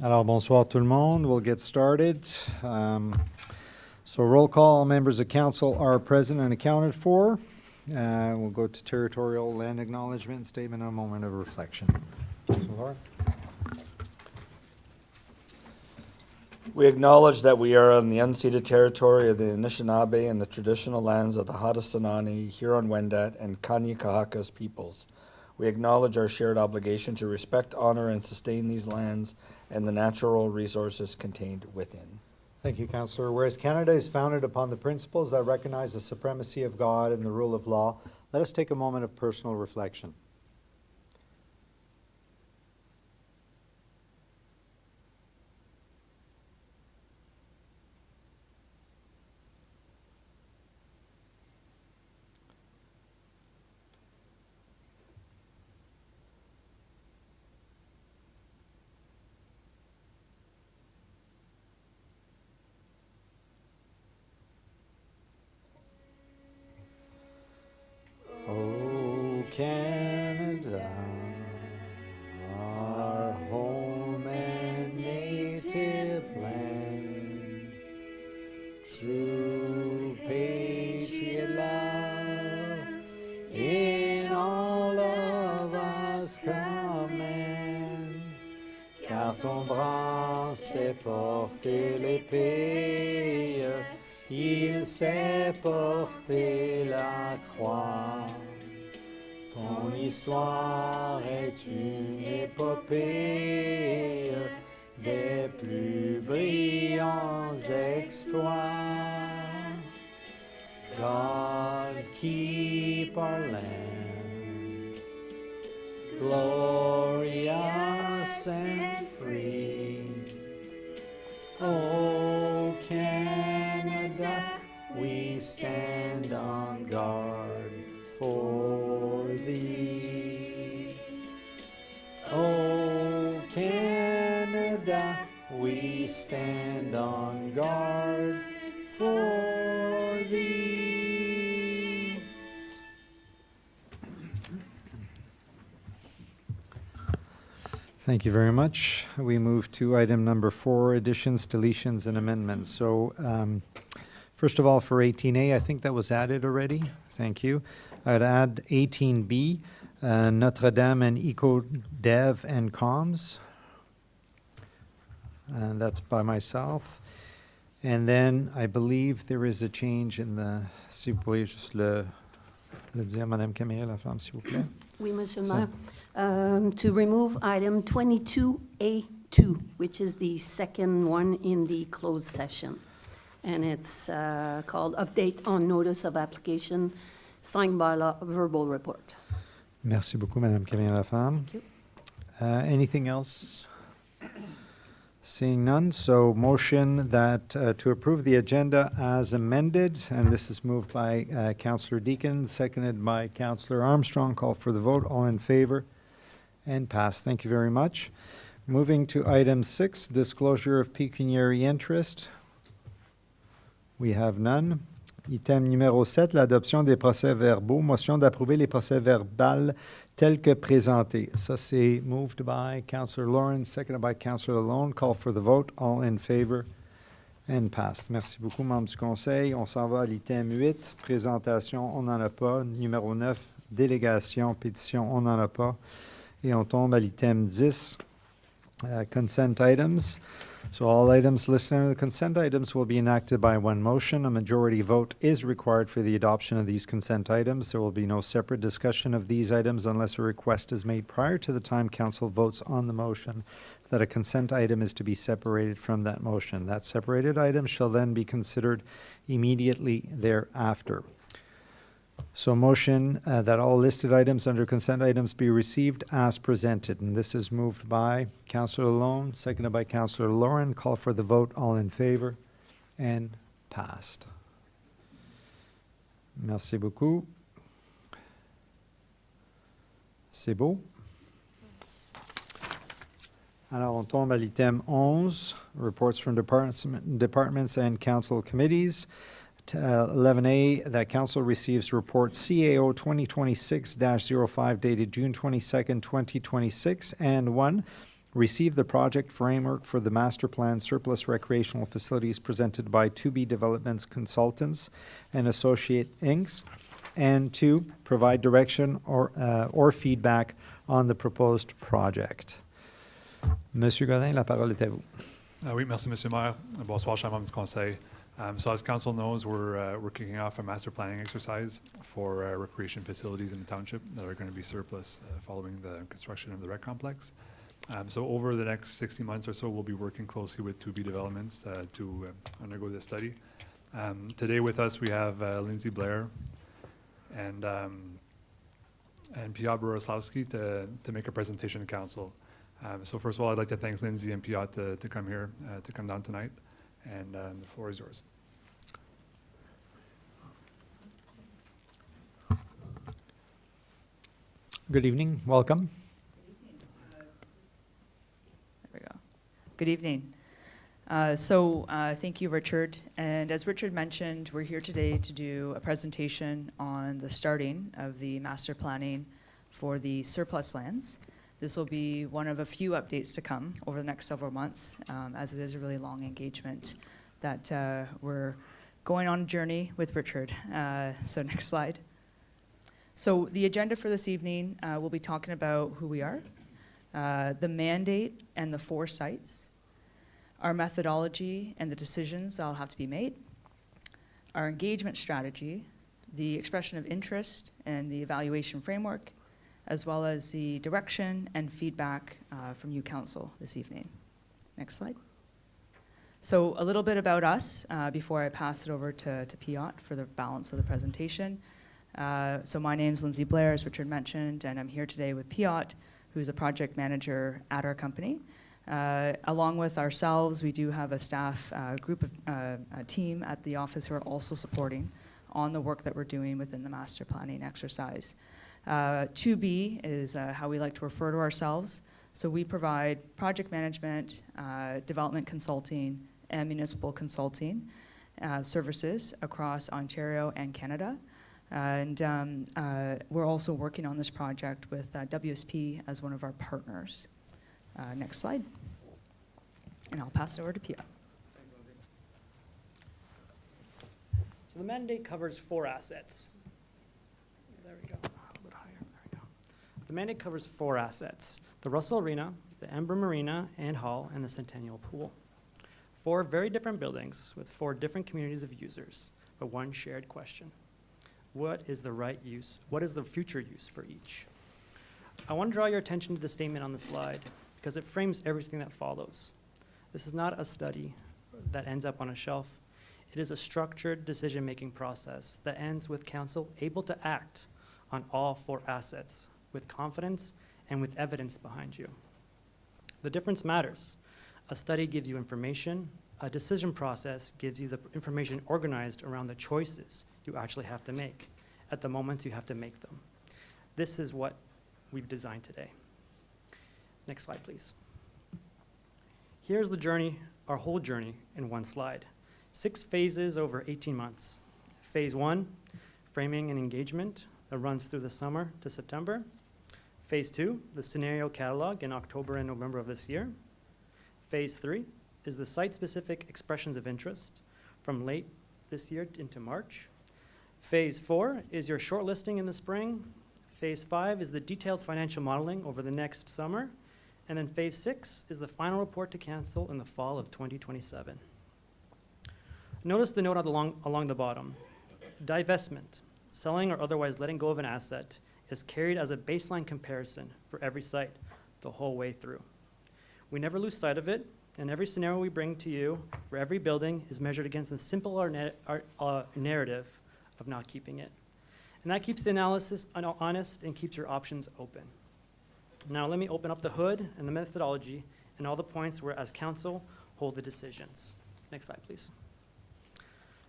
Alors, bonsoir tout le monde. We'll get started. So roll call, all members of council are present and accounted for. We'll go to territorial land acknowledgement statement and a moment of reflection. Laura? We acknowledge that we are on the unceded territory of the Anishinaabe and the traditional lands of the Haudenosaunee, Huron-Wendat, and Kanien'kehá:ka peoples. We acknowledge our shared obligation to respect, honor, and sustain these lands and the natural resources contained within. Thank you, Councillor. Whereas Canada is founded upon the principles that recognize the supremacy of God and the rule of law, let us take a moment of personal reflection. Oh, Canada, our home and native land, true patriot love in all of us command, car ton bras sait porter l'épée, il sait porter la croix. Ton histoire est une épopée des plus brillants exploits. God, keep our land glorious and free. Oh, Canada, we stand on guard for thee. Oh, Canada, we stand on guard for thee. Thank you very much. We move to item number 4, additions, deletions, and amendments. So, first of all, for 18A, I think that was added already. Thank you. I'd add 18B, Notre Dame and Eco-Dev and Comms. And that's by myself. And then I believe there is a change in the, si vous pourriez juste le dire, Madame Camille Laflamme, s'il vous plaît. Oui, Monsieur le Maire. To remove item 22A2, which is the second one in the closed session. And it's called Update on Notice of Application Signed by Law Verbal Report. Merci beaucoup, Madame Camille Laflamme. Thank you. Anything else? Seeing none, so motion that to approve the agenda as amended, and this is moved by Councillor Deacon, seconded by Councillor Armstrong. Call for the vote. All in favor? And passed. Thank you very much. Moving to item 6, disclosure of pecuniary interest. We have none. Item numéro 7, l'adoption des procès-verbaux. Motion d'approuver les procès-verbaux tels que présentés. Ça, c'est moved by Councillor Lawrence, seconded by Councillor Lalonde. Call for the vote. All in favor? And passed. Merci beaucoup, membres du Conseil. On s'en va à l'item 8, présentation, on n'en a pas. Numéro 9, délégation, pétition, on n'en a pas. Et on tombe à l'item 10, consent items. So all items listed under the consent items will be enacted by one motion. A majority vote is required for the adoption of these consent items. There will be no separate discussion of these items unless a request is made prior to the time council votes on the motion that a consent item is to be separated from that motion. That separated item shall then be considered immediately thereafter. So motion that all listed items under consent items be received as presented. And this is moved by Councillor Lalonde, seconded by Councillor Lauren. Call for the vote. All in favor? And passed. Merci beaucoup. C'est beau. Alors, on tombe à l'item 11, reports from departments and council committees. 11A, that council receives report CAO 2026-05 dated June 22nd, 2026, and 1, receive the project framework for the master plan surplus recreational facilities presented by 2B Developments Consultants and Associate Inc., and 2, provide direction or feedback on the proposed project. Monsieur Godin, la parole est à vous. Oui, merci, Monsieur le Maire. Bonsoir, chers membres du Conseil. So as Council knows, we're kicking off a master planning exercise for recreation facilities in the township that are going to be surplus following the construction of the rec complex. So over the next 60 months or so, we'll be working closely with 2B Developments to undergo this study. Today with us, we have Lindsay Blair and Piotr Boroslavsky to make a presentation to Council. So first of all, I'd like to thank Lindsay and Piotr to come here, to come down tonight, and the floor is yours. Good evening, welcome. There we go. Good evening. Thank you, Richard. And as Richard mentioned, we're here today to do a presentation on the starting of the master planning for the surplus lands. This will be one of a few updates to come over the next several months, as it is a really long engagement that we're going on a journey with Richard. So next slide. So the agenda for this evening, we'll be talking about who we are, the mandate and the 4 sites, our methodology and the decisions that'll have to be made, our engagement strategy, the expression of interest and the evaluation framework, as well as the direction and feedback from you, Council, this evening. Next slide. So a little bit about us before I pass it over to Piotr for the balance of the presentation. So my name's Lindsay Blair, as Richard mentioned, and I'm here today with Piotr, who's a project manager at our company. Along with ourselves, we do have a staff group of a team at the office who are also supporting on the work that we're doing within the master planning exercise. 2B is how we like to refer to ourselves. So we provide project management, development consulting, and municipal consulting services across Ontario and Canada. And we're also working on this project with WSP as one of our partners. Next slide. And I'll pass it over to Pia. So the mandate covers 4 assets. There we go. A little bit higher. There we go. The mandate covers 4 assets: the Russell Arena, the Amber Marina and Hall, and the Centennial Pool. 4 very different buildings with 4 different communities of users, but one shared question: what is the right use? What is the future use for each? I want to draw your attention to the statement on the slide because it frames everything that follows. This is not a study that ends up on a shelf. It is a structured decision-making process that ends with council able to act on all 4 assets with confidence and with evidence behind you. The difference matters. A study gives you information. A decision process gives you the information organized around the choices you actually have to make at the moment you have to make them. This is what we've designed today. Next slide, please. Here's the journey, our whole journey in one slide. 6 phases over 18 months. Phase 1, framing and engagement, that runs through the summer to September. Phase 2, the scenario catalog in October and November of this year. Phase 3 is the site-specific expressions of interest from late this year into March. Phase 4 is your shortlisting in the spring. Phase 5 is the detailed financial modeling over the next summer. And then phase 6 is the final report to council in the fall of 2027. Notice the note along the bottom. Divestment, selling or otherwise letting go of an asset, is carried as a baseline comparison for every site the whole way through. We never lose sight of it, and every scenario we bring to you for every building is measured against the simple narrative of not keeping it. And that keeps the analysis honest and keeps your options open. Now let me open up the hood and the methodology and all the points where, as council, hold the decisions. Next slide, please.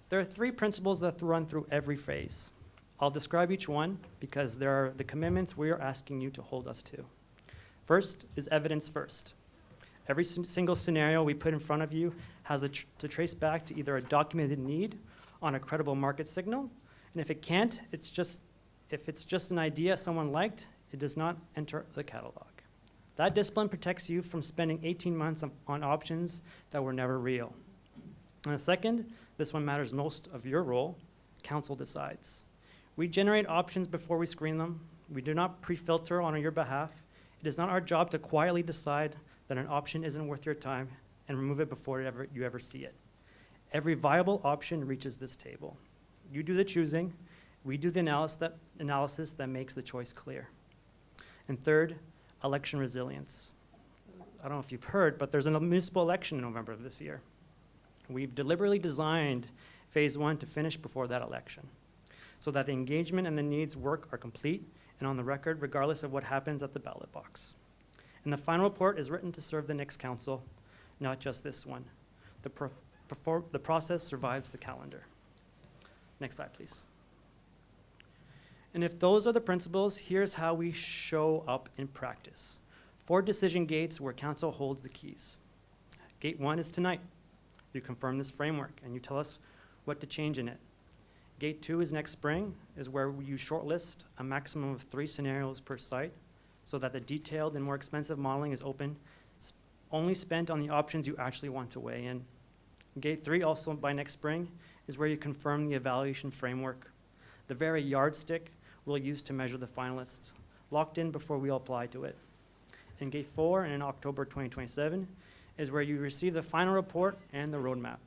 There are 3 principles that run through every phase. I'll describe each one because there are the commitments we are asking you to hold us to. First is evidence first. Every single scenario we put in front of you has to trace back to either a documented need on a credible market signal, and if it can't, if it's just an idea someone liked, it does not enter the catalog. That discipline protects you from spending 18 months on options that were never real. And the second, this one matters most of your role, council decides. We generate options before we screen them. We do not pre-filter on your behalf. It is not our job to quietly decide that an option isn't worth your time and remove it before you ever see it. Every viable option reaches this table. You do the choosing. We do the analysis that makes the choice clear. And third, election resilience. I don't know if you've heard, but there's a municipal election in November of this year. We've deliberately designed phase 1 to finish before that election so that the engagement and the needs work are complete and on the record regardless of what happens at the ballot box. And the final report is written to serve the next council, not just this one. The process survives the calendar. Next slide, please. And if those are the principles, here's how we show up in practice. 4 decision gates where council holds the keys. Gate 1 is tonight. You confirm this framework and you tell us what to change in it. Gate 2 is next spring, is where you shortlist a maximum of 3 scenarios per site so that the detailed and more expensive modeling is only spent on the options you actually want to weigh in. Gate 3, also by next spring, is where you confirm the evaluation framework, the very yardstick we'll use to measure the finalists, locked in before we apply to it. And Gate 4, and in October 2027, is where you receive the final report and the roadmap.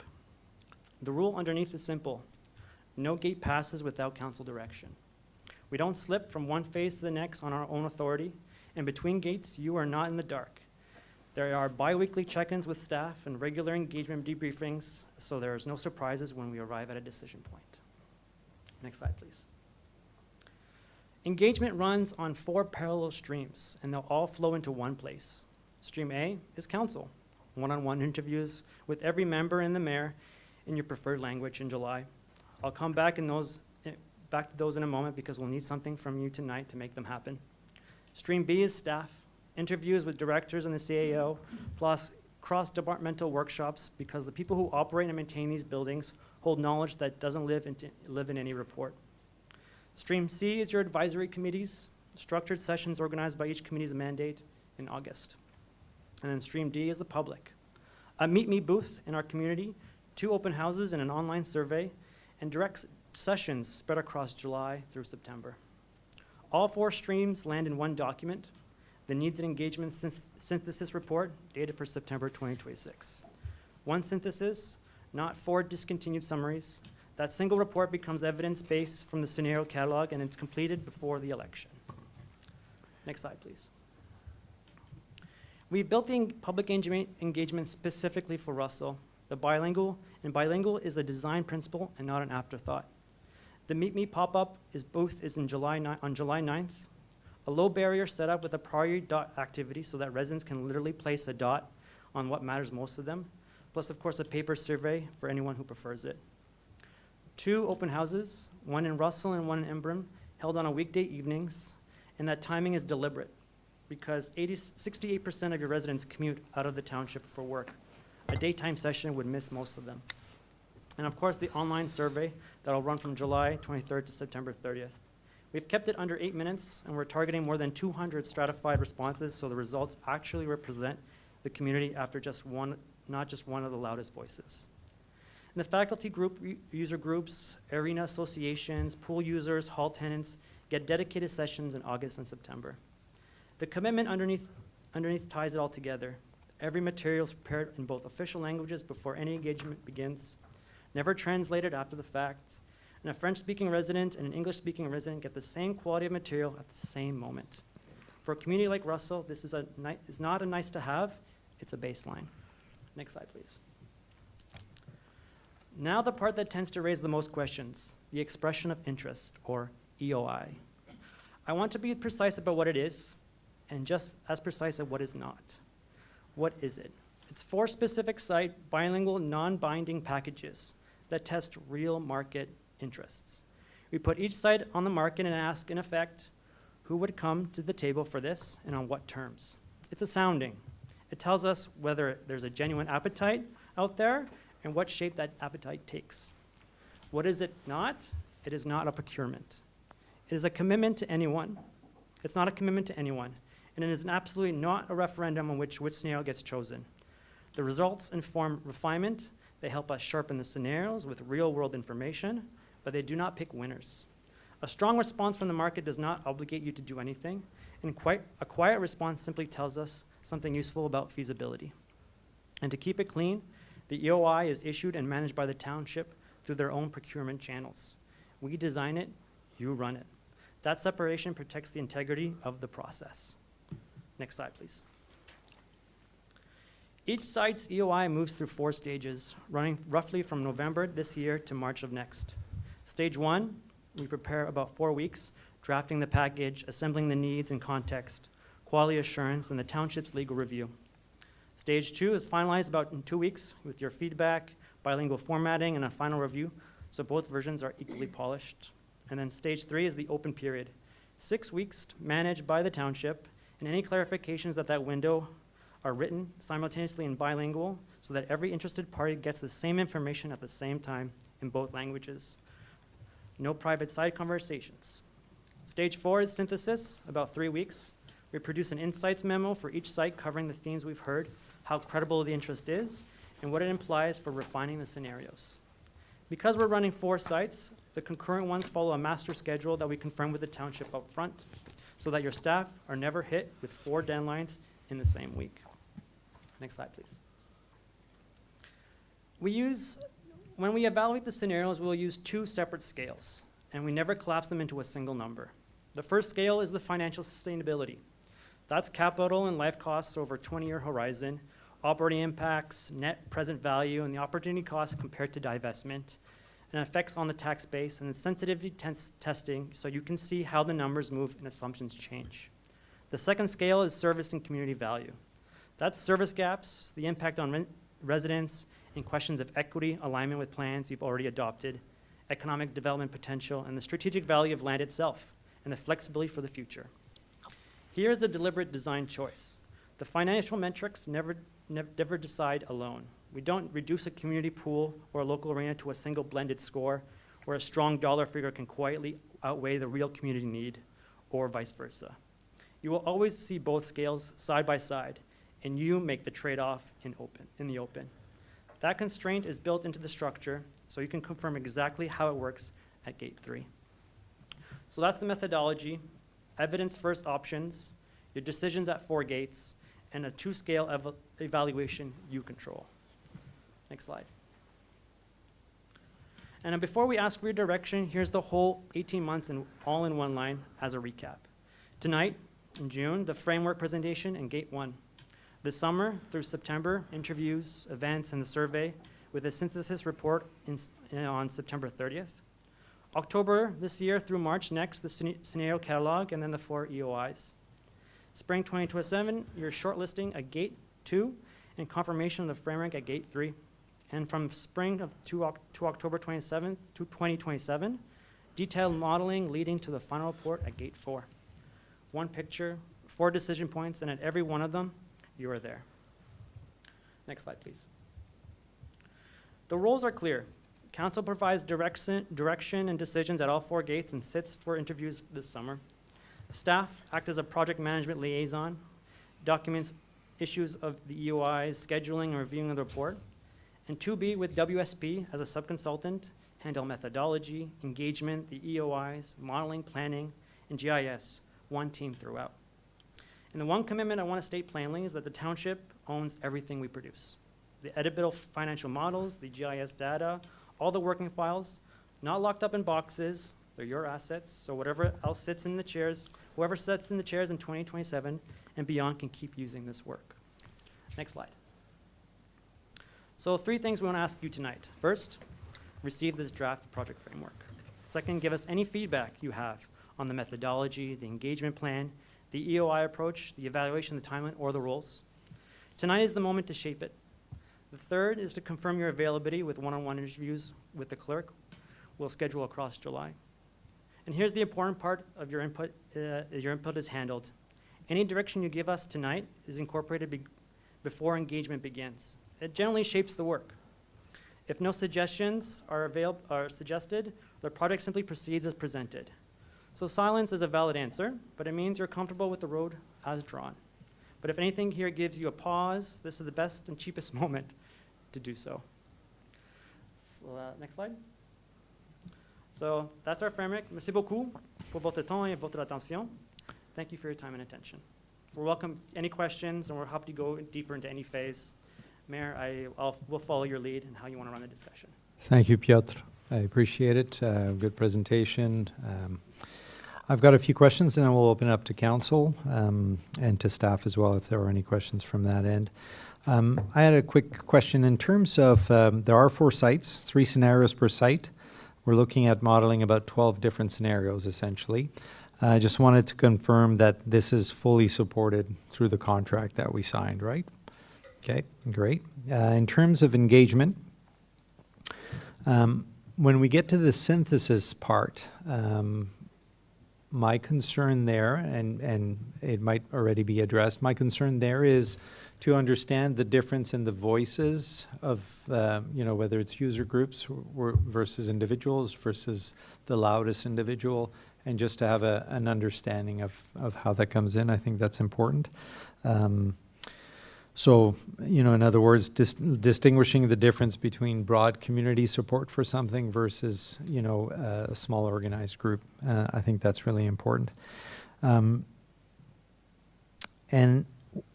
The rule underneath is simple. No gate passes without council direction. We don't slip from one phase to the next on our own authority, and between gates, you are not in the dark. There are bi-weekly check-ins with staff and regular engagement debriefings, so there is no surprises when we arrive at a decision point. Next slide, please. Engagement runs on 4 parallel streams, and they'll all flow into one place. Stream A is council, one-on-one interviews with every member and the mayor in your preferred language in July. I'll come back to those in a moment because we'll need something from you tonight to make them happen. Stream B is staff, interviews with directors and the CAO, plus cross-departmental workshops because the people who operate and maintain these buildings hold knowledge that doesn't live in any report. Stream C is your advisory committees, structured sessions organized by each committee's mandate in August. And then Stream D is the public. A Meet Me booth in our community, 2 open houses and an online survey, and direct sessions spread across July through September. All 4 streams land in one document, the Needs and Engagement Synthesis Report, dated for September 2026. One synthesis, not 4 discontinued summaries. That single report becomes evidence-based from the scenario catalog, and it's completed before the election. Next slide, please. We've built the public engagement specifically for Russell. The bilingual is a design principle and not an afterthought. The Meet Me pop-up booth is on July 9th. A low barrier set up with a priority dot activity so that residents can literally place a dot on what matters most to them, plus of course a paper survey for anyone who prefers it. 2 open houses, one in Russell and one in Embrun, held on a weekday evenings, and that timing is deliberate because 68% of your residents commute out of the township for work. A daytime session would miss most of them. And of course, the online survey that'll run from July 23rd to September 30th. We've kept it under 8 minutes, and we're targeting more than 200 stratified responses, so the results actually represent the community after not just one of the loudest voices. And the faculty group, user groups, arena associations, pool users, hall tenants get dedicated sessions in August and September. The commitment underneath ties it all together. Every material is prepared in both official languages before any engagement begins, never translated after the fact, and a French-speaking resident and an English-speaking resident get the same quality of material at the same moment. For a community like Russell, this is not a nice to have, it's a baseline. Next slide, please. Now the part that tends to raise the most questions, the expression of interest, or EOI. I want to be precise about what it is, and just as precise at what is not. What is it? It's 4 specific site, bilingual, non-binding packages that test real market interests. We put each site on the market and ask, in effect, who would come to the table for this and on what terms. It's a sounding. It tells us whether there's a genuine appetite out there and what shape that appetite takes. What is it not? It is not a procurement. It is a commitment to anyone. It's not a commitment to anyone. and it is absolutely not a referendum on which scenario gets chosen. The results inform refinement. They help us sharpen the scenarios with real-world information, but they do not pick winners. A strong response from the market does not obligate you to do anything, and a quiet response simply tells us something useful about feasibility. And to keep it clean, the EOI is issued and managed by the township through their own procurement channels. We design it, you run it. That separation protects the integrity of the process. Next slide, please. Each site's EOI moves through 4 stages, running roughly from November this year to March of next. Stage 1, we prepare about 4 weeks, drafting the package, assembling the needs and context, quality assurance, and the township's legal review. Stage 2 is finalized about in 2 weeks with your feedback, bilingual formatting, and a final review, so both versions are equally polished. And then stage 3 is the open period, 6 weeks managed by the township, and any clarifications at that window are written simultaneously in bilingual so that every interested party gets the same information at the same time in both languages. No private side conversations. Stage 4 is synthesis, about 3 weeks. We produce an insights memo for each site covering the themes we've heard, how credible the interest is, and what it implies for refining the scenarios. Because we're running 4 sites, the concurrent ones follow a master schedule that we confirm with the township up front so that your staff are never hit with 4 deadlines in the same week. Next slide, please. When we evaluate the scenarios, we'll use 2 separate scales, and we never collapse them into a single number. The first scale is the financial sustainability. That's capital and life costs over a 20-year horizon, operating impacts, net present value, and the opportunity cost compared to divestment, and effects on the tax base, and the sensitivity testing so you can see how the numbers move and assumptions change. The second scale is service and community value. That's service gaps, the impact on residents, and questions of equity, alignment with plans you've already adopted, economic development potential, and the strategic value of land itself, and the flexibility for the future. Here's the deliberate design choice. The financial metrics never decide alone. We don't reduce a community pool or a local arena to a single blended score where a strong dollar figure can quietly outweigh the real community need, or vice versa. You will always see both scales side by side, and you make the trade-off in the open. That constraint is built into the structure, so you can confirm exactly how it works at Gate 3. So that's the methodology, evidence-first options, your decisions at 4 gates, and a 2-scale evaluation you control. Next slide. And then before we ask for your direction, here's the whole 18 months all in one line as a recap. Tonight, in June, the framework presentation in Gate 1. This summer through September, interviews, events, and the survey with a synthesis report on September 30th. October this year through March next, the scenario catalog, and then the 4 EOIs. Spring 2027, you're shortlisting at Gate 2 and confirmation of the framework at Gate 3. And from spring to October 2027, detailed modeling leading to the final report at Gate 4. 1 picture, 4 decision points, and at every one of them, you are there. Next slide, please. The roles are clear. Council provides direction and decisions at all 4 gates and sits for interviews this summer. Staff act as a project management liaison, documents issues of the EOIs, scheduling and reviewing of the report, and 2B with WSP as a subconsultant, handle methodology, engagement, the EOIs, modeling, planning, and GIS, one team throughout. And the one commitment I want to state plainly is that the township owns everything we produce. The editable financial models, the GIS data, all the working files, not locked up in boxes, they're your assets, so whatever else sits in the chairs, whoever sits in the chairs in 2027 and beyond can keep using this work. Next slide. So 3 things we want to ask you tonight. First, receive this draft project framework. Second, give us any feedback you have on the methodology, the engagement plan, the EOI approach, the evaluation, the timeline, or the roles. Tonight is the moment to shape it. The third is to confirm your availability with one-on-one interviews with the clerk. We'll schedule across July. And here's the important part of your input is handled. Any direction you give us tonight is incorporated before engagement begins. It generally shapes the work. If no suggestions are suggested, the project simply proceeds as presented. So silence is a valid answer, but it means you're comfortable with the road as drawn. But if anything here gives you a pause, this is the best and cheapest moment to do so. So, next slide. So that's our framework. Merci beaucoup pour votre temps et votre attention. Thank you for your time and attention. We'll welcome any questions, and we're happy to go deeper into any phase. Mayor, we'll follow your lead in how you want to run the discussion. Thank you, Piotr. I appreciate it. Good presentation. I've got a few questions, and then we'll open it up to council and to staff as well if there are any questions from that end. I had a quick question. In terms of, there are 4 sites, 3 scenarios per site. We're looking at modeling about 12 different scenarios, essentially. I just wanted to confirm that this is fully supported through the contract that we signed, right? Okay, great. In terms of engagement, when we get to the synthesis part, my concern there, and it might already be addressed, my concern there is to understand the difference in the voices of, whether it's user groups versus individuals versus the loudest individual, and just to have an understanding of how that comes in. I think that's important. So, in other words, distinguishing the difference between broad community support for something versus, a small organized group. I think that's really important. And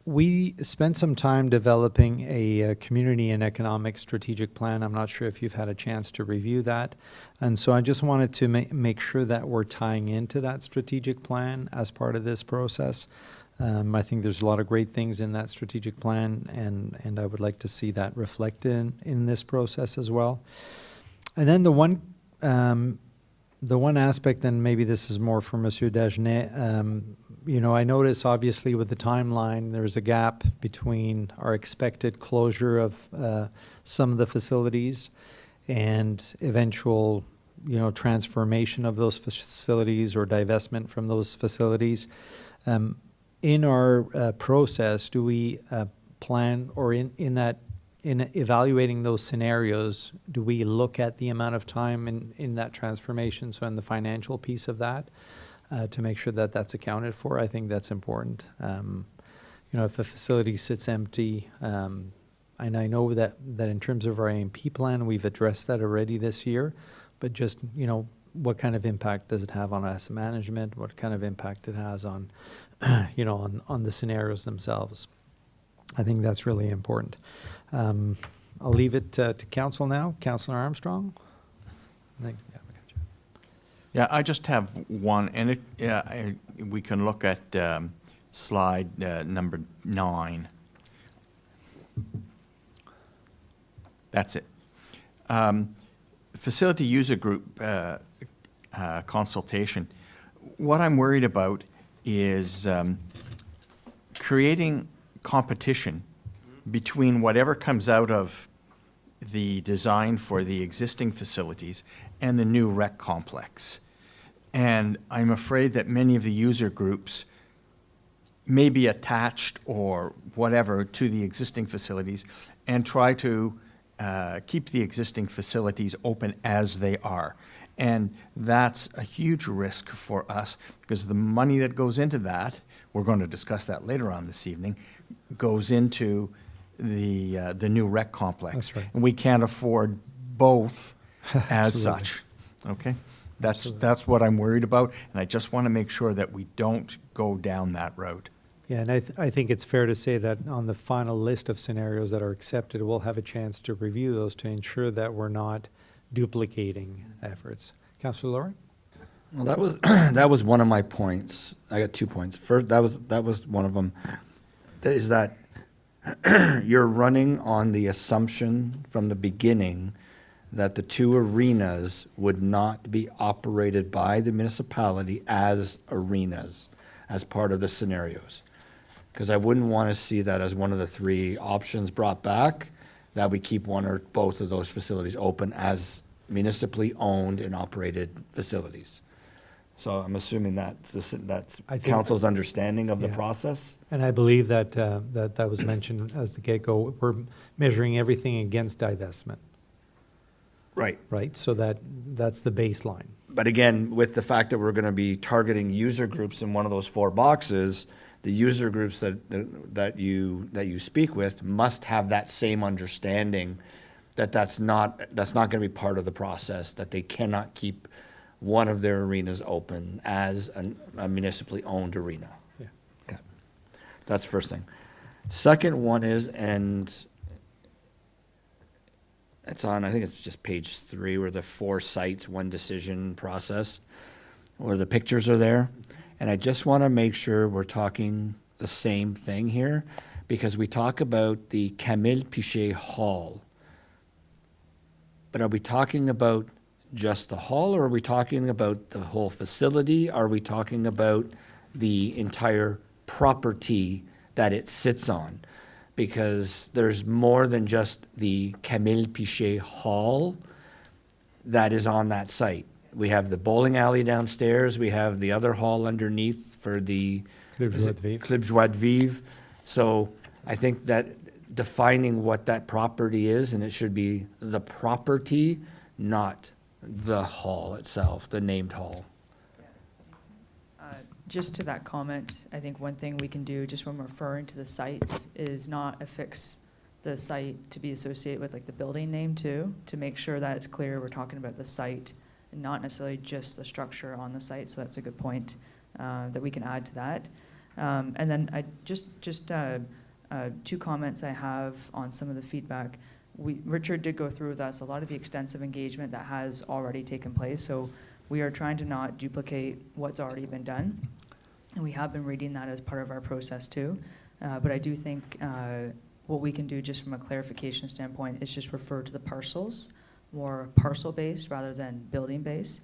we spent some time developing a community and economic strategic plan. I'm not sure if you've had a chance to review that. And so I just wanted to make sure that we're tying into that strategic plan as part of this process. I think there's a lot of great things in that strategic plan, and I would like to see that reflected in this process as well. And then the one aspect, and maybe this is more for Monsieur Dagenet, I notice obviously with the timeline, there's a gap between our expected closure of some of the facilities and eventual, transformation of those facilities or divestment from those facilities. In our process, do we plan, or in evaluating those scenarios, do we look at the amount of time in that transformation, so in the financial piece of that, to make sure that that's accounted for? I think that's important. If a facility sits empty, and I know that in terms of our AMP plan, we've addressed that already this year, but just, what kind of impact does it have on asset management? What kind of impact it has on, on the scenarios themselves? I think that's really important. I'll leave it to council now. Councillor Armstrong. Yeah, I just have one, and we can look at slide number 9. That's it. Facility user group consultation. What I'm worried about is creating competition between whatever comes out of the design for the existing facilities and the new rec complex. And I'm afraid that many of the user groups may be attached or whatever to the existing facilities and try to keep the existing facilities open as they are. And that's a huge risk for us, because the money that goes into that, we're going to discuss that later on this evening, goes into the new rec complex. That's right. And we can't afford both as such. Okay? That's what I'm worried about, and I just want to make sure that we don't go down that road. Yeah, and I think it's fair to say that on the final list of scenarios that are accepted, we'll have a chance to review those to ensure that we're not duplicating efforts. Councillor Laurie? Well, that was one of my points. I got 2 points. First, that was one of them. Is that you're running on the assumption from the beginning that the 2 arenas would not be operated by the municipality as arenas, as part of the scenarios. Because I wouldn't want to see that as one of the 3 options brought back, that we keep one or both of those facilities open as municipally owned and operated facilities. So I'm assuming that's I think- council's understanding of the Yeah. process. And I believe that that was mentioned as the get-go. We're measuring everything against divestment. Right. right? So that's the baseline. But again, with the fact that we're going to be targeting user groups in one of those 4 boxes, the user groups that you speak with must have that same understanding that that's not going to be part of the process, that they cannot keep one of their arenas open as a municipally owned arena. Yeah. Okay. That's first thing. Second one is, and it's on, I think it's just page 3, where the 4 sites, 1 decision process, where the pictures are there. And I just want to make sure we're talking the same thing here, because we talk about the Camille Pichet Hall. But are we talking about just the hall, or are we talking about the whole facility? Are we talking about the entire property that it sits on? Because there's more than just the Camille Pichet Hall that is on that site. We have the bowling alley downstairs, we have the other hall underneath for the Club Joie de Vivre. Club Joie de Vivre. So I think that defining what that property is, and it should be the property, not the hall itself, the named hall. Just to that comment, I think one thing we can do just when we're referring to the sites is not affix the site to be associated with like the building name too, to make sure that it's clear we're talking about the site and not necessarily just the structure on the site. So that's a good point that we can add to that. And then I just 2 comments I have on some of the feedback. Richard did go through with us a lot of the extensive engagement that has already taken place. So we are trying to not duplicate what's already been done. And we have been reading that as part of our process too. But I do think what we can do just from a clarification standpoint is just refer to the parcels, more parcel-based rather than building-based,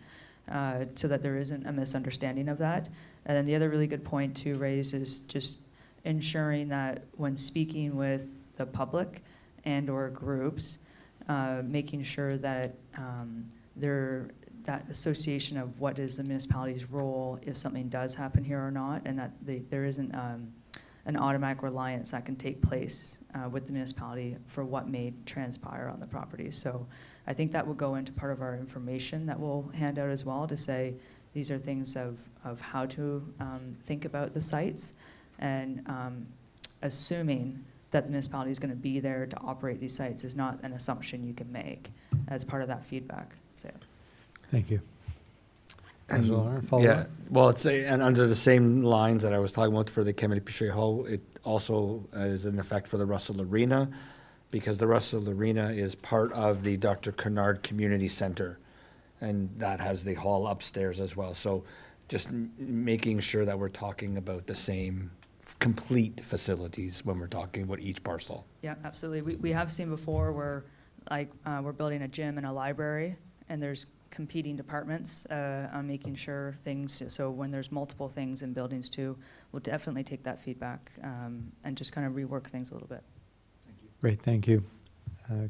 so that there isn't a misunderstanding of that. And then the other really good point to raise is just ensuring that when speaking with the public and or groups, making sure that that association of what is the municipality's role if something does happen here or not, and that there isn't an automatic reliance that can take place with the municipality for what may transpire on the property. So I think that will go into part of our information that we'll hand out as well, to say these are things of how to think about the sites, and assuming that the municipality is going to be there to operate these sites is not an assumption you can make as part of that feedback. So. Thank you. And, Councilor Lar, follow yeah, up? well, and under the same lines that I was talking about for the Camille Pichet Hall, it also is in effect for the Russell Arena, because the Russell Arena is part of the Dr. Kennard Community Center, and that has the hall upstairs as well. So just making sure that we're talking about the same complete facilities when we're talking about each parcel. Yeah, absolutely. We have seen before where like we're building a gym and a library, and there's competing departments on making sure things, so when there's multiple things in buildings too, we'll definitely take that feedback and just kind of rework things a little bit. Great, thank you.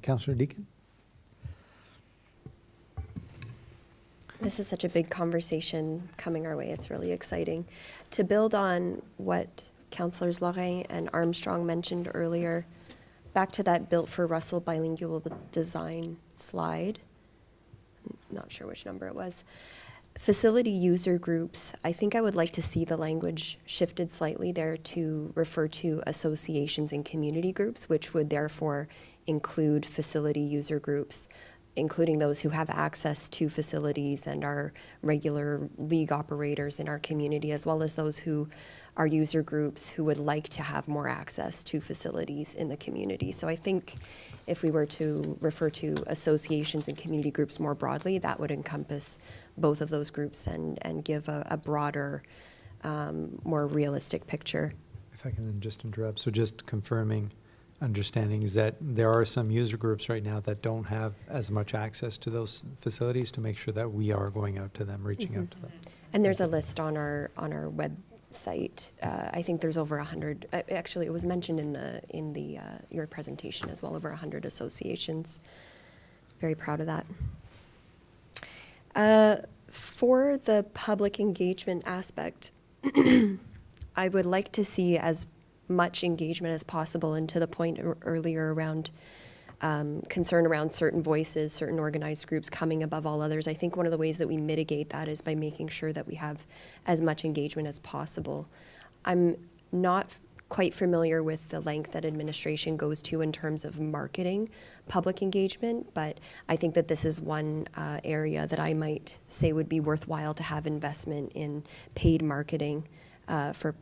Councilor Deakin? This is such a big conversation coming our way. It's really exciting. To build on what Councillors Lorrain and Armstrong mentioned earlier, back to that Built for Russell bilingual design slide, not sure which number it was. Facility user groups, I think I would like to see the language shifted slightly there to refer to associations and community groups, which would therefore include facility user groups, including those who have access to facilities and are regular league operators in our community, as well as those who are user groups who would like to have more access to facilities in the community. So I think if we were to refer to associations and community groups more broadly, that would encompass both of those groups and give a broader, more realistic picture. If I can just interrupt, so just confirming understanding is that there are some user groups right now that don't have as much access to those facilities, to make sure that we are going out to them, reaching out to them. And there's a list on our website. I think there's over 100. Actually, it was mentioned in the your presentation as well. Over 100 associations. Very proud of that. For the public engagement aspect, I would like to see as much engagement as possible, and to the point earlier around concern around certain voices, certain organized groups coming above all others. I think one of the ways that we mitigate that is by making sure that we have as much engagement as possible. I'm not quite familiar with the length that administration goes to in terms of marketing public engagement, but I think that this is one area that I might say would be worthwhile to have investment in paid marketing for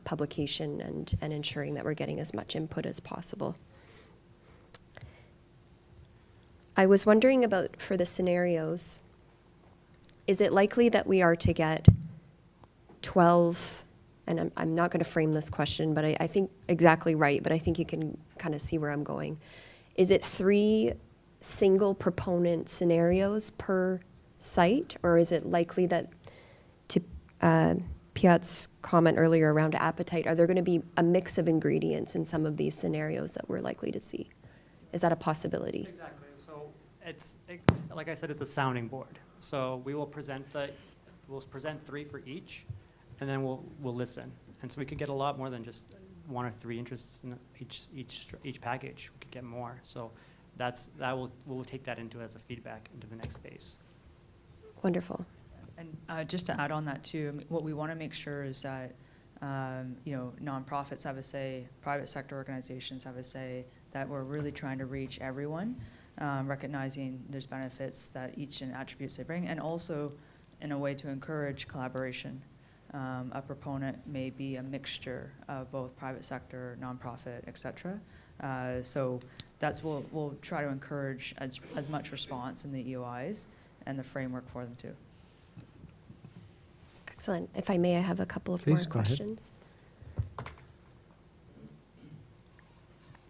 publication and ensuring that we're getting as much input as possible. I was wondering about, for the scenarios, is it likely that we are to get 12, and I'm not going to frame this question, but I think exactly right, but I think you can kind of see where I'm going. Is it 3 single proponent scenarios per site, or is it likely that, to Piat's comment earlier around appetite, are there going to be a mix of ingredients in some of these scenarios that we're likely to see? Is that a possibility? Exactly. So like I said, it's a sounding board. So we will present we'll present 3 for each, and then we'll listen. And so we could get a lot more than just 1 or 3 interests in each package. We could get more. So we'll take that into as a feedback into the next phase. Wonderful. And just to add on that too, I mean, what we want to make sure is that nonprofits have a say, private sector organizations have a say, that we're really trying to reach everyone, recognizing there's benefits that each and attributes they bring, and also in a way to encourage collaboration. A proponent may be a mixture of both private sector, nonprofit, et cetera. So that's what we'll try to encourage as much response in the EOIs and the framework for them too. Excellent. If I may, I have a couple of Please, more go ahead. questions.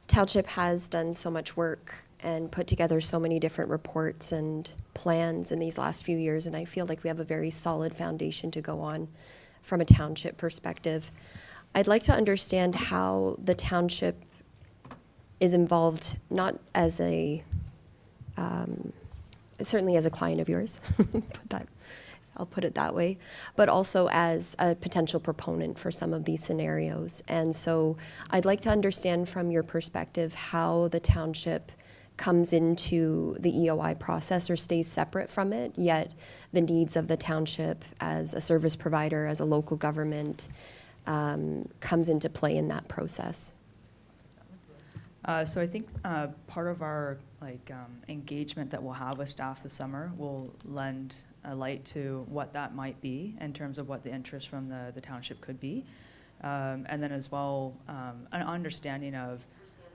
Township has done so much work and put together so many different reports and plans in these last few years, and I feel like we have a very solid foundation to go on from a township perspective. I'd like to understand how the township is involved, not as a, certainly as a client of yours, I'll put it that way, but also as a potential proponent for some of these scenarios. And so I'd like to understand from your perspective how the township comes into the EOI process or stays separate from it, yet the needs of the township as a service provider, as a local government, comes into play in that process. So I think part of our engagement that we'll have with staff this summer will lend a light to what that might be in terms of what the interest from the township could be. And then as well, an understanding of,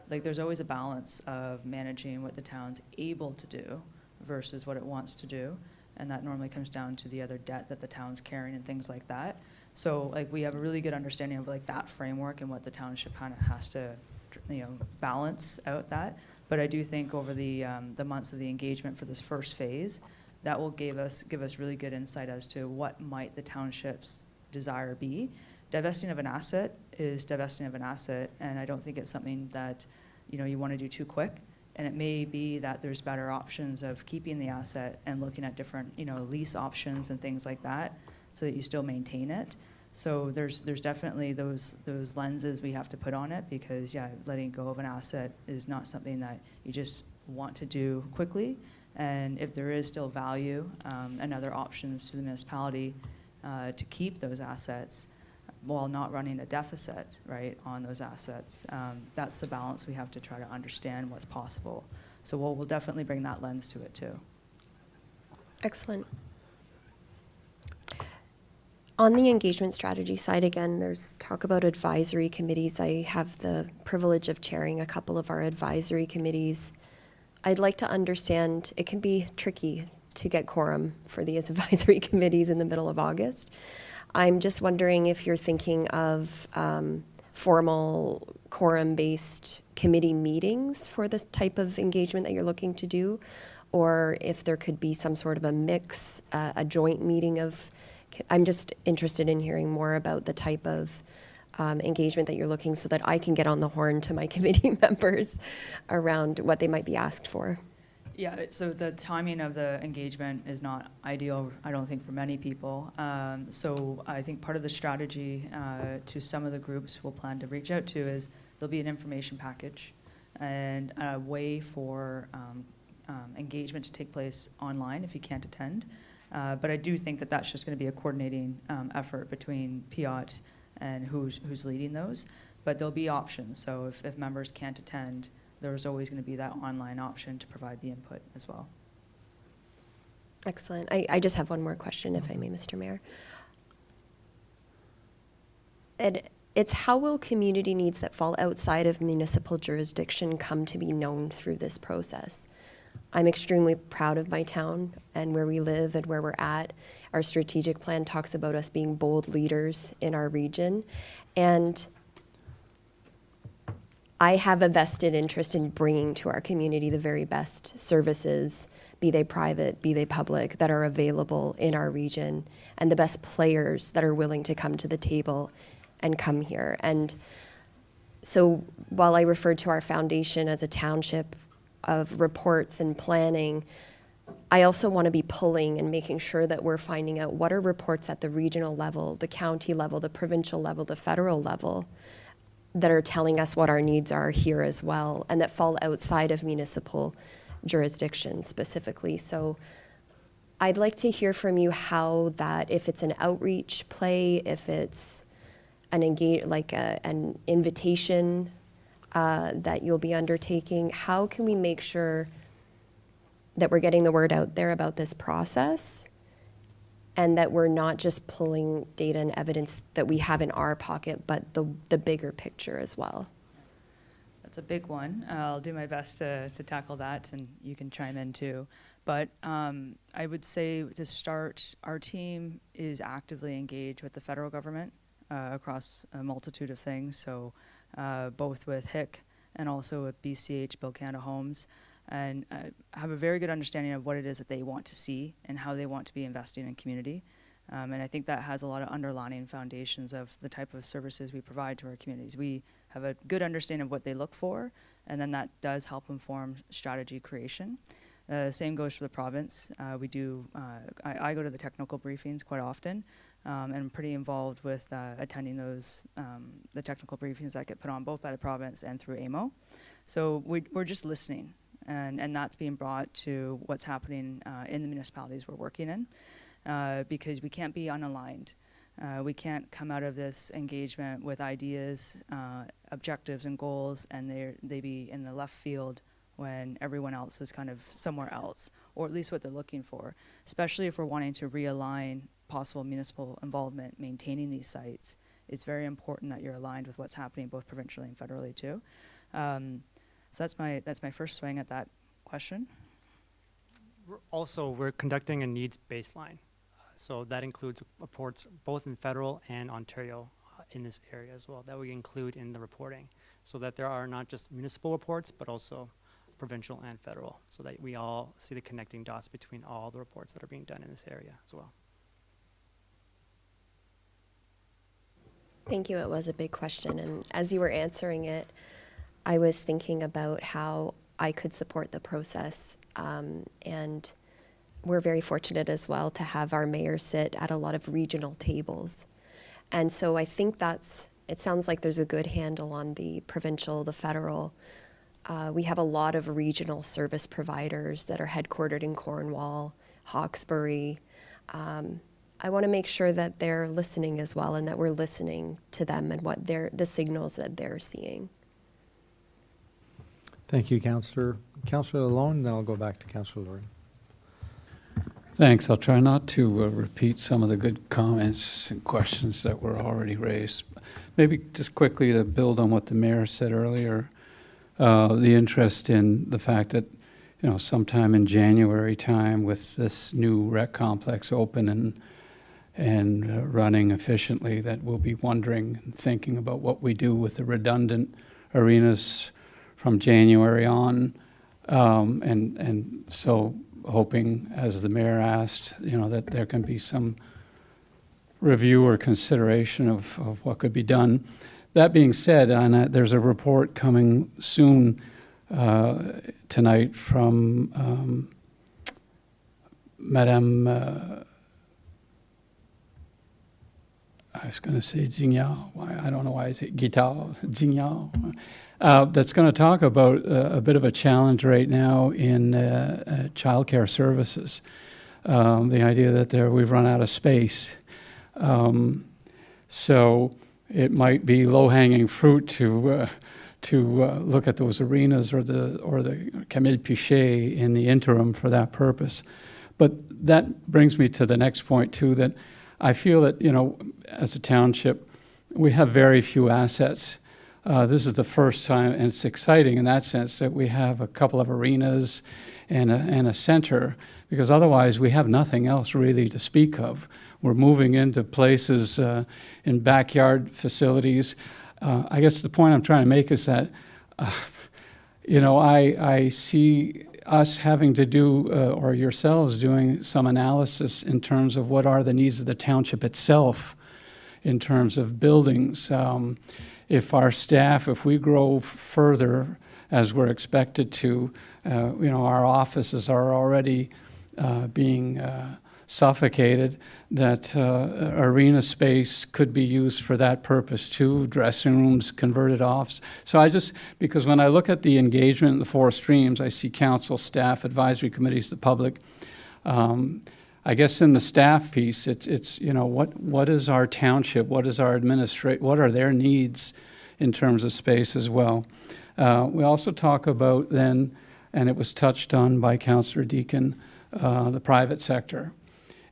there's always a balance of managing what the town's able to do versus what it wants to do. And that normally comes down to the other debt that the town's carrying and things like that. So we have a really good understanding of that framework and what the township kind of has to balance out that. But I do think over the months of the engagement for this first phase, that will give us really good insight as to what might the township's desire be. Divesting of an asset is divesting of an asset, and I don't think it's something that you want to do too quick. And it may be that there's better options of keeping the asset and looking at different lease options and things like that, so that you still maintain it. So there's definitely those lenses we have to put on it, because letting go of an asset is not something that you just want to do quickly. And if there is still value and other options to the municipality to keep those assets while not running a deficit, right, on those assets, that's the balance we have to try to understand what's possible. So we'll definitely bring that lens to it too. Excellent. On the engagement strategy side, again, there's talk about advisory committees. I have the privilege of chairing a couple of our advisory committees. I'd like to understand, it can be tricky to get quorum for these advisory committees in the middle of August. I'm just wondering if you're thinking of formal quorum-based committee meetings for this type of engagement that you're looking to do, or if there could be some sort of a mix, a joint meeting of, I'm just interested in hearing more about the type of engagement that you're looking, so that I can get on the horn to my committee members around what they might be asked for. Yeah, so the timing of the engagement is not ideal, I don't think, for many people. So I think part of the strategy to some of the groups we'll plan to reach out to is there'll be an information package and a way for engagement to take place online if you can't attend. But I do think that that's just going to be a coordinating effort between PIOT and who's leading those. But there'll be options. So if members can't attend, there's always going to be that online option to provide the input as well. Excellent. I just have one more question, if I may, Mr. Mayor. It's how will community needs that fall outside of municipal jurisdiction come to be known through this process? I'm extremely proud of my town and where we live and where we're at. Our strategic plan talks about us being bold leaders in our region. And I have a vested interest in bringing to our community the very best services, be they private, be they public, that are available in our region, and the best players that are willing to come to the table and come here. And so while I referred to our foundation as a township of reports and planning, I also want to be pulling and making sure that we're finding out what are reports at the regional level, the county level, the provincial level, the federal level, that are telling us what our needs are here as well, and that fall outside of municipal jurisdiction specifically. So I'd like to hear from you how that, if it's an outreach play, if it's an an invitation that you'll be undertaking, how can we make sure that we're getting the word out there about this process, and that we're not just pulling data and evidence that we have in our pocket, but the bigger picture as well? That's a big one. I'll do my best to tackle that, and you can chime in too. But I would say to start, our team is actively engaged with the federal government across a multitude of things. So both with HIC and also with BCH, Build Canada Homes, and have a very good understanding of what it is that they want to see and how they want to be investing in community. And I think that has a lot of underlying foundations of the type of services we provide to our communities. We have a good understanding of what they look for, and then that does help inform strategy creation. Same goes for the province. I go to the technical briefings quite often, and I'm pretty involved with attending those, the technical briefings that get put on both by the province and through AMO. So we're just listening, and that's being brought to what's happening in the municipalities we're working in, because we can't be unaligned. We can't come out of this engagement with ideas, objectives, and goals, and they be in the left field when everyone else is kind of somewhere else, or at least what they're looking for, especially if we're wanting to realign possible municipal involvement maintaining these sites. It's very important that you're aligned with what's happening both provincially and federally too. So that's my first swing at that question. We're conducting a needs baseline. So that includes reports both in federal and Ontario in this area as well, that we include in the reporting, so that there are not just municipal reports, but also provincial and federal, so that we all see the connecting dots between all the reports that are being done in this area as well. Thank you. It was a big question. And as you were answering it, I was thinking about how I could support the process. And we're very fortunate as well to have our mayor sit at a lot of regional tables. And so I think it sounds like there's a good handle on the provincial, the federal. We have a lot of regional service providers that are headquartered in Cornwall, Hawkesbury. I want to make sure that they're listening as well, and that we're listening to them and what the signals that they're seeing. Thank you, Councillor. Councillor Lalonde, then I'll go back to Councillor Lord. Thanks. I'll try not to repeat some of the good comments and questions that were already raised. Maybe just quickly to build on what the mayor said earlier, the interest in the fact that, sometime in January time, with this new rec complex open and running efficiently, that we'll be wondering and thinking about what we do with the redundant arenas from January on. And so hoping, as the mayor asked, that there can be some review or consideration of what could be done. That being said, there's a report coming soon tonight from Madame I was going to say Zingyao. Why I don't know why I say Gitao, Zingyao. That's going to talk about a bit of a challenge right now in childcare services. The idea that we've run out of space. So it might be low-hanging fruit to look at those arenas or the Camille Pichet in the interim for that purpose. But that brings me to the next point too, that I feel that, you know, as a township, we have very few assets. This is the first time, and it's exciting in that sense, that we have a couple of arenas and a center, because otherwise we have nothing else really to speak of. We're moving into places in backyard facilities. I guess the point I'm trying to make is that, you know, I see us having to do, or yourselves doing some analysis in terms of what are the needs of the township itself in terms of buildings. If our staff, if we grow further as we're expected to, you know, our offices are already being suffocated, that arena space could be used for that purpose too, dressing rooms converted off. So I just, because when I look at the engagement in the four streams, I see council, staff, advisory committees, the public. I guess in the staff piece, it's you know, what is our township, what is our what are their needs in terms of space as well. We also talk about then, and it was touched on by Councillor Deakin, the private sector.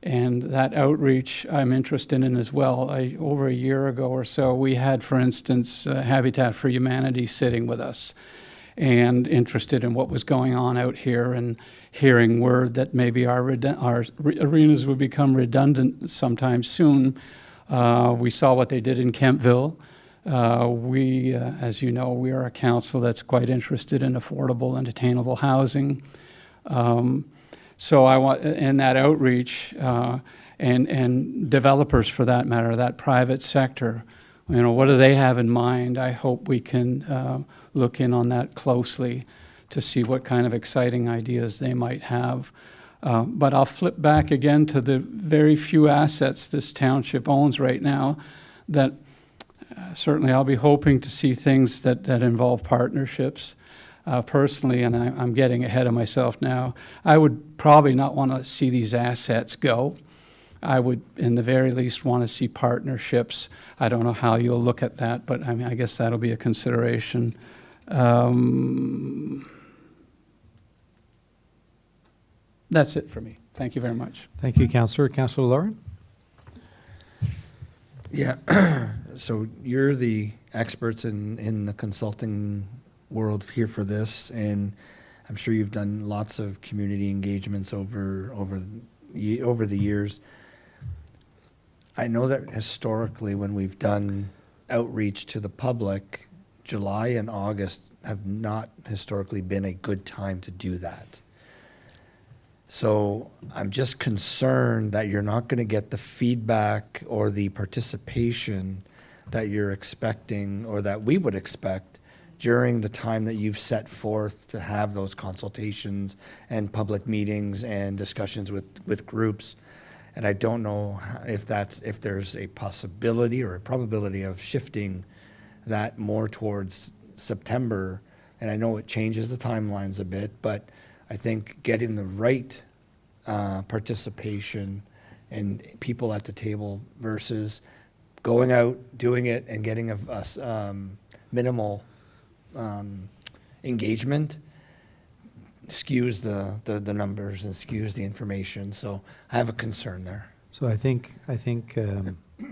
And that outreach I'm interested in as well. Over a year ago or so, we had, for instance, Habitat for Humanity sitting with us and interested in what was going on out here and hearing word that maybe our arenas would become redundant sometime soon. We saw what they did in Kentville. We, as you know, we are a council that's quite interested in affordable and attainable housing. So I want, in that outreach, and developers for that matter, that private sector, you know, what do they have in mind? I hope we can look in on that closely to see what kind of exciting ideas they might have. But I'll flip back again to the very few assets this township owns right now that certainly I'll be hoping to see things that involve partnerships. Personally, and I'm getting ahead of myself now, I would probably not want to see these assets go. I would, in the very least, want to see partnerships. I don't know how you'll look at that, but I mean, I guess that'll be a consideration. That's it for me. Thank you very much. Thank you, Councillor. Councillor Lauren? Yeah, so you're the experts in the consulting world here for this, and I'm sure you've done lots of community engagements over the years. I know that historically when we've done outreach to the public, July and August have not historically been a good time to do that. So I'm just concerned that you're not going to get the feedback or the participation that you're expecting or that we would expect during the time that you've set forth to have those consultations and public meetings and discussions with groups. And I don't know if there's a possibility or a probability of shifting that more towards September. And I know it changes the timelines a bit, but I think getting the right participation and people at the table versus going out, doing it, and getting a minimal engagement skews the numbers and skews the information. So I have a concern there. So I think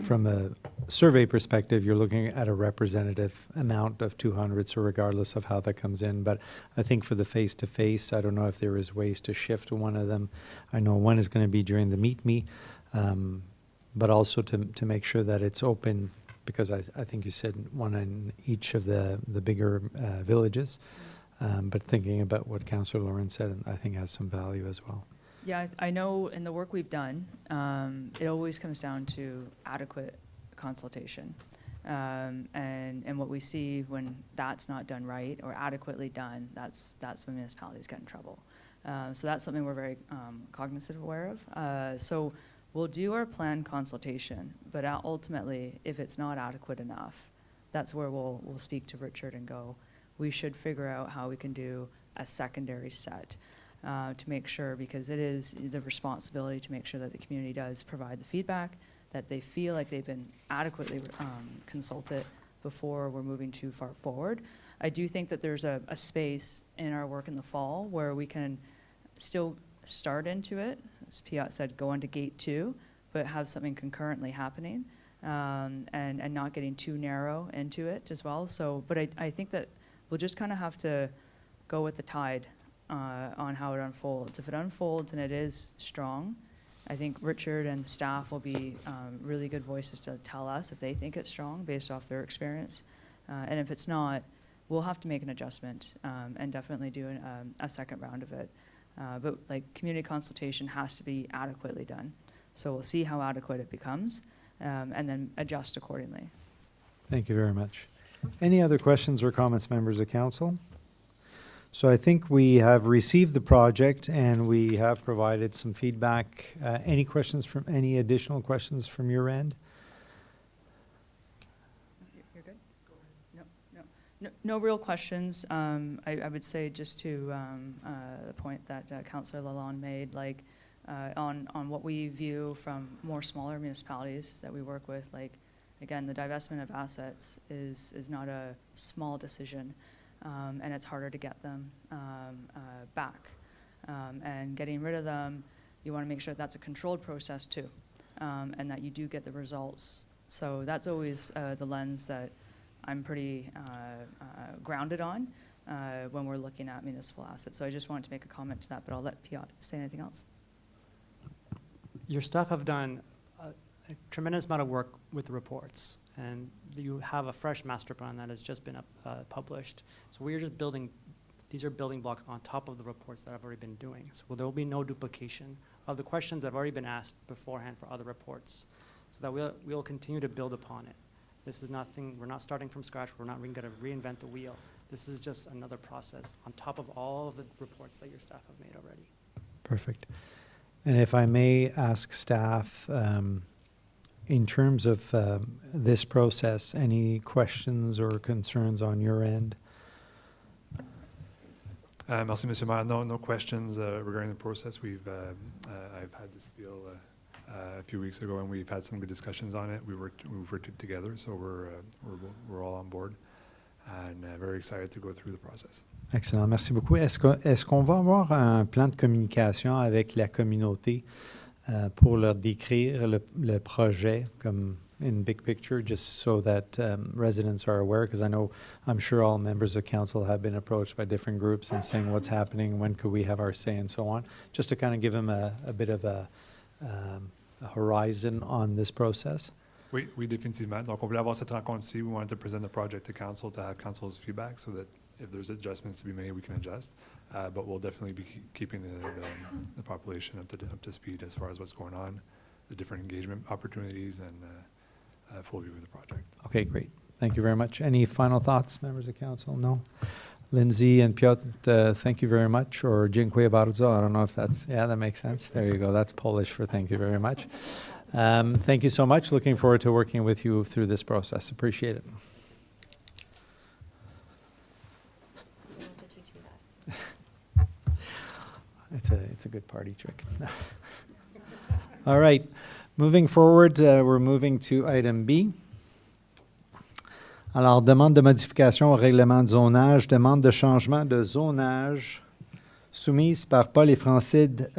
from a survey perspective, you're looking at a representative amount of 200, so regardless of how that comes in. But I think for the face-to-face, I don't know if there is ways to shift one of them. I know one is going to be during the Meet Me, but also to make sure that it's open, because I think you said one in each of the bigger villages. But thinking about what Councillor Lawrence said, I think has some value as well. Yeah, I know in the work we've done, it always comes down to adequate consultation. And what we see when that's not done right or adequately done, that's when municipalities get in trouble. So that's something we're very cognizant aware of. So we'll do our plan consultation, but ultimately, if it's not adequate enough, that's where we'll speak to Richard and go, we should figure out how we can do a secondary set to make sure, because it is the responsibility to make sure that the community does provide the feedback, that they feel like they've been adequately consulted before we're moving too far forward. I do think that there's a space in our work in the fall where we can still start into it, as Piot said, go into gate 2, but have something concurrently happening, and not getting too narrow into it as well. So, but I think that we'll just kind of have to go with the tide on how it unfolds. If it unfolds and it is strong, I think Richard and staff will be really good voices to tell us if they think it's strong based off their experience. And if it's not, we'll have to make an adjustment and definitely do a second round of it. But like community consultation has to be adequately done. So we'll see how adequate it becomes and then adjust accordingly. Thank you very much. Any other questions or comments, members of council? So I think we have received the project and we have provided some feedback. Any additional questions from your end? You're good? No real questions. I would say just to the point that Councillor Lalonde made, like on what we view from more smaller municipalities that we work with, like again, the divestment of assets is not a small decision. And it's harder to get them back. And getting rid of them, you want to make sure that's a controlled process too, and that you do get the results. So that's always the lens that I'm pretty grounded on when we're looking at municipal assets. So I just wanted to make a comment to that, but I'll let Piot say anything else. Your staff have done a tremendous amount of work with the reports, and you have a fresh master plan that has just been published. So we are just building, these are building blocks on top of the reports that I've already been doing. So there will be no duplication of the questions that have already been asked beforehand for other reports, so that we'll continue to build upon it. This is nothing, we're not starting from scratch, we're not going to reinvent the wheel. This is just another process on top of all of the reports that your staff have made already. Perfect. And if I may ask staff, in terms of this process, any questions or concerns on your end? Merci, Monsieur Maire. No questions regarding the process. I've had this bill a few weeks ago, and we've had some good discussions on it. We've worked together, so we're all on board, and very excited to go through the process. Excellent, merci beaucoup. Est-ce qu'on va avoir un plan de communication avec la communauté pour leur décrire le projet comme in big picture, just so that residents are aware? Because I'm sure all members of council have been approached by different groups and saying what's happening, when could we have our say, and so on. Just to kind of give them a bit of a horizon on this process. Oui, définitivement. Donc, on voulait avoir cette rencontre-ci. We wanted to present the project to council, to have council's feedback, so that if there's adjustments to be made, we can adjust. But we'll definitely be keeping the population up to speed as far as what's going on, the different engagement opportunities, and full view of the project. Okay, great. Thank you very much. Any final thoughts, members of council? No? Lindsay and Piotr, thank you very much. Or dziękuję bardzo. I don't know if that's, yeah, that makes sense. There you go. That's Polish for thank you very much. Thank you so much. Looking forward to working with you through this process. Appreciate it. You want to teach me that? It's a good party trick. All right. Moving forward, we're moving to item B. Alors, demande de modification au règlement de zonage, demande de changement de zonage soumise par Paul et Francide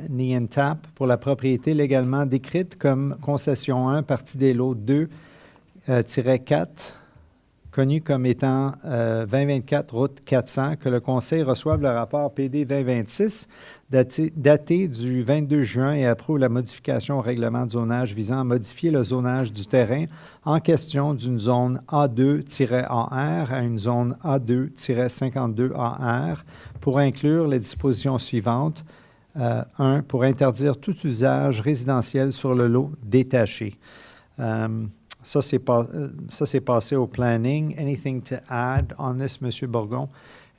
Nientap pour la propriété légalement décrite comme concession 1, partie des lots 2-4, connue comme étant 2024 route 400, que le Conseil reçoive le rapport PD 2026 daté du 22 juin et approuve la modification au règlement de zonage visant à modifier le zonage du terrain en question d'une zone A2-AR à une zone A2-52AR pour inclure les dispositions suivantes. 1. Pour interdire tout usage résidentiel sur le lot détaché. Ça, c'est passé au planning. Anything to add on this, M. Bourgon?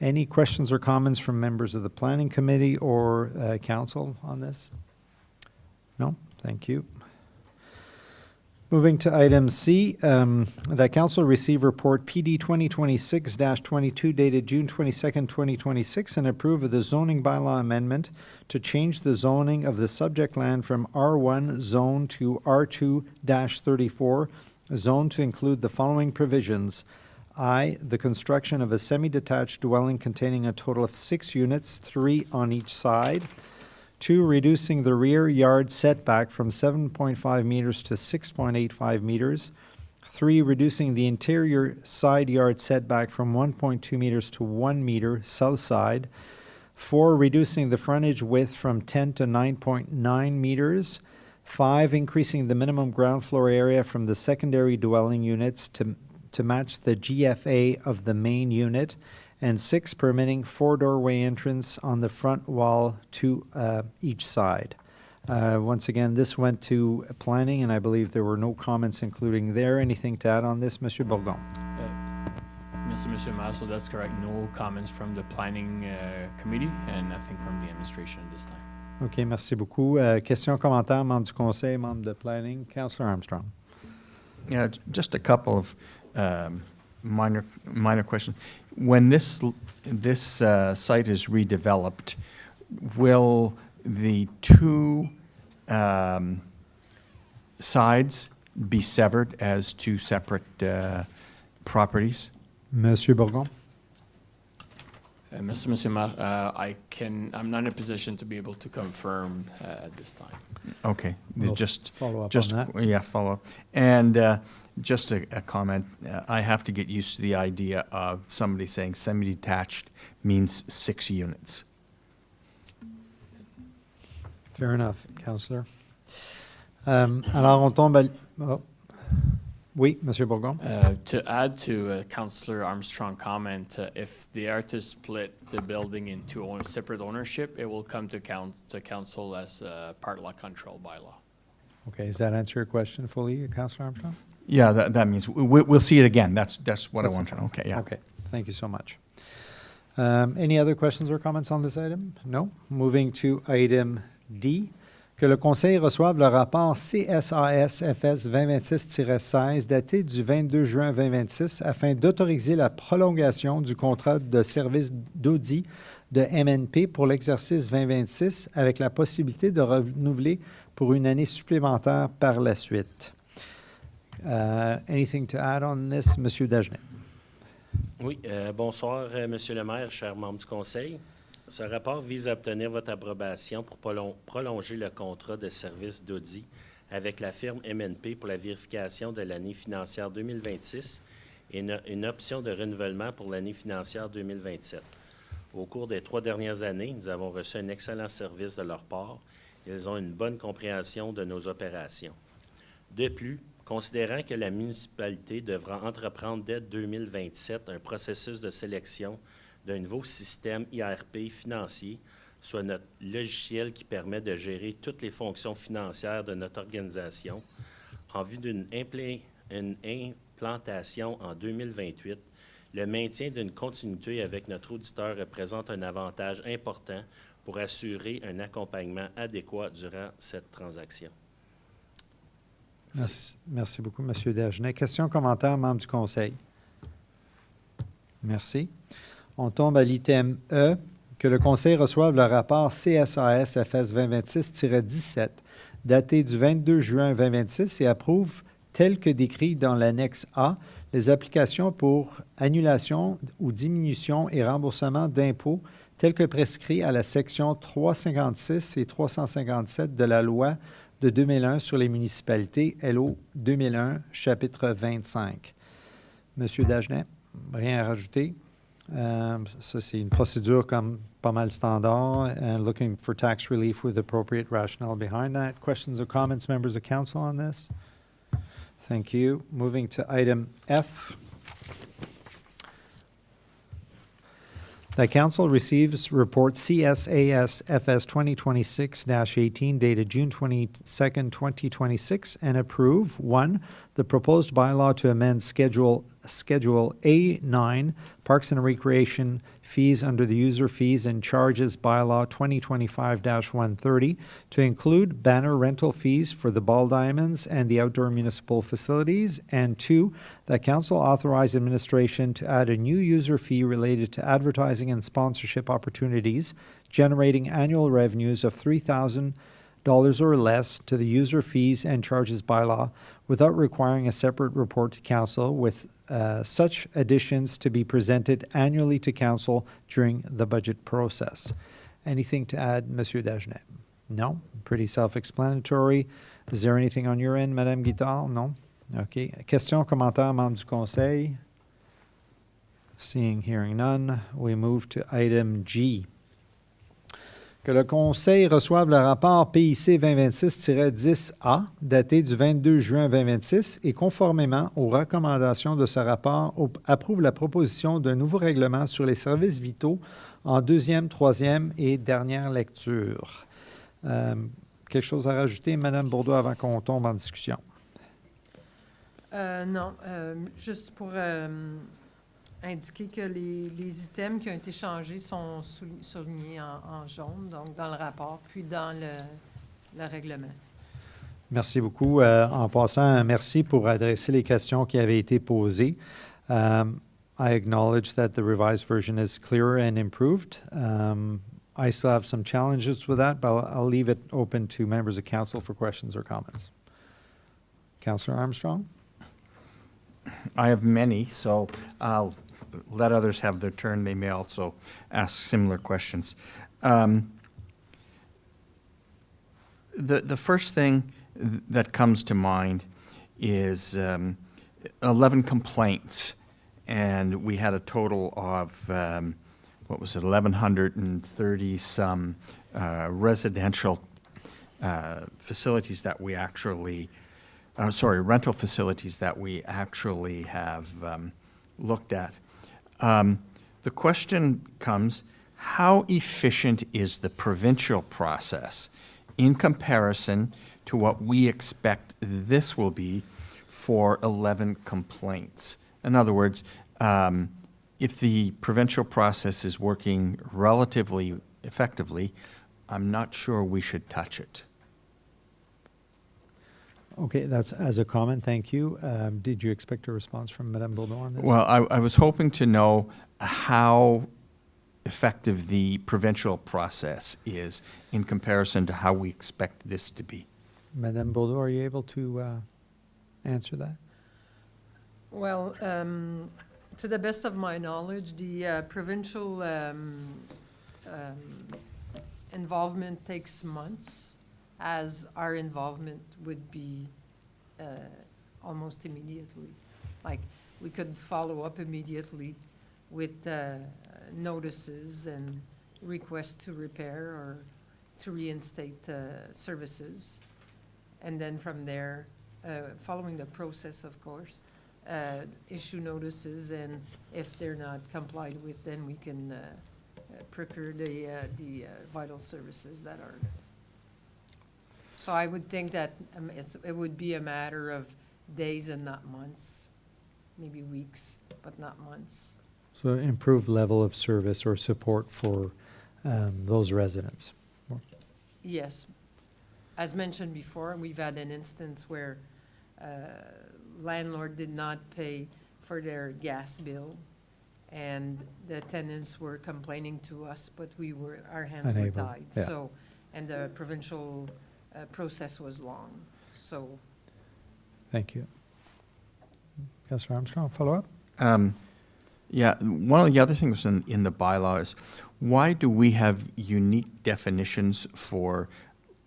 Any questions or comments from members of the Planning Committee or Council on this? No? Thank you. Moving to item C, that council receive report PD 2026-22 dated June 22nd, 2026, and approve of the zoning bylaw amendment to change the zoning of the subject land from R1 zone to R2-34 zone to include the following provisions. I, the construction of a semi-detached dwelling containing a total of 6 units, 3 on each side. 2, reducing the rear yard setback from 7.5 meters to 6.85 meters. 3, reducing the interior side yard setback from 1.2 meters to 1 meter south side. 4, reducing the frontage width from 10 to 9.9 meters. 5, increasing the minimum ground floor area from the secondary dwelling units to match the GFA of the main unit. And 6, permitting 4 doorway entrance on the front wall to each side. Once again, this went to planning, and I believe there were no comments including there. Anything to add on this, Monsieur Bourgon? Mr. Mayor, so that's correct. No comments from the planning committee and nothing from the administration this time. OK, merci beaucoup. Questions, commentaires, membres du conseil, membres de planning. Councillor Armstrong. Yeah, just a couple of minor questions. When this site is redeveloped, will the 2 sides be severed as 2 separate properties? Monsieur Bourgon. Mr. Mayor, I'm not in a position to be able to confirm at this time. Okay, We'll just follow up just on that. yeah, follow up. And just a comment. I have to get used to the idea of somebody saying semi-detached means 6 units. Fair enough, Councillor. Alors, on tombe à... Oh. Oui, Monsieur Bourgon. To add to Councillor Armstrong's comment, if they are to split the building into separate ownership, it will come to council as part law control bylaw. Okay, does that answer your question fully, Councillor Armstrong? Yeah, that means we'll see it again. That's what I want to know. Okay, yeah. Okay, thank you so much. Any other questions or comments on this item? No? Moving to item D. Que le Conseil reçoive le rapport CSAS-FS 2026-16 daté du 22 juin 2026 afin d'autoriser la prolongation du contrat de service d'audit de MNP pour l'exercice 2026 avec la possibilité de renouveler pour une année supplémentaire par la suite. Anything to add on this, Monsieur Dagenet? Oui, bonsoir, Monsieur le maire, chers membres du Conseil. Ce rapport vise à obtenir votre approbation pour prolonger le contrat de service d'audit avec la firme MNP pour la vérification de l'année financière 2026 et une option de renouvellement pour l'année financière 2027. Au cours des 3 dernières années, nous avons reçu un excellent service de leur part. Ils ont une bonne compréhension de nos opérations. De plus, considérant que la municipalité devra entreprendre dès 2027 un processus de sélection d'un nouveau système IRP financier, soit notre logiciel qui permet de gérer toutes les fonctions financières de notre organisation, en vue d'une implantation en 2028, le maintien d'une continuité avec notre auditeur représente un avantage important pour assurer un accompagnement adéquat durant cette transaction. Merci beaucoup, M. Dagenet. Questions, commentaires, membres du Conseil? Merci. On tombe à l'item E, que le Conseil reçoive le rapport CSAS-FS 2026-17, daté du 22 juin 2026 et approuve, tel que décrit dans l'annexe A, les applications pour annulation ou diminution et remboursement d'impôts tels que prescrits à la section 356 et 357 de la loi de 2001 sur les municipalités, LO 2001, chapitre 25. Monsieur Dagenet, rien à rajouter? Ça, c'est une procédure comme pas mal standard, and looking for tax relief with appropriate rationale behind that. Questions or comments, members of council, on this? Thank you. Moving to item F. The council receives report CSAS-FS 2026-18 dated June 22nd, 2026 and approve, 1, the proposed bylaw to amend Schedule Schedule A9, Parks and Recreation fees under the User Fees and Charges Bylaw 2025-130 to include banner rental fees for the ball diamonds and the outdoor municipal facilities. And 2, that council authorize administration to add a new user fee related to advertising and sponsorship opportunities, generating annual revenues of $3,000 or less to the User Fees and Charges Bylaw without requiring a separate report to council, with such additions to be presented annually to council during the budget process. Anything to add, Monsieur Dagenet? No? Pretty self-explanatory. Is there anything on your end, Madame Guittard? No? Okay. Questions, commentaires, membres du Conseil? Seeing, hearing none, we move to item G. Que le Conseil reçoive le rapport PIC 2026-10A, daté du 22 juin 2026, et conformément aux recommandations de ce rapport, approuve la proposition d'un nouveau règlement sur les services vitaux en deuxième, troisième et dernière lecture. Quelque chose à rajouter, Madame Bourdeau, avant qu'on tombe en discussion? Non, juste pour indiquer que les items qui ont été changés sont soulignés en jaune, donc dans le rapport, puis dans le règlement. Merci beaucoup. En passant, merci pour adresser les questions qui avaient été posées. I acknowledge that the revised version is clearer and improved. I still have some challenges with that, but I'll leave it open to members of council for questions or comments. Councillor Armstrong? I have many, so I'll let others have their turn. They may also ask similar questions. The first thing that comes to mind is 11 complaints, and we had a total of, 1,130 some residential facilities that we actually, rental facilities that we actually have looked at. The question comes, how efficient is the provincial process in comparison to what we expect this will be for 11 complaints? In other words, if the provincial process is working relatively effectively, I'm not sure we should touch it. Okay, that's as a comment, thank you. Did you expect a response from Madame Bourdeau on this? Well, I was hoping to know how effective the provincial process is in comparison to how we expect this to be. Madame Bourdeau, are you able to answer that? Well, to the best of my knowledge, the provincial involvement takes months, as our involvement would be almost immediately. Like, we could follow up immediately with notices and requests to repair or to reinstate services. And then from there, following the process, of course, issue notices, and if they're not complied with, then we can procure the vital services that are. So I would think that it would be a matter of days and not months, maybe weeks, but not months. So improved level of service or support for those residents. Yes. As mentioned before, we've had an instance where landlord did not pay for their gas bill, and the tenants were complaining to us, but our hands were Unable, tied. yeah. So, and the provincial process was long, so. Thank you. Councillor Armstrong, follow up? Yeah, one of the other things in the bylaw is, why do we have unique definitions for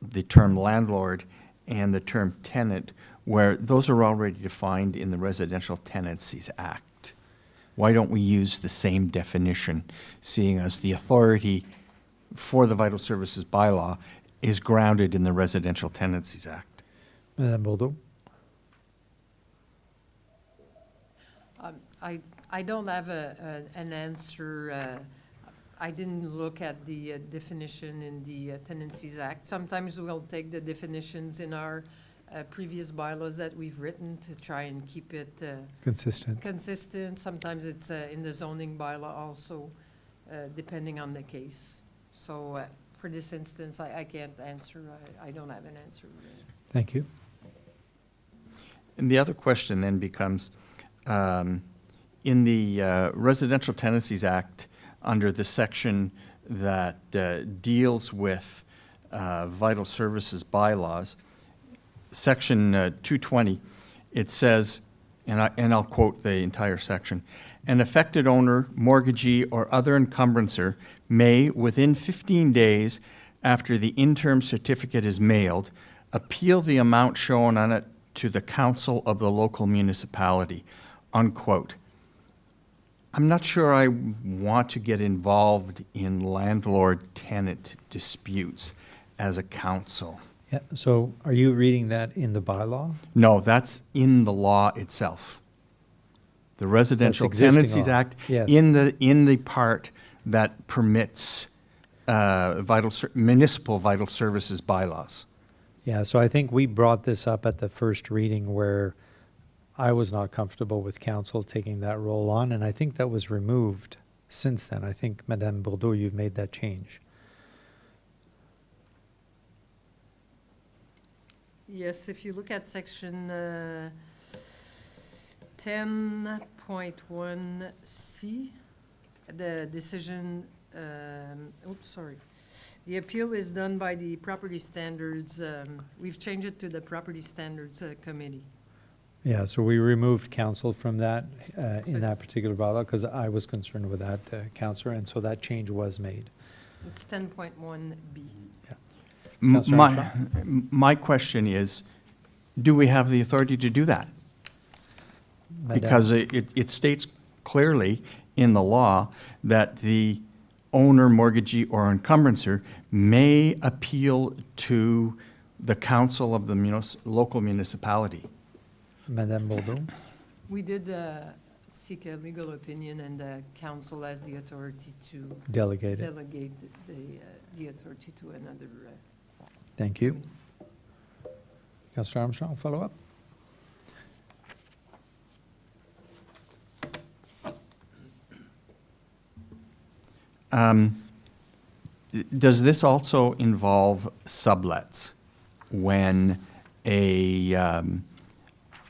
the term landlord and the term tenant, where those are already defined in the Residential Tenancies Act? Why don't we use the same definition, seeing as the authority for the Vital Services bylaw is grounded in the Residential Tenancies Act? Madame Bourdeau? I don't have an answer. I didn't look at the definition in the Tenancies Act. Sometimes we'll take the definitions in our previous bylaws that we've written to try and keep it Consistent. consistent. Sometimes it's in the zoning bylaw also, depending on the case. So for this instance, I can't answer. I don't have an answer. Thank you. And the other question then becomes, in the Residential Tenancies Act, under the section that deals with vital services bylaws, section 220, it says, and I'll quote the entire section, "An affected owner, mortgagee, or other encumbrancer may, within 15 days after the interim certificate is mailed, appeal the amount shown on it to the council of the local municipality," unquote. I'm not sure I want to get involved in landlord-tenant disputes as a council. Yeah, so are you reading that in the bylaw? No, that's in the law itself. The Residential existing Tenancies law. Act, Yes. in the part that permits municipal vital services bylaws. Yeah, so I think we brought this up at the first reading where I was not comfortable with council taking that role on, and I think that was removed since then. I think, Madame Bourdeau, you've made that change. Yes, if you look at section 10.1C, the decision, the appeal is done by the property standards. We've changed it to the property standards committee. Yeah, so we removed council from that in that particular bylaw because I was concerned with that, Councillor, and so that change was made. It's 10.1B. Councillor Armstrong? My question is, do we have the authority to do that? Madame- Because it states clearly in the law that the owner, mortgagee, or encumbrancer may appeal to the council of the local municipality. Madame Bourdeau? We did seek a legal opinion, and the council has the authority to Delegated. delegate the authority to another. Thank you. Councillor Armstrong, follow up? Does this also involve sublets when a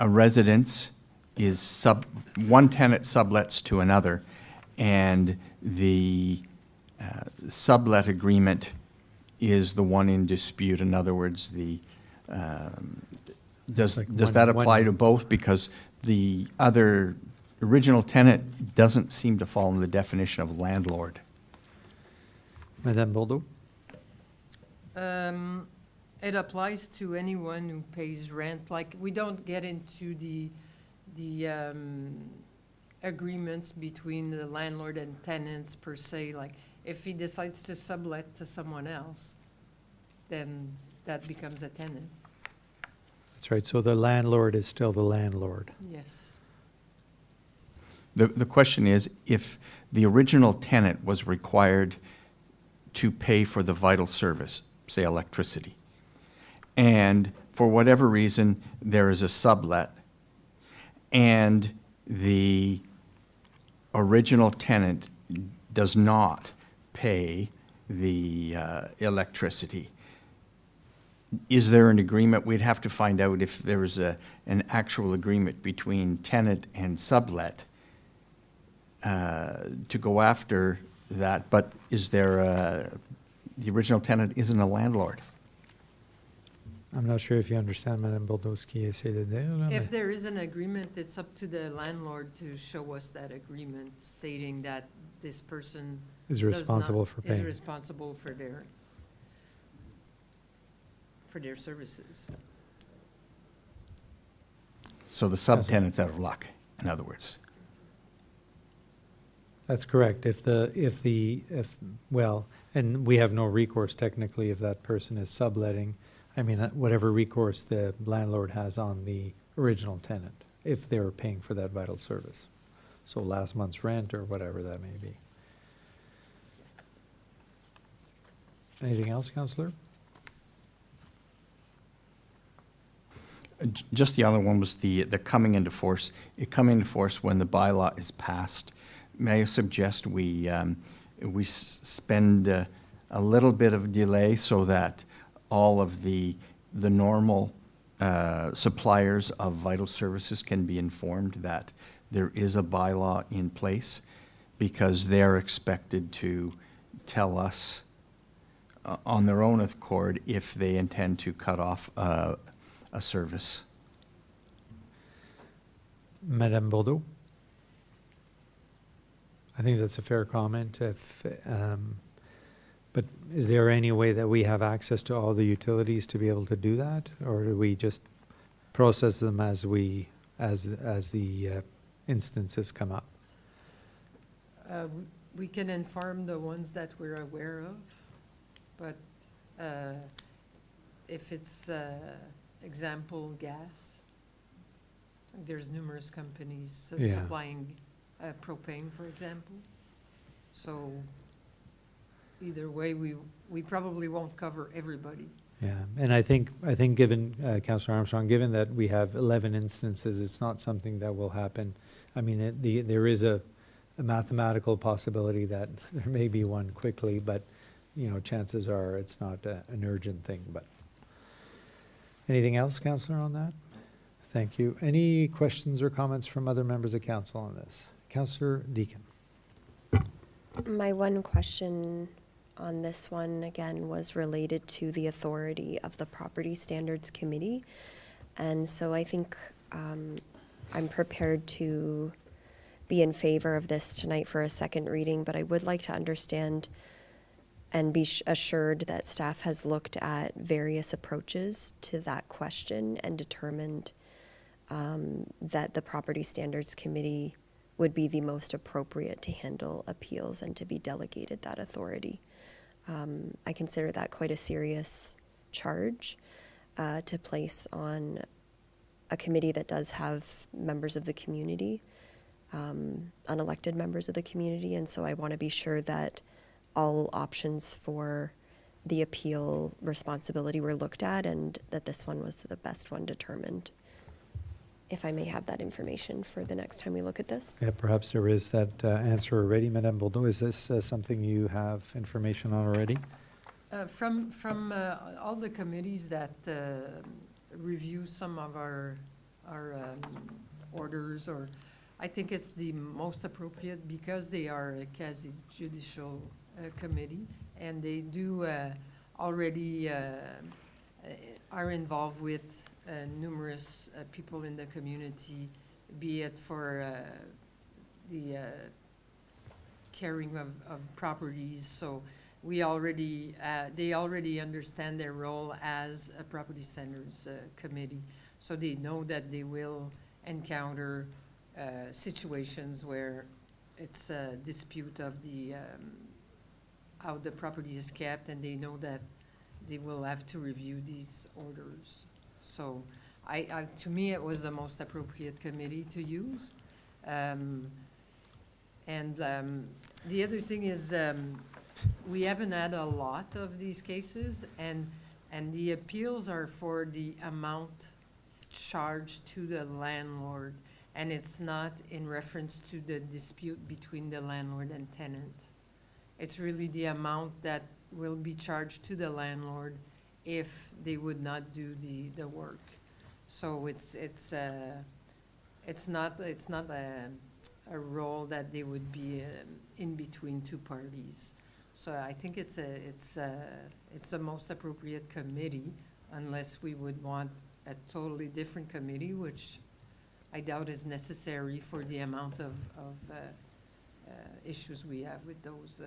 residence is one tenant sublets to another, and the sublet agreement is the one in dispute? In other words, does Like that one- apply to both? Because the other original tenant doesn't seem to fall in the definition of landlord. Madame Bourdeau? It applies to anyone who pays rent. Like, we don't get into the agreements between the landlord and tenants per se. Like, if he decides to sublet to someone else, then that becomes a tenant. That's right, so the landlord is still the landlord. Yes. The question is, if the original tenant was required to pay for the vital service, say electricity, and for whatever reason, there is a sublet, and the original tenant does not pay the electricity, is there an agreement? We'd have to find out if there was an actual agreement between tenant and sublet to go after that, but is there the original tenant isn't a landlord? I'm not sure if you understand, Madame Bourdeau, ce qui essaie de dire. là, If mais- there is an agreement, it's up to the landlord to show us that agreement stating that this person Is does not- responsible for is paying. responsible for their services. So the subtenant's out of luck, in other words. That's correct. Well, and we have no recourse technically if that person is subletting. I mean, whatever recourse the landlord has on the original tenant, if they're paying for that vital service. So last month's rent or whatever that may be. Anything else, Councillor? Just the other one was the coming into force. It coming into force when the bylaw is passed. May I suggest we spend a little bit of delay so that all of the normal suppliers of vital services can be informed that there is a bylaw in place, because they're expected to tell us on their own accord if they intend to cut off a service. Madame Bordeaux? I think that's a fair comment. But is there any way that we have access to all the utilities to be able to do that? Or do we just process them as the instances come up? We can inform the ones that we're aware of, but if it's, example, gas, there's numerous companies Yeah. supplying propane, for example. So either way, we probably won't cover everybody. Yeah, and I think given, Councillor Armstrong, given that we have 11 instances, it's not something that will happen. I mean, there is a mathematical possibility that there may be one quickly, but, chances are it's not an urgent thing, but. Anything else, Councillor, on that? Thank you. Any questions or comments from other members of council on this? Councillor Deakin. My one question on this one, again, was related to the authority of the Property Standards Committee. And so I think I'm prepared to be in favor of this tonight for a second reading, but I would like to understand and be assured that staff has looked at various approaches to that question and determined that the Property Standards Committee would be the most appropriate to handle appeals and to be delegated that authority. I consider that quite a serious charge to place on a committee that does have members of the community, unelected members of the community, and so I want to be sure that all options for the appeal responsibility were looked at and that this one was the best one determined. If I may have that information for the next time we look at this. Yeah, perhaps there is that answer already. Madame Bordeaux, is this something you have information on already? From all the committees that review some of our orders, or I think it's the most appropriate because they are a quasi-judicial committee, and they do already are involved with numerous people in the community, be it for the caring of properties. So we already, they already understand their role as a property standards committee. So they know that they will encounter situations where it's a dispute of the how the property is kept, and they know that they will have to review these orders. So to me, it was the most appropriate committee to use. The other thing is we haven't had a lot of these cases, and the appeals are for the amount charged to the landlord, and it's not in reference to the dispute between the landlord and tenant. It's really the amount that will be charged to the landlord if they would not do the work. So it's not a role that they would be in between two parties. So I think it's the most appropriate committee, unless we would want a totally different committee, which I doubt is necessary for the amount of issues we have with those.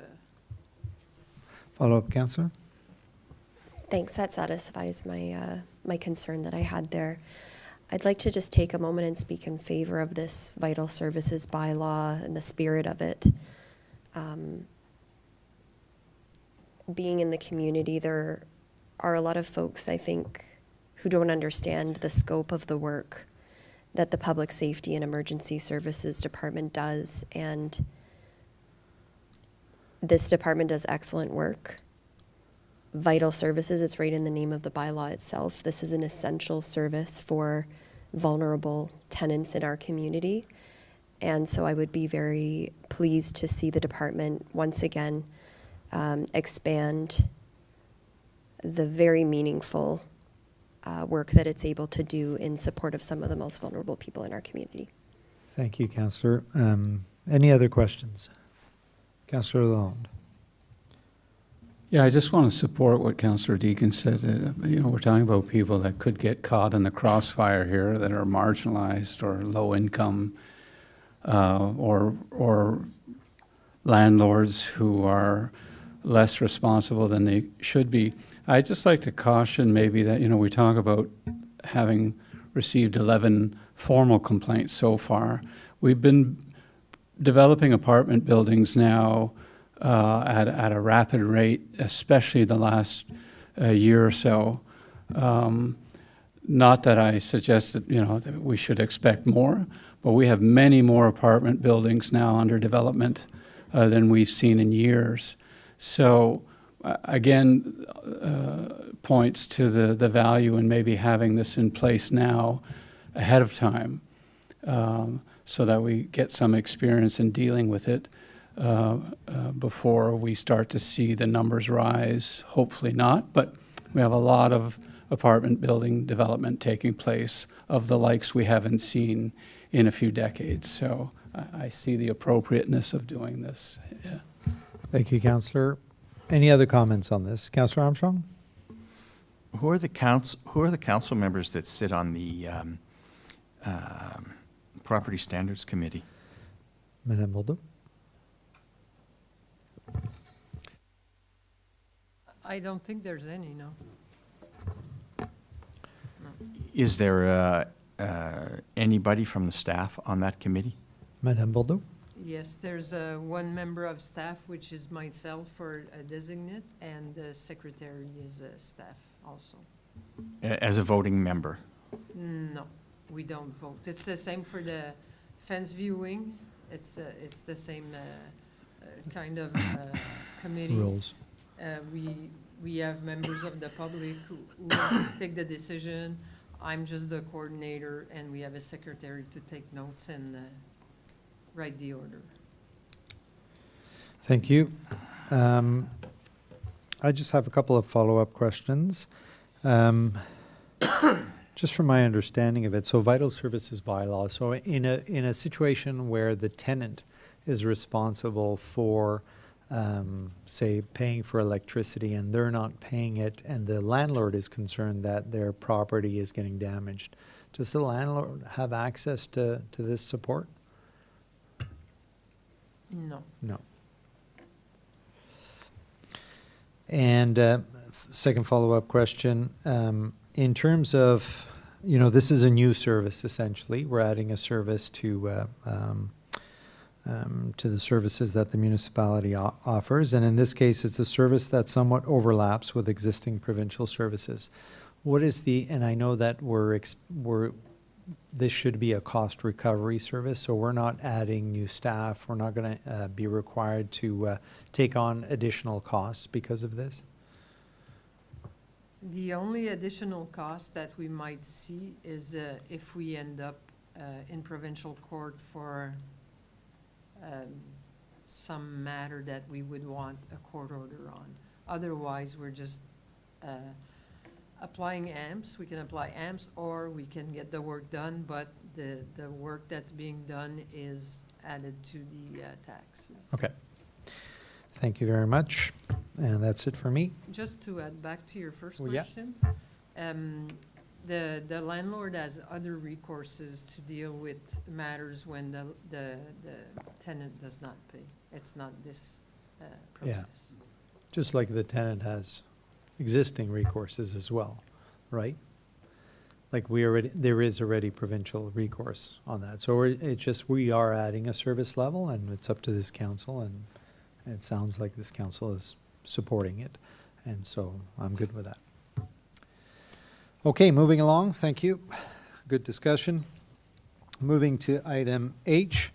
Follow-up, Councillor? Thanks, that satisfies my concern that I had there. I'd like to just take a moment and speak in favor of this vital services bylaw and the spirit of it. Being in the community, there are a lot of folks, I think, who don't understand the scope of the work that the Public Safety and Emergency Services Department does, and this department does excellent work. vital services. It's right in the name of the bylaw itself. This is an essential service for vulnerable tenants in our community. And so I would be very pleased to see the department once again expand the very meaningful work that it's able to do in support of some of the most vulnerable people in our community. Thank you, Councillor. Any other questions? Councillor Lalonde. Yeah, I just want to support what Councillor Deacon said. We're talking about people that could get caught in the crossfire here that are marginalized or low income, or landlords who are less responsible than they should be. I'd just like to caution maybe that, we talk about having received 11 formal complaints so far. We've been developing apartment buildings now at a rapid rate, especially the last year or so. Not that I suggest that, that we should expect more, but we have many more apartment buildings now under development than we've seen in years. So again, points to the value in maybe having this in place now ahead of time, so that we get some experience in dealing with it before we start to see the numbers rise. Hopefully not, but we have a lot of apartment building development taking place of the likes we haven't seen in a few decades. So I see the appropriateness of doing this. Yeah. Thank you, Councillor. Any other comments on this? Councillor Armstrong? Who are the council members that sit on the Property Standards Committee? Madame Bordeaux? I don't think there's any, no. Is there anybody from the staff on that committee? Madame Bordeaux? Yes, there's one member of staff, which is myself or a designate, and the secretary is staff also. As a voting member? No, we don't vote. It's the same for the fence viewing. It's the same kind of committee. Rules. We have members of the public who take the decision. I'm just the coordinator, and we have a secretary to take notes and write the order. Thank you. I just have a couple of follow-up questions. Just from my understanding of it, so vital services bylaw, so in a situation where the tenant is responsible for, say, paying for electricity and they're not paying it, and the landlord is concerned that their property is getting damaged, does the landlord have access to this support? No. No. And second follow-up question, in terms of, this is a new service essentially. We're adding a service to the services that the municipality offers, and in this case, it's a service that somewhat overlaps with existing provincial services. What is and I know that this should be a cost recovery service, so we're not adding new staff. We're not going to be required to take on additional costs because of this. The only additional cost that we might see is if we end up in provincial court for some matter that we would want a court order on. Otherwise, we're just applying AMPS. We can apply AMPS, or we can get the work done, but the work that's being done is added to the taxes. Okay. Thank you very much. And that's it for me. Just to add back to your first Well, yeah. question, the landlord has other recourses to deal with matters when the tenant does not pay. It's not this process. Just like the tenant has existing recourses as well, right? Like there is already provincial recourse on that. So we are adding a service level, and it's up to this council, and it sounds like this council is supporting it. And so I'm good with that. Okay, moving along. Thank you. Good discussion. Moving to item H,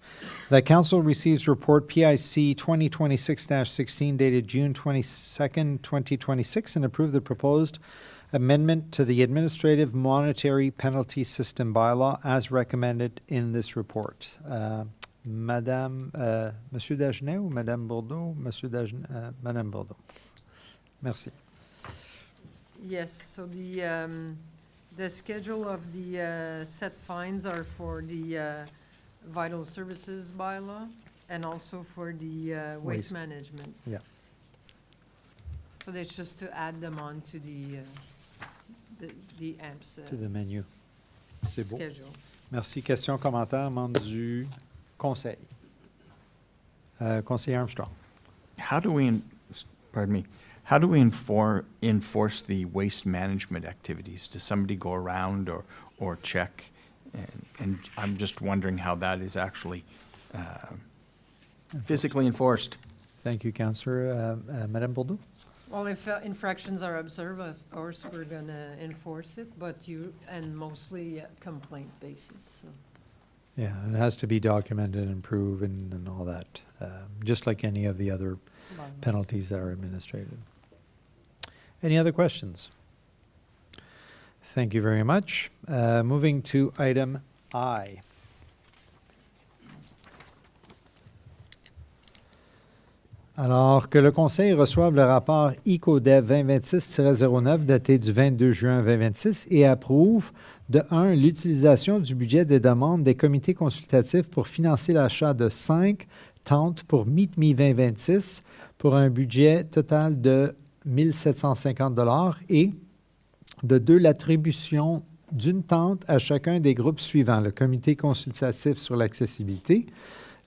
the council receives report PIC 2026-16 dated June 22nd, 2026, and approve the proposed amendment to the administrative monetary penalty system bylaw as recommended in this report. Monsieur Dagenet ou Madame Bourdeau? Monsieur Dagenet, Madame Bourdeau. Merci. Yes, so the schedule of the set fines are for the vital services bylaw and also for the waste Waste. management. Yeah. So that's just to add them on to the AMPS To the menu. C'est beau. schedule. Merci. Questions, commentaires, membres du conseil. Conseiller Armstrong. How do we, pardon me, how do we enforce the waste management activities? Does somebody go around or check? And I'm just wondering how that is actually physically enforced. Thank you, Councillor. Madame Bourdeau? Well, if infractions are observed, of course, we're going to enforce it, but mostly complaint basis, so. Yeah, and it has to be documented and proven and all that, just like any of the other bylaws. penalties that are administrated. Any other questions? Thank you very much. Moving to item I. Alors, que le Conseil reçoive le rapport ICODEV 2026-09 daté du 22 juin 2026 et approuve de 1. L'utilisation du budget des demandes des comités consultatifs pour financer l'achat de 5 tentes pour Meet Me 2026 pour un budget total de 1 750 $ et de 2. L'attribution d'une tente à chacun des groupes suivants: le comité consultatif sur l'accessibilité,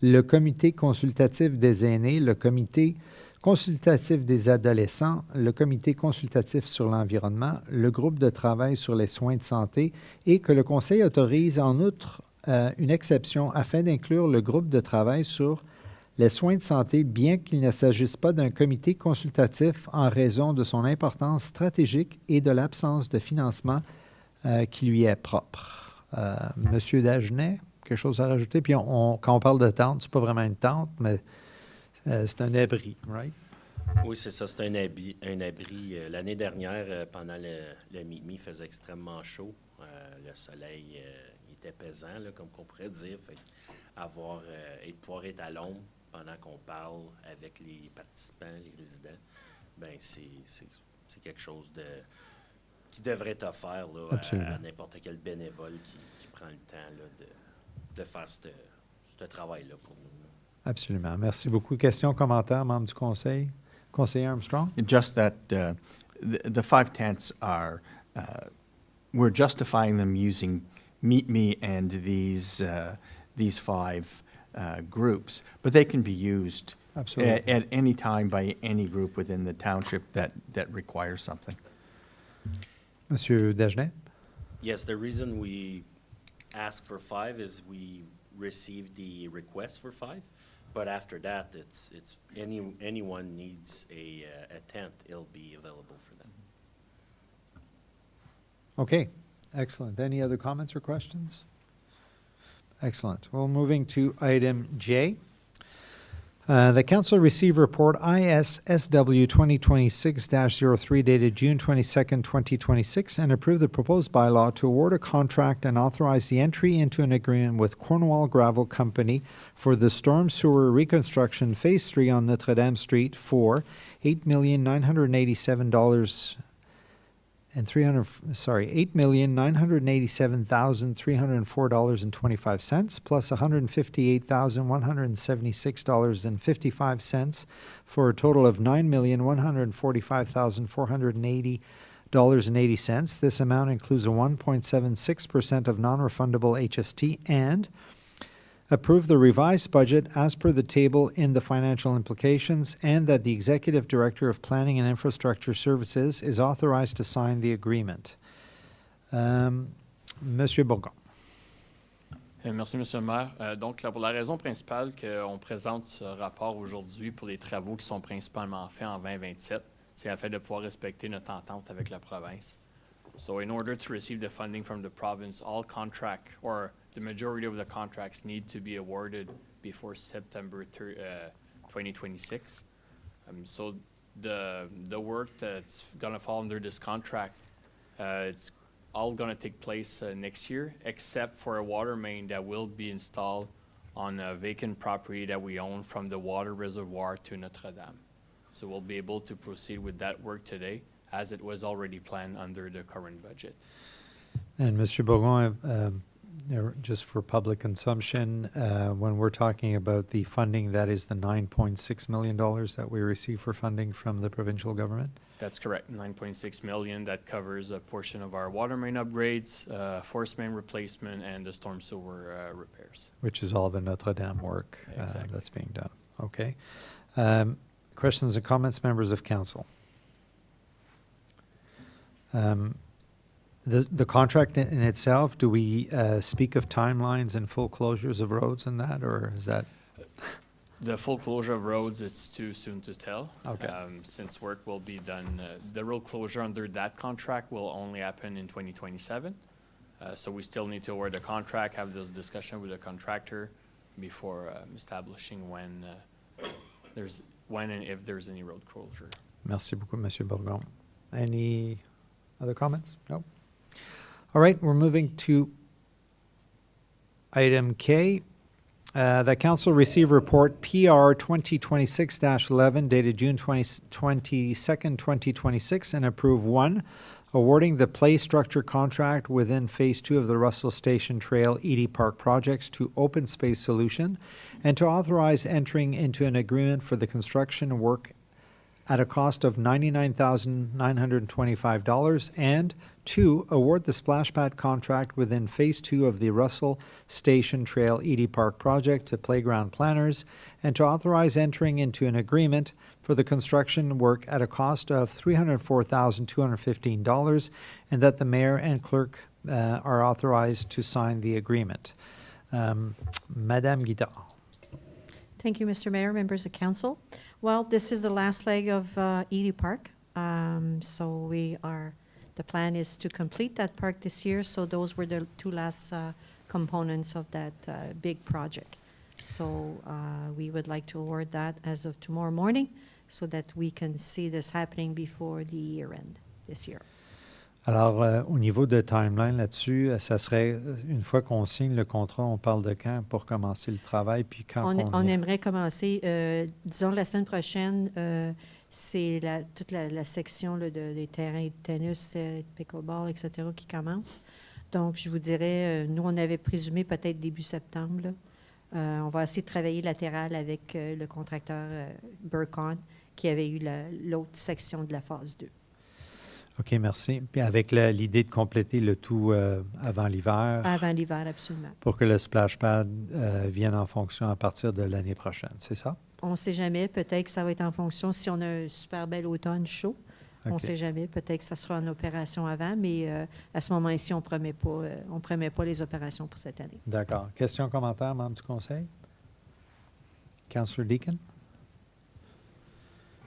le comité consultatif des aînés, le comité consultatif des adolescents, le comité consultatif sur l'environnement, le groupe de travail sur les soins de santé et que le Conseil autorise en outre une exception afin d'inclure le groupe de travail sur les soins de santé, bien qu'il ne s'agisse pas d'un comité consultatif en raison de son importance stratégique et de l'absence de financement qui lui est propre. Monsieur Dagenet, quelque chose à rajouter? Puis quand on parle de tente, c'est pas vraiment une tente, mais c'est un abri, right? Oui, c'est ça, c'est un abri. L'année dernière, pendant le Meet-Me, il faisait extrêmement chaud. Le soleil il était pesant, là, comme on pourrait dire. Fait et de pouvoir être à l'ombre pendant qu'on parle avec les participants, les résidents, ben c'est quelque chose qui devrait être offert là, à n'importe quel bénévole qui prend le temps là, de faire ce travail-là pour nous. Absolument. Merci beaucoup. Questions, commentaires, membres du Conseil? Conseiller Armstrong? Just that the 5 tents are, we're justifying them using Meet Me and these 5 groups, but they can be used at any time by any group within the township that requires something. Monsieur Dagenet? Yes, the reason we ask for 5 is we received the request for 5, but after that, it's anyone needs a tent, it'll be available for them. Okay, excellent. Any other comments or questions? Excellent. Well, moving to item J. The council received report ISSW 2026-03 dated June 22nd, 2026 and approved the proposed bylaw to award a contract and authorize the entry into an agreement with Cornwall Gravel Company for the storm sewer reconstruction Phase 3 on Notre Dame Street for $8,987,304.25 plus $158,176.55 for a total of $9,145,480.80. This amount includes a 1.76% of non-refundable HST and approve the revised budget as per the table in the financial implications, and that the Executive Director of Planning and Infrastructure Services is authorized to sign the agreement. Monsieur Bourgon. Merci, Monsieur le maire. Donc, pour la raison principale qu'on présente ce rapport aujourd'hui pour les travaux qui sont principalement faits en 2027, c'est afin de pouvoir respecter notre entente avec la province. So, in order to receive the funding from the province, all contract or the majority of the contracts need to be awarded before September 2026. So the work that's gonna fall under this contract, it's all gonna take place next year, except for a water main that will be installed on a vacant property that we own from the water reservoir to Notre Dame. So we'll be able to proceed with that work today, as it was already planned under the current budget. And Mr. Bourgon, just for public consumption, when we're talking about the funding, that is the $9.6 million that we receive for funding from the provincial government? That's correct, 9.6 million. That covers a portion of our water main upgrades, force main replacement, and the storm sewer repairs. Which is all the Notre Dame work Exactly. that's being done. Okay. Questions and comments, members of council? The contract in itself, do we speak of timelines and full closures of roads and that, or is that? The full closure of roads, it's too soon to tell. Okay. Since work will be done, the road closure under that contract will only happen in 2027. So we still need to award the contract, have those discussions with the contractor before establishing when and if there's any road closure. Merci beaucoup, Monsieur Bourgon. Any other comments? No? All right, we're moving to item K. That council receive report PR 2026-11 dated June 22nd, 2026, and approve 1, awarding the play structure contract within Phase 2 of the Russell Station Trail Edie Park projects to Open Space Solution, and to authorize entering into an agreement for the construction work at a cost of $99,925, and 2, award the splash pad contract within Phase 2 of the Russell Station Trail Edie Park project to Playground Planners, and to authorize entering into an agreement for the construction work at a cost of $304,215, and that the mayor and clerk are authorized to sign the agreement. Madame Guittard. Thank you, Mr. Mayor, members of council. Well, this is the last leg of Edie Park. So the plan is to complete that park this year. So those were the 2 last components of that big project. So we would like to award that as of tomorrow morning so that we can see this happening before the year end this year. Alors, au niveau de timeline là-dessus, ça serait, une fois qu'on signe le contrat, on parle de quand pour commencer le travail, puis quand On aimerait commencer, disons, la semaine prochaine, c'est toute la section là, des terrains de tennis, pickleball, etc., qui commence. Donc, je vous dirais, nous, on avait présumé peut-être début septembre. Là. On va essayer de travailler latéral avec le contracteur Burcon, qui avait eu l'autre section de la phase 2. OK, merci. Puis avec l'idée de compléter le tout avant l'hiver. Avant l'hiver, absolument. Pour que le splash pad vienne en fonction à partir de l'année prochaine, c'est ça? On ne sait jamais. Peut-être que ça va être en fonction si on a un super bel automne chaud. On ne sait jamais. Peut-être que ça sera en opération avant, mais à ce moment-ci, on ne promet pas les opérations pour cette année. D'accord. Questions, commentaires, membres du conseil? Councillor Deacon?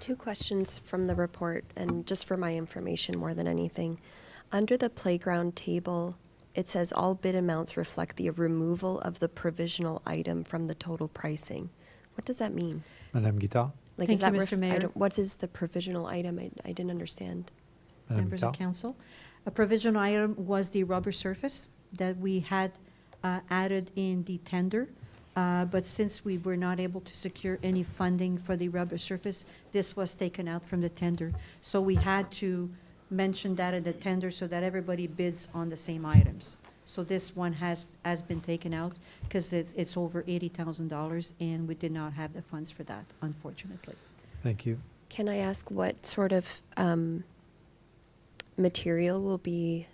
2 questions from the report, and just for my information more than anything. Under the playground table, it says all bid amounts reflect the removal of the provisional item from the total pricing. What does that mean? Madame Guittard? Like, Thank is that you, Mr. Mayor. what is the provisional item? I didn't understand. Madame Members of Guittard? council. A provisional item was the rubber surface that we had added in the tender. But since we were not able to secure any funding for the rubber surface, this was taken out from the tender. So we had to mention that in the tender so that everybody bids on the same items. So this one has been taken out because it's over $80,000, and we did not have the funds for that, unfortunately. Thank you. Can I ask what sort of material will be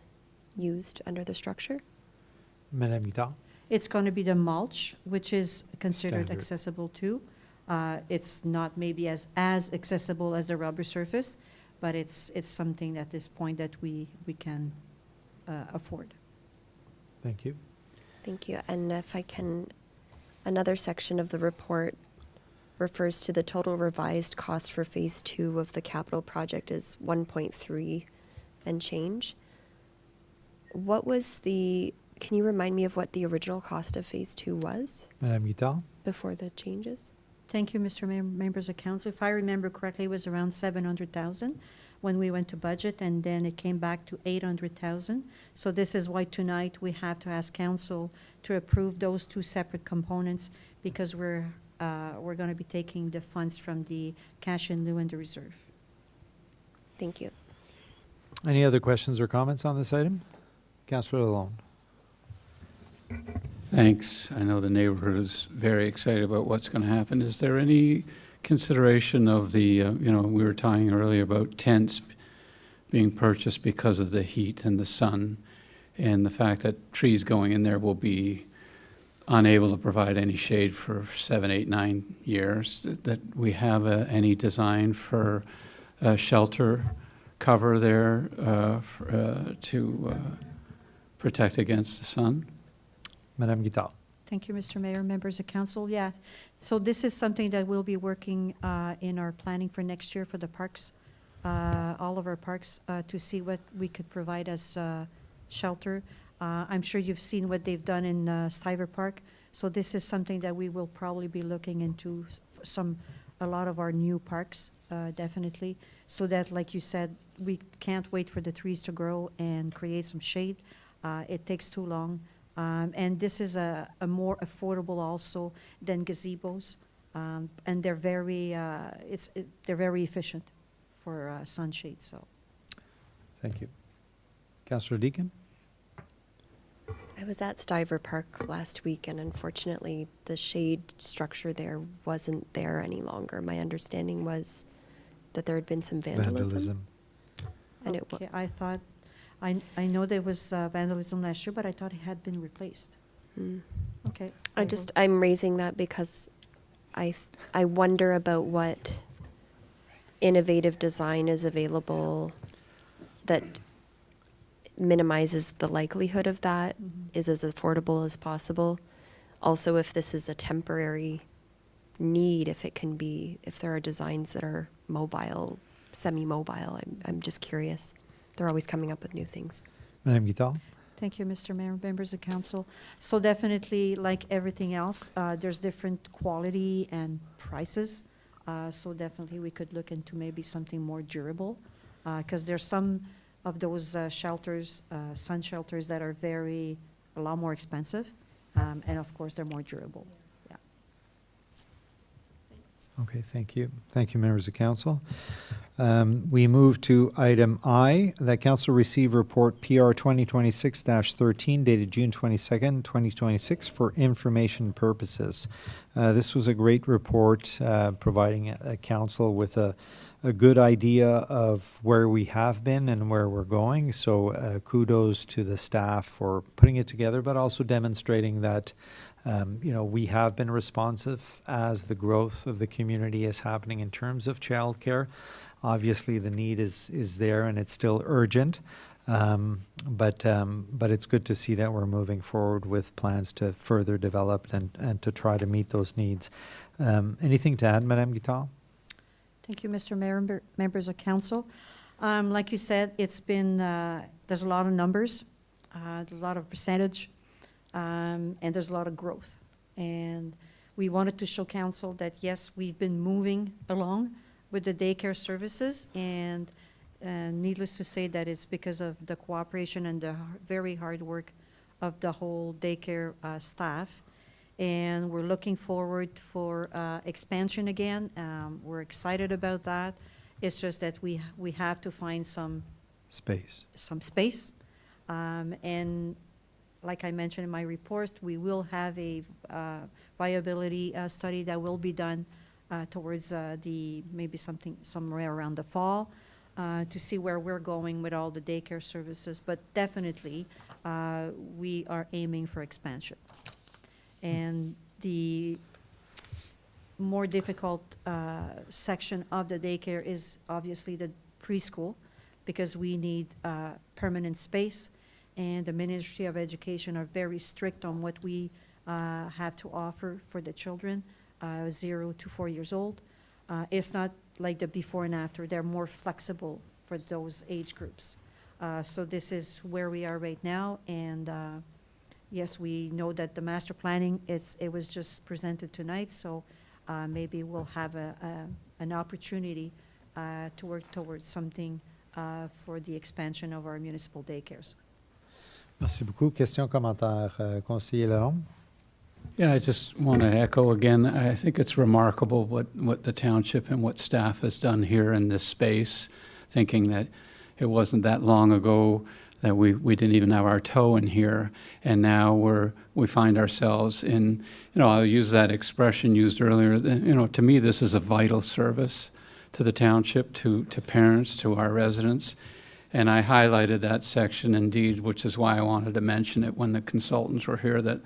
used under the structure? Madame Guittard? It's going to be the mulch, which is considered Standard. accessible too. It's not maybe as accessible as the rubber surface, but it's something at this point that we can afford. Thank you. Thank you. And if I can, another section of the report refers to the total revised cost for Phase 2 of the capital project is 1.3 and change. What was the Can you remind me of what the original cost of Phase 2 was Madame Guital? before the changes? Thank you, Mr. Mayor, members of council. If I remember correctly, it was around 700,000 when we went to budget, and then it came back to 800,000. So this is why tonight we have to ask council to approve those two separate components, because we're going to be taking the funds from the cash in lieu and the reserve. Thank you. Any other questions or comments on this item? Councillor Lalonde. Thanks. I know the neighborhood is very excited about what's going to happen. Is there any consideration of the, we were talking earlier about tents being purchased because of the heat and the sun, and the fact that trees going in there will be unable to provide any shade for 7, 8, 9 years, that we have any design for shelter cover there to protect against the sun? Madame Guital. Thank you, Mr. Mayor, members of council. Yeah, so this is something that we'll be working in our planning for next year for the parks, all of our parks, to see what we could provide as shelter. I'm sure you've seen what they've done in Stiver Park. So this is something that we will probably be looking into a lot of our new parks, definitely, so that, like you said, we can't wait for the trees to grow and create some shade. It takes too long. And this is a more affordable also than gazebos, and they're very they're very efficient for sunshade. So, Thank you. Councillor Deakin? I was at Stiver Park last week, and unfortunately, the shade structure there wasn't there any longer. My understanding was that there had been some vandalism. And okay, I thought, I know there was vandalism last year, but I thought it had been replaced. Okay. I'm raising that because I wonder about what innovative design is available that minimizes the likelihood of that, is as affordable as possible. Also, if this is a temporary need, if there are designs that are mobile, semi-mobile, I'm just curious. They're always coming up with new things. Madame Guital? Thank you, Mr. Mayor, members of council. So definitely, like everything else, there's different quality and prices. So definitely we could look into maybe something more durable, because there's some of those shelters, sun shelters, that are a lot more expensive. And of course, they're more durable. Yeah. Okay, thank you. Thank you, members of council. We move to item I, that council receive report PR 2026-13 dated June 22nd, 2026 for information purposes. This was a great report providing council with a good idea of where we have been and where we're going. So kudos to the staff for putting it together, but also demonstrating that we have been responsive as the growth of the community is happening in terms of childcare. Obviously, the need is there and it's still urgent, but it's good to see that we're moving forward with plans to further develop and to try to meet those needs. Anything to add, Madame Guital? Thank you, Mr. Mayor, members of council. Like you said, it's been, there's a lot of numbers, a lot of percentage, and there's a lot of growth. And we wanted to show council that, yes, we've been moving along with the daycare services, and needless to say that it's because of the cooperation and the very hard work of the whole daycare staff. And we're looking forward for expansion again. We're excited about that. It's just that we have to find some space. And like I mentioned in my report, we will have a viability study that will be done towards maybe somewhere around the fall to see where we're going with all the daycare services. But definitely, we are aiming for expansion. And the more difficult section of the daycare is obviously the preschool, because we need permanent space, and the Ministry of Education are very strict on what we have to offer for the children 0 to 4 years old. It's not like the before and after. They're more flexible for those age groups. So this is where we are right now, and yes, we know that the master planning, it was just presented tonight, so maybe we'll have an opportunity to work towards something for the expansion of our municipal daycares. Merci beaucoup. Question, commentaire, conseiller Lalonde? Yeah, I just want to echo again, I think it's remarkable what the township and what staff has done here in this space, thinking that it wasn't that long ago that we didn't even have our toe in here, and now we find ourselves in, I'll use that expression used earlier, to me, this is a vital service to the township, to parents, to our residents. And I highlighted that section indeed, which is why I wanted to mention it when the consultants were here, that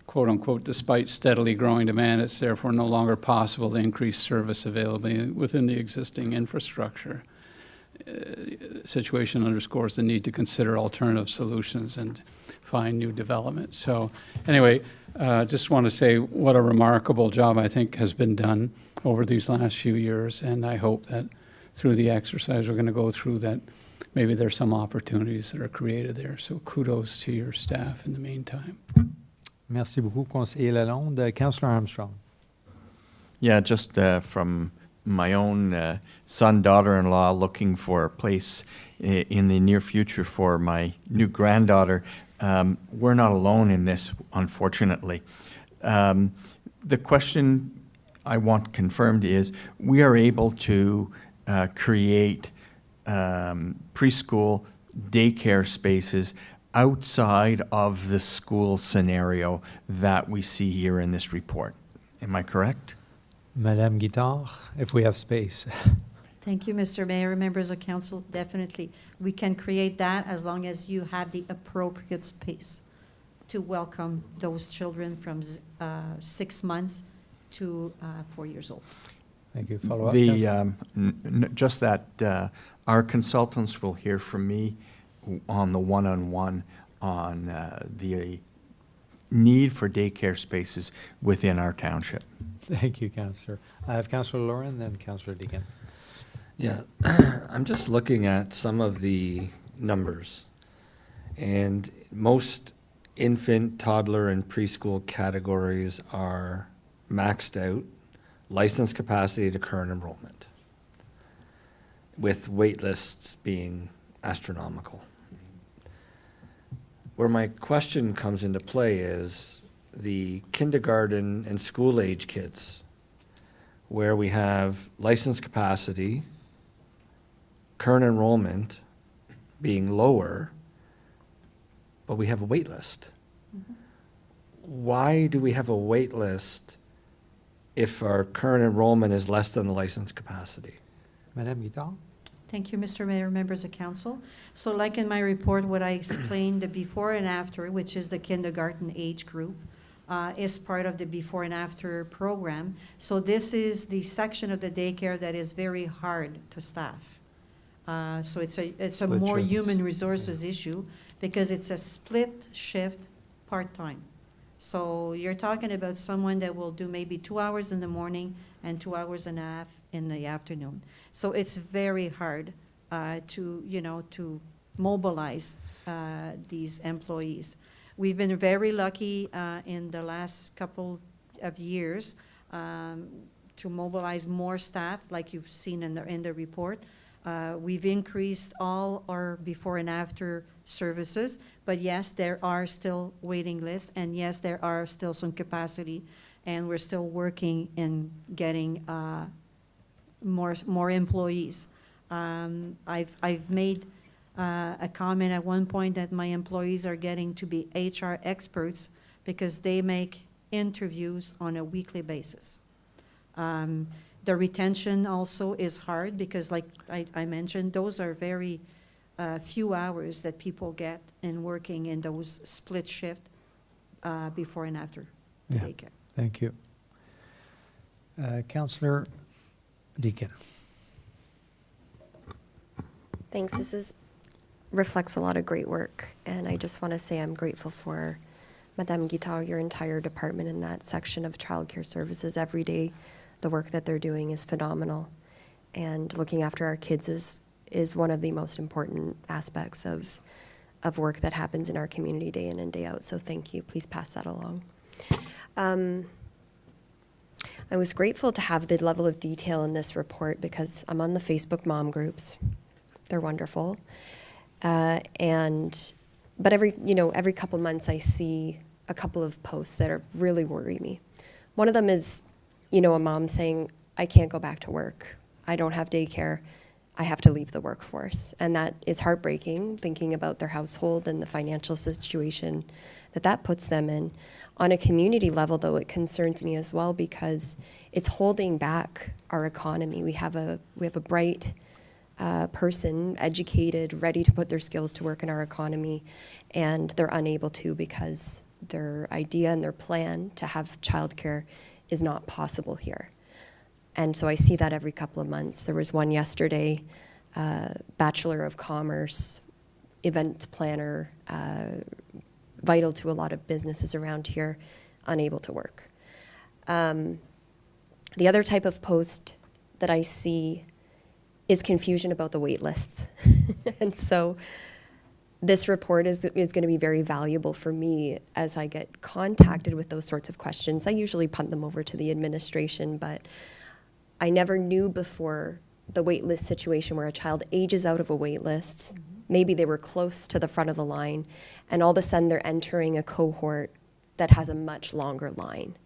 quote unquote, despite steadily growing demand, it's therefore no longer possible to increase service availability within the existing infrastructure. Situation underscores the need to consider alternative solutions and find new development. So anyway, just want to say what a remarkable job I think has been done over these last few years, and I hope that through the exercise we're going to go through that maybe there's some opportunities that are created there. So kudos to your staff in the meantime. Merci beaucoup, conseiller Lalonde. Councillor Armstrong. Yeah, just from my own son, daughter-in-law looking for a place in the near future for my new granddaughter. We're not alone in this, unfortunately. The question I want confirmed is we are able to create preschool daycare spaces outside of the school scenario that we see here in this report. Am I correct? Madame Guittard, if we have space. Thank you, Mr. Mayor, members of council. Definitely, we can create that as long as you have the appropriate space to welcome those children from 6 months to 4 years old. Thank you. Follow up. Just that our consultants will hear from me on the one-on-one on the need for daycare spaces within our township. Thank you, Councillor. I have Councillor Lauren, then Councillor Deacon. Yeah, I'm just looking at some of the numbers. And most infant, toddler, and preschool categories are maxed out, license capacity to current enrollment, with wait lists being astronomical. Where my question comes into play is the kindergarten and school age kids, where we have license capacity, current enrollment being lower, but we have a wait list. Mm-hmm. Why do we have a wait list if our current enrollment is less than the license capacity? Madame Guittard? Thank you, Mr. Mayor, members of council. So like in my report, what I explained, the before and after, which is the kindergarten age group, is part of the before and after program. So this is the section of the daycare that is very hard to staff. So it's a Split more shifts. human resources issue because it's a split shift part-time. So you're talking about someone that will do maybe 2 hours in the morning and 2 hours and a half in the afternoon. So it's very hard to mobilize these employees. We've been very lucky in the last couple of years to mobilize more staff, like you've seen in the report. We've increased all our before and after services, but yes, there are still waiting lists, and yes, there are still some capacity, and we're still working in getting more employees. I've made a comment at one point that my employees are getting to be HR experts because they make interviews on a weekly basis. The retention also is hard because, like I mentioned, those are very few hours that people get in working in those split shift before and after the Yeah. daycare. Thank you. Councillor Deacon. Thanks. This reflects a lot of great work, and I just want to say I'm grateful for Madame Guittard, your entire department in that section of childcare services. Every day, the work that they're doing is phenomenal, and looking after our kids is one of the most important aspects of of work that happens in our community day in and day out. So thank you. Please pass that along. I was grateful to have the level of detail in this report because I'm on the Facebook mom groups. They're wonderful. But every couple months I see a couple of posts that really worry me. One of them is, a mom saying, I can't go back to work. I don't have daycare. I have to leave the workforce. And that is heartbreaking, thinking about their household and the financial situation that puts them in. On a community level, though, it concerns me as well because it's holding back our economy. We have a bright person, educated, ready to put their skills to work in our economy, and they're unable to because their idea and their plan to have childcare is not possible here. And so I see that every couple of months. There was one yesterday, Bachelor of Commerce, event planner, vital to a lot of businesses around here, unable to work. The other type of post that I see is confusion about the wait lists. And so this report is going to be very valuable for me as I get contacted with those sorts of questions. I usually punt them over to the administration, but I never knew before the wait list situation where a child ages out of a wait list. Maybe they were close to the front of the line, and all of a sudden they're entering a cohort that has a much longer line.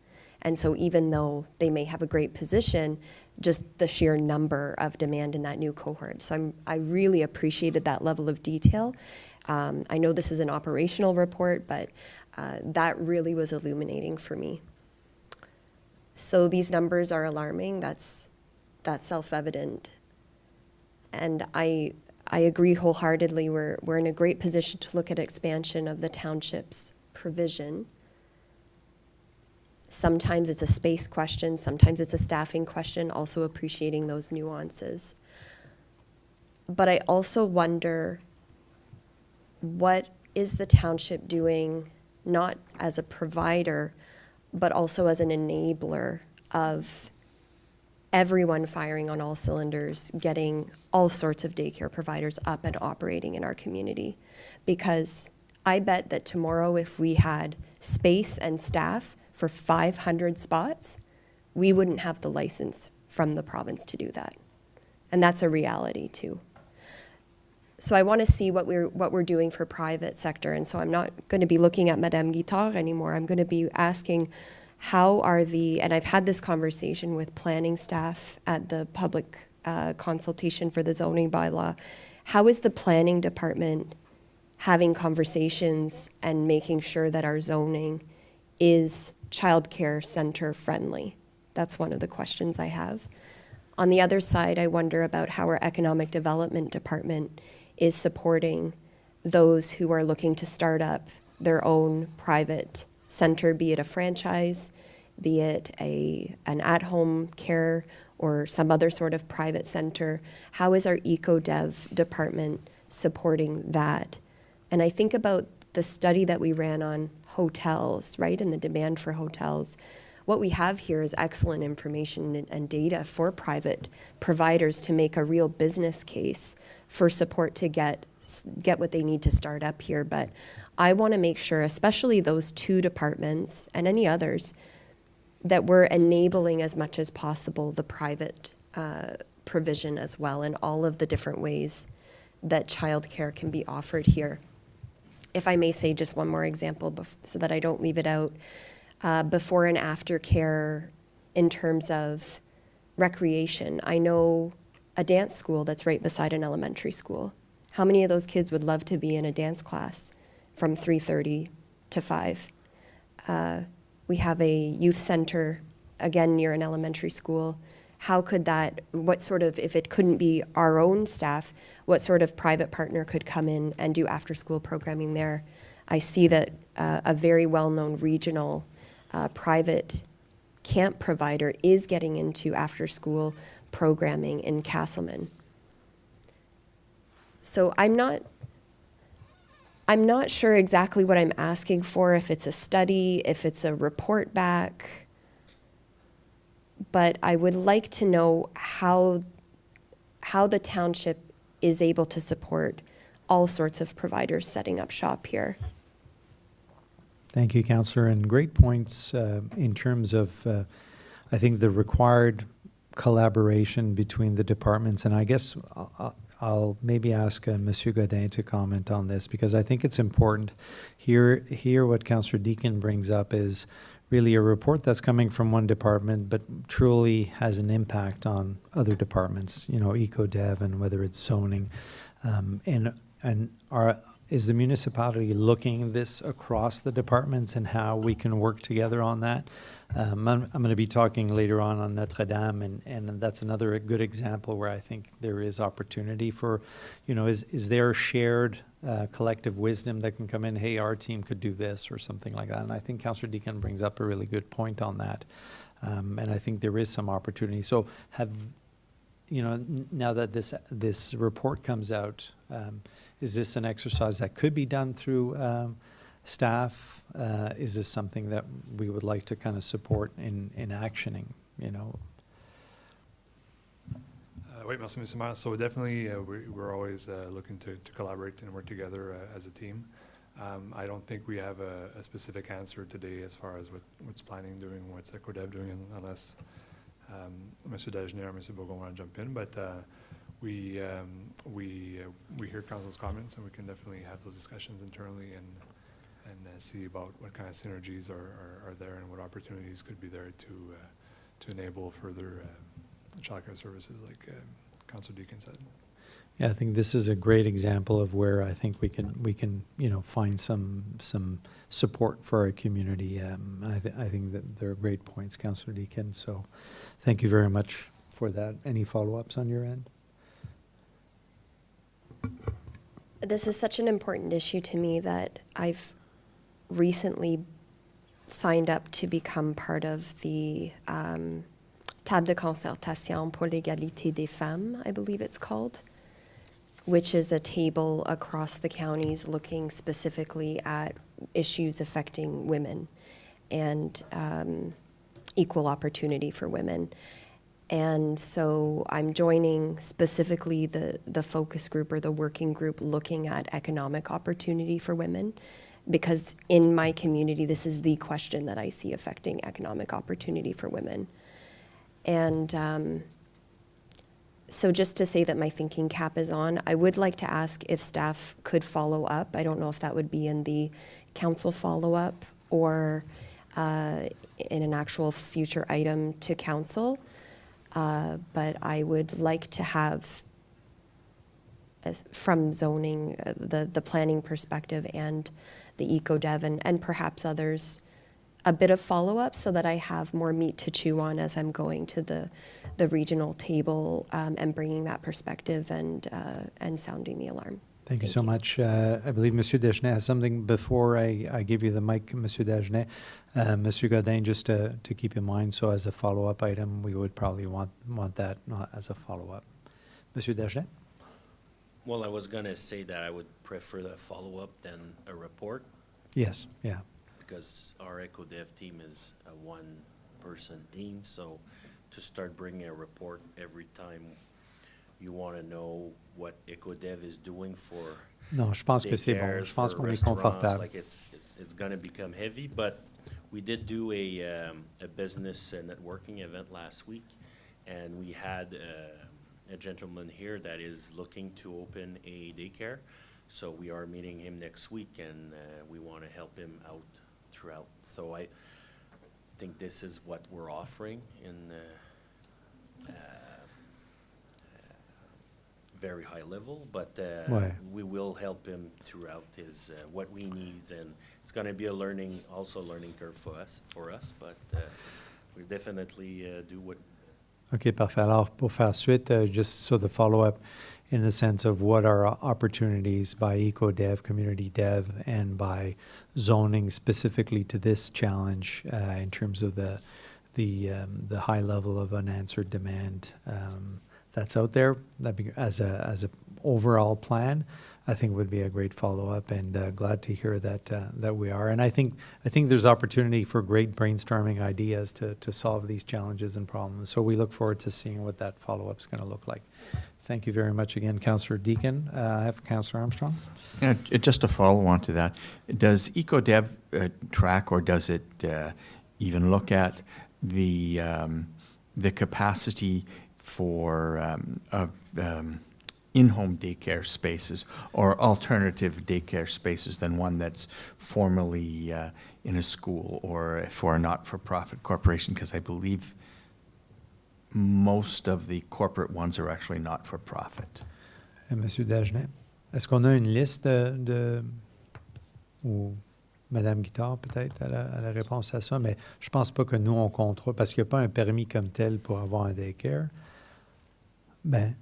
And so even though they may have a great position, just the sheer number of demand in that new cohort. So I really appreciated that level of detail. I know this is an operational report, but that really was illuminating for me. So these numbers are alarming. That's self-evident. And I agree wholeheartedly. We're in a great position to look at expansion of the township's provision. Sometimes it's a space question, sometimes it's a staffing question, also appreciating those nuances. But I also wonder, what is the township doing, not as a provider, but also as an enabler of everyone firing on all cylinders, getting all sorts of daycare providers up and operating in our community? Because I bet that tomorrow, if we had space and staff for 500 spots, we wouldn't have the license from the province to do that. And that's a reality too. So I want to see what we're doing for private sector. And so I'm not going to be looking at Madame Guittard anymore. I'm going to be asking, how are and I've had this conversation with planning staff at the public consultation for the zoning bylaw. How is the planning department having conversations and making sure that our zoning is childcare center friendly? That's one of the questions I have. On the other side, I wonder about how our economic development department is supporting those who are looking to start up their own private center, be it a franchise, be it an at-home care or some other sort of private center. How is our eco-dev department supporting that? And I think about the study that we ran on hotels, right, and the demand for hotels. What we have here is excellent information and data for private providers to make a real business case for support to get what they need to start up here. But I want to make sure, especially those two departments and any others, that we're enabling as much as possible the private provision as well, in all of the different ways that childcare can be offered here. If I may say just one more example so that I don't leave it out, before and after care in terms of recreation. I know a dance school that's right beside an elementary school. How many of those kids would love to be in a dance class from 3:30 to 5? We have a youth center, again, near an elementary school. How could that, what sort of, if it couldn't be our own staff, what sort of private partner could come in and do after-school programming there? I see that a very well-known regional private camp provider is getting into after-school programming in Castleman. So I'm not sure exactly what I'm asking for, if it's a study, if it's a report back, but I would like to know how the township is able to support all sorts of providers setting up shop here. Thank you, Councillor, and great points in terms of, I think, the required collaboration between the departments. And I guess I'll maybe ask Monsieur Godin to comment on this, because I think it's important. Here what Councillor Deakin brings up is really a report that's coming from one department, but truly has an impact on other departments, you know, eco-dev and whether it's zoning. Is the municipality looking at this across the departments and how we can work together on that? I'm going to be talking later on Notre Dame, and that's another good example where I think there is opportunity for, you know, is there shared collective wisdom that can come in, hey, our team could do this or something like that. And I think Councillor Deakin brings up a really good point on that. And I think there is some opportunity. So you know, now that this report comes out, is this an exercise that could be done through staff? Is this something that we would like to kind of support in actioning, you know? Oui, merci, Monsieur Maire. So definitely, we're always looking to collaborate and work together as a team. I don't think we have a specific answer today as far as what's planning doing, what's EcoDev doing, unless Monsieur Dagenet or Monsieur Bourgon want to jump in. But we hear council's comments, and we can definitely have those discussions internally and see about what kind of synergies are there and what opportunities could be there to enable further childcare services, like Councilor Deakin said. Yeah, I think this is a great example of where I think we can you know, find some support for our community. I think that they're great points, Councillor Deakin. So, thank you very much for that. Any follow-ups on your end? This is such an important issue to me that I've recently signed up to become part of the Table de concertation pour l'égalité des femmes, I believe it's called, which is a table across the counties looking specifically at issues affecting women and equal opportunity for women. And so I'm joining specifically the focus group or the working group looking at economic opportunity for women, because in my community, this is the question that I see affecting economic opportunity for women. And so just to say that my thinking cap is on, I would like to ask if staff could follow up. I don't know if that would be in the council follow-up or in an actual future item to council. But I would like to have, from zoning, the planning perspective and the eco-dev and perhaps others, a bit of follow-up so that I have more meat to chew on as I'm going to the regional table and bringing that perspective and sounding the alarm. Thank you so much. I believe Monsieur Dagenet has something before I give you the mic, Monsieur Dagenet. Monsieur Godin, just to keep in mind, so as a follow-up item, we would probably want that not as a follow-up. Monsieur Dagenet? Well, I was going to say that I would prefer the follow-up than a report. Yes, yeah. Because our EcoDev team is a one-person team, so to start bringing a report every time you want to know what EcoDev is doing for Non, je pense que c'est bon. Je pense qu'on est confortable. Like it's going to become heavy, but we did do a business networking event last week, and we had a gentleman here that is looking to open a daycare. So we are meeting him next week, and we want to help him out throughout. So I think this is what we're offering in very high level, but we will help him throughout his what we need, and it's going to be a learning curve for us. But we definitely do what. OK, parfait. Alors, pour faire suite, just so the follow-up in the sense of what are opportunities by eco-dev, community dev, and by zoning specifically to this challenge in terms of the high level of unanswered demand that's out there, that be, as a overall plan. I think would be a great follow-up, and glad to hear that we are. And I think there's opportunity for great brainstorming ideas to solve these challenges and problems. So we look forward to seeing what that follow-up is going to look like. Thank you very much again, Councillor Deakin. I have Councillor Armstrong. Yeah, just to follow on to that, does EcoDev track, or does it even look at the capacity for in-home daycare spaces or alternative daycare spaces than one that's formally in a school or for a not-for-profit corporation? Because I believe most of the corporate ones are actually not-for-profit. Monsieur Dagenet, est-ce qu'on a une liste ou Madame Guittard peut-être à la réponse à ça, mais je pense pas que nous on contrôle parce qu'il n'y a pas un permis comme tel pour avoir un daycare. Ben,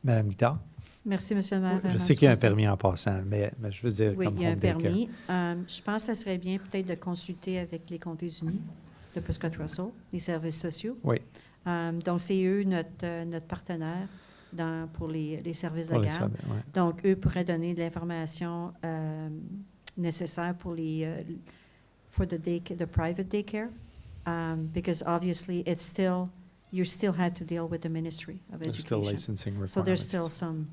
Madame Guittard? Merci, Monsieur le maire. Je sais qu'il y a un permis en passant, mais je veux dire Oui, comme il y a un home daycare. permis. Je pense que ça serait bien peut-être de consulter avec les Comtés unis de Prescott-Russell, les services sociaux. Oui. Donc, c'est eux notre partenaire pour les services Pour de les garde. services, ouais. Donc, eux pourraient donner de l'information nécessaire pour the private daycare, because obviously you still had to deal with the Ministry of There's still Education. licensing requirements. So there's still some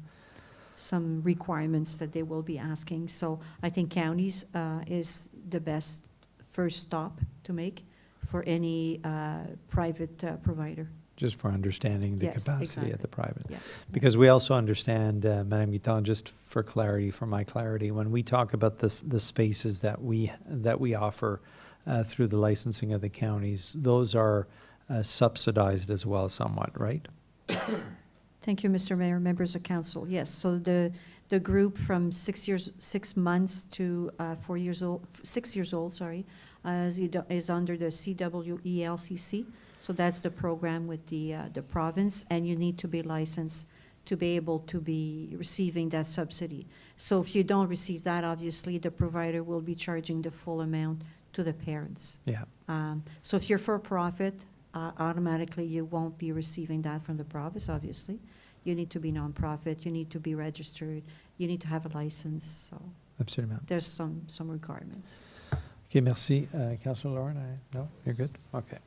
requirements that they will be asking. So I think counties is the best first stop to make for any private provider. Just for understanding the Yes, capacity at exactly. the private. Yeah. Because we also understand, Madame Guittard, just for clarity, for my clarity, when we talk about the spaces that we offer through the licensing of the counties, those are subsidized as well somewhat, right? Thank you, Mr. Mayor, members of council. Yes, so the group from 6 months to 4 years old, 6 years old, sorry, is under the CWELCC. So that's the program with the province, and you need to be licensed to be able to be receiving that subsidy. So if you don't receive that, obviously, the provider will be charging the full amount to the parents. Yeah. So if you're for profit, automatically you won't be receiving that from the province, obviously. You need to be nonprofit, you need to be registered, you need to have a license, so Absolument. there's some requirements. Okay, merci. Councillor Lauren, no, you're good? Okay.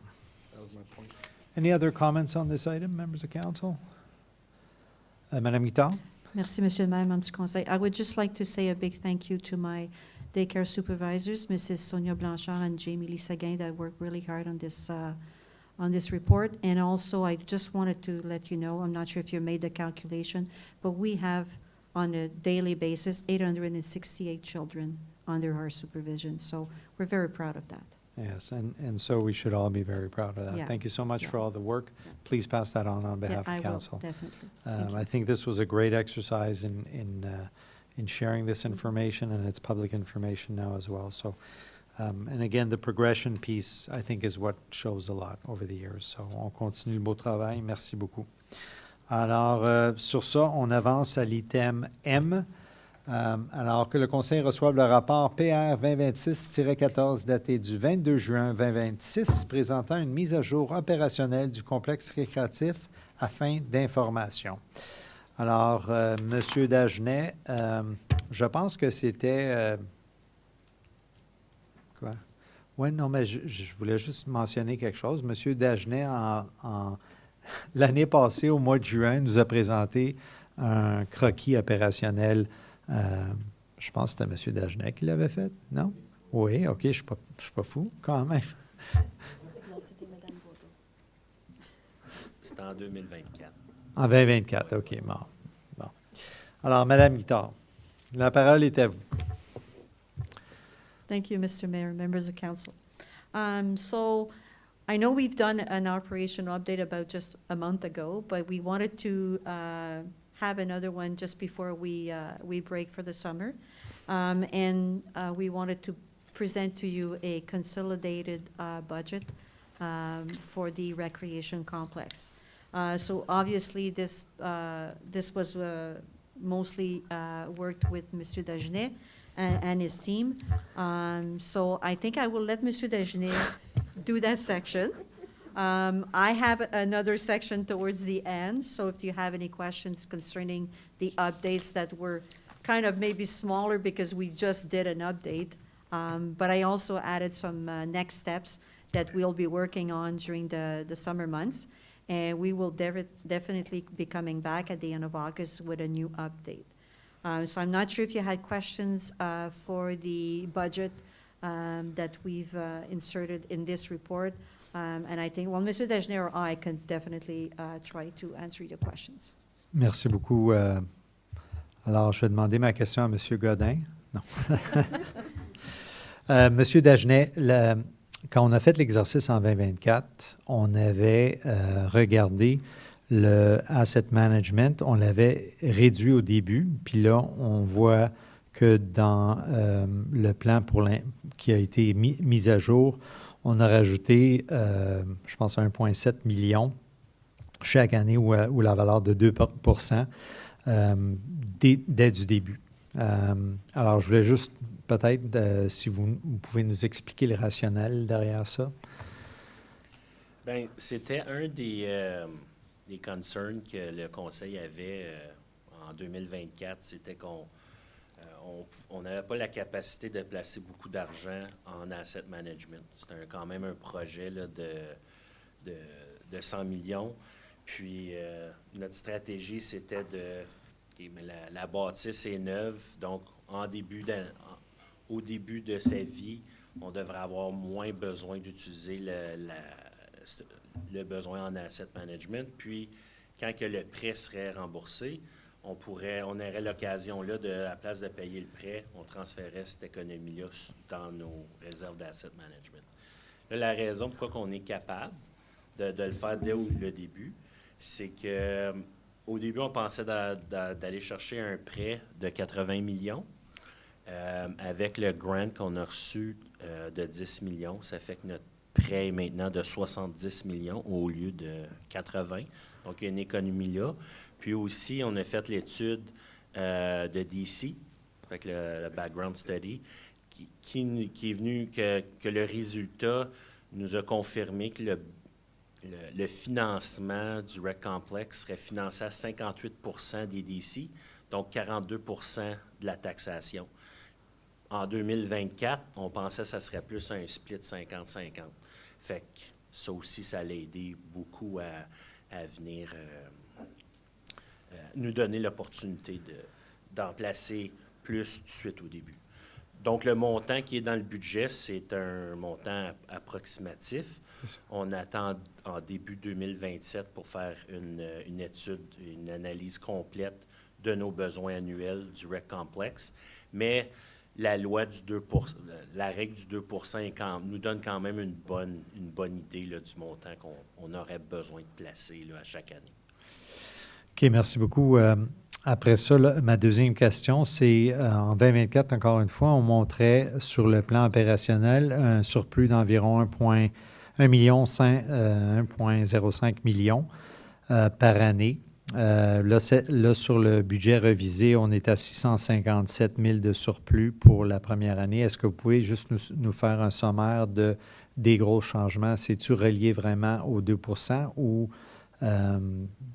That was my point. Any other comments on this item, members of council? Madame Guittard? Merci, Monsieur le Maire, Membre du Conseil. I would just like to say a big thank you to my daycare supervisors, Mrs. Sonia Blanchard and Jamie Lee Seguin, that worked really hard on this report. And also, I just wanted to let you know, I'm not sure if you made the calculation, but we have, on a daily basis, 868 children under our supervision. So we're very proud of that. Yes, and so we should all be very proud of that. Yeah. Thank you so much Yeah. for all the work. Yeah. Please pass that on behalf I of will, council. definitely. Thank you. I think this was a great exercise in sharing this information, and it's public information now as well. So, and again, the progression piece, I think, is what shows a lot over the years. So, on continue le beau travail. Merci beaucoup. Alors, sur ça, on avance à l'item M. Alors que le Conseil reçoive le rapport PR 2026-14 daté du 22 juin 2026 présentant une mise à jour opérationnelle du complexe récréatif à fin d'information. Alors, Monsieur Dagenet, je pense que c'était... quoi? Oui, non, mais je voulais juste mentionner quelque chose. Monsieur Dagenet, l'année passée, au mois de juin, nous a présenté un croquis opérationnel. Je pense que c'était M. Dagenet qui l'avait fait, non? Oui, OK, je ne suis pas fou, quand même. Non, c'était Madame Baudot. C'était en 2024. En 2024, OK, bon. Alors, Madame Guittard, la parole est à vous. Thank you, Mr. Mayor, members of council. So I know we've done an operational update about just a month ago, but we wanted to have another one just before we break for the summer. We wanted to present to you a consolidated budget for the recreation complex. So obviously, this was mostly worked with Monsieur Dagenet and his team. So I think I will let Monsieur Dagenet do that section. I have another section towards the end, so if you have any questions concerning the updates that were kind of maybe smaller because we just did an update, but I also added some next steps that we'll be working on during the summer months, and we will definitely be coming back at the end of August with a new update. So I'm not sure if you had questions for the budget that we've inserted in this report. And I think, well, Mr. Dagenet or I can definitely try to answer your questions. Merci beaucoup. Alors, je vais demander ma question à M. Godin. Non. Monsieur Dagenet, quand on a fait l'exercice en 2024, on avait regardé le asset management, on l'avait réduit au début, puis là, on voit que dans le plan qui a été mis à jour, on a rajouté, je pense, 1,7 million chaque année ou la valeur de 2 dès du début. Alors, je voulais juste peut-être, si vous pouvez nous expliquer le rationnel derrière ça. Bien, c'était un des concerns que le Conseil avait en 2024, c'était qu'on n'avait pas la capacité de placer beaucoup d'argent en asset management. C'était quand même un projet là, de 100 millions. Puis notre stratégie, c'était la bâtisse est neuve, donc au début de sa vie, on devrait avoir moins besoin d'utiliser le besoin en asset management. Puis, quand que le prêt serait remboursé, on aurait l'occasion là, à la place de payer le prêt, on transférait cette économie-là dans nos réserves d'asset management. Là, la raison pourquoi on est capable de le faire dès le début, c'est que au début, on pensait d'aller chercher un prêt de 80 millions. Avec le grant qu'on a reçu de 10 millions, ça fait que notre prêt est maintenant de 70 millions au lieu de 80. Donc, il y a une économie là. Puis aussi, on a fait l'étude de DC, avec le background study, qui est venu que le résultat nous a confirmé que le financement du REC complexe serait financé à 58 des DC, donc 42 de la taxation. En 2024, on pensait que ça serait plus un split 50-50. Fait que ça aussi, ça l'a aidé beaucoup à venir nous donner l'opportunité d'en placer plus tout de suite au début. Donc, le montant qui est dans le budget, c'est un montant approximatif. On attend en début 2027 pour faire une étude, une analyse complète de nos besoins annuels du REC complexe. Mais la loi du 2 la règle du 2 nous donne quand même une bonne idée là, du montant qu'on aurait besoin de placer là, à chaque année. OK, merci beaucoup. Après ça, là, ma deuxième question, c'est en 2024, encore une fois, on montrait sur le plan opérationnel un surplus d'environ 1,05 million par année. Là, sur le budget revisé, on est à 657 000 de surplus pour la première année. Est-ce que vous pouvez juste nous faire un sommaire des gros changements? C'est-tu relié vraiment au 2 ou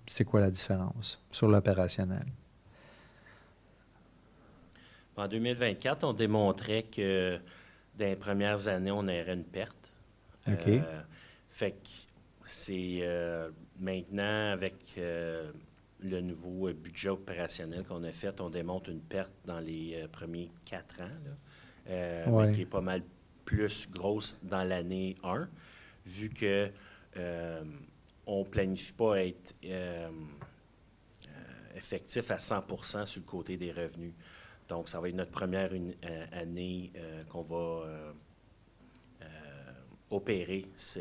c'est quoi la différence sur l'opérationnel? En 2024, on démontrait que dans les premières années, on aurait une perte. OK. Fait que c'est maintenant, avec le nouveau budget opérationnel qu'on a fait, on démontre une perte dans les premiers 4 ans, là, mais qui est pas mal plus grosse dans l'année 1, vu que on ne planifie pas être effectif à 100% sur le côté des revenus. Donc, ça va être notre première année qu'on va opérer ce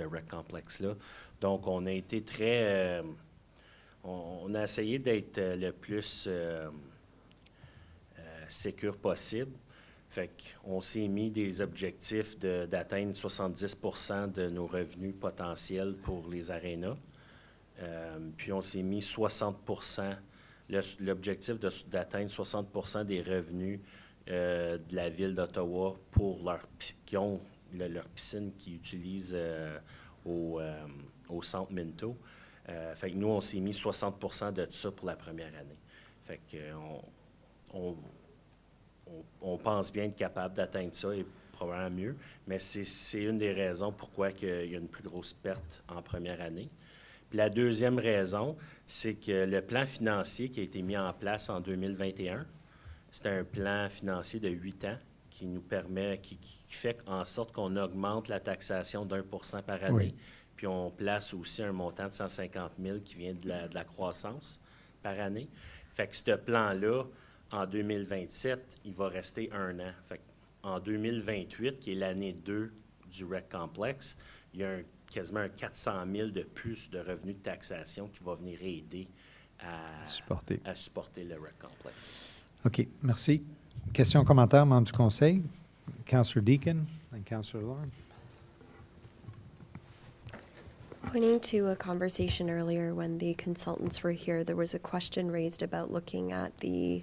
REC complexe-là. Donc, on a été très... on a essayé d'être le plus sécure possible. Fait qu'on s'est mis des objectifs d'atteindre 70% de nos revenus potentiels pour les arénas. Puis on s'est mis 60%, l'objectif d'atteindre 60% des revenus de la Ville d'Ottawa qui ont leur piscine qu'ils utilisent au centre Minto. Fait que nous, on s'est mis 60% de ça pour la première année. Fait que on pense bien être capable d'atteindre ça et probablement mieux, mais c'est une des raisons pourquoi il y a une plus grosse perte en première année. Puis la deuxième raison, c'est que le plan financier qui a été mis en place en 2021, c'est un plan financier de 8 ans qui nous permet, qui fait en sorte qu'on augmente la taxation d'1% par année. Oui. Puis on place aussi un montant de 150 000 qui vient de la croissance par année. Fait que ce plan-là, en 2027, il va rester 1 an. Fait en 2028, qui est l'année 2 du REC Complex, il y a quasiment un 400 000 de plus de revenus de taxation qui va venir aider à supporter le REC Complex. OK, merci. Questions, commentaires, membres du Conseil? Councillor Deakin and Councillor Lorne. Pointing to a conversation earlier when the consultants were here, there was a question raised about looking at the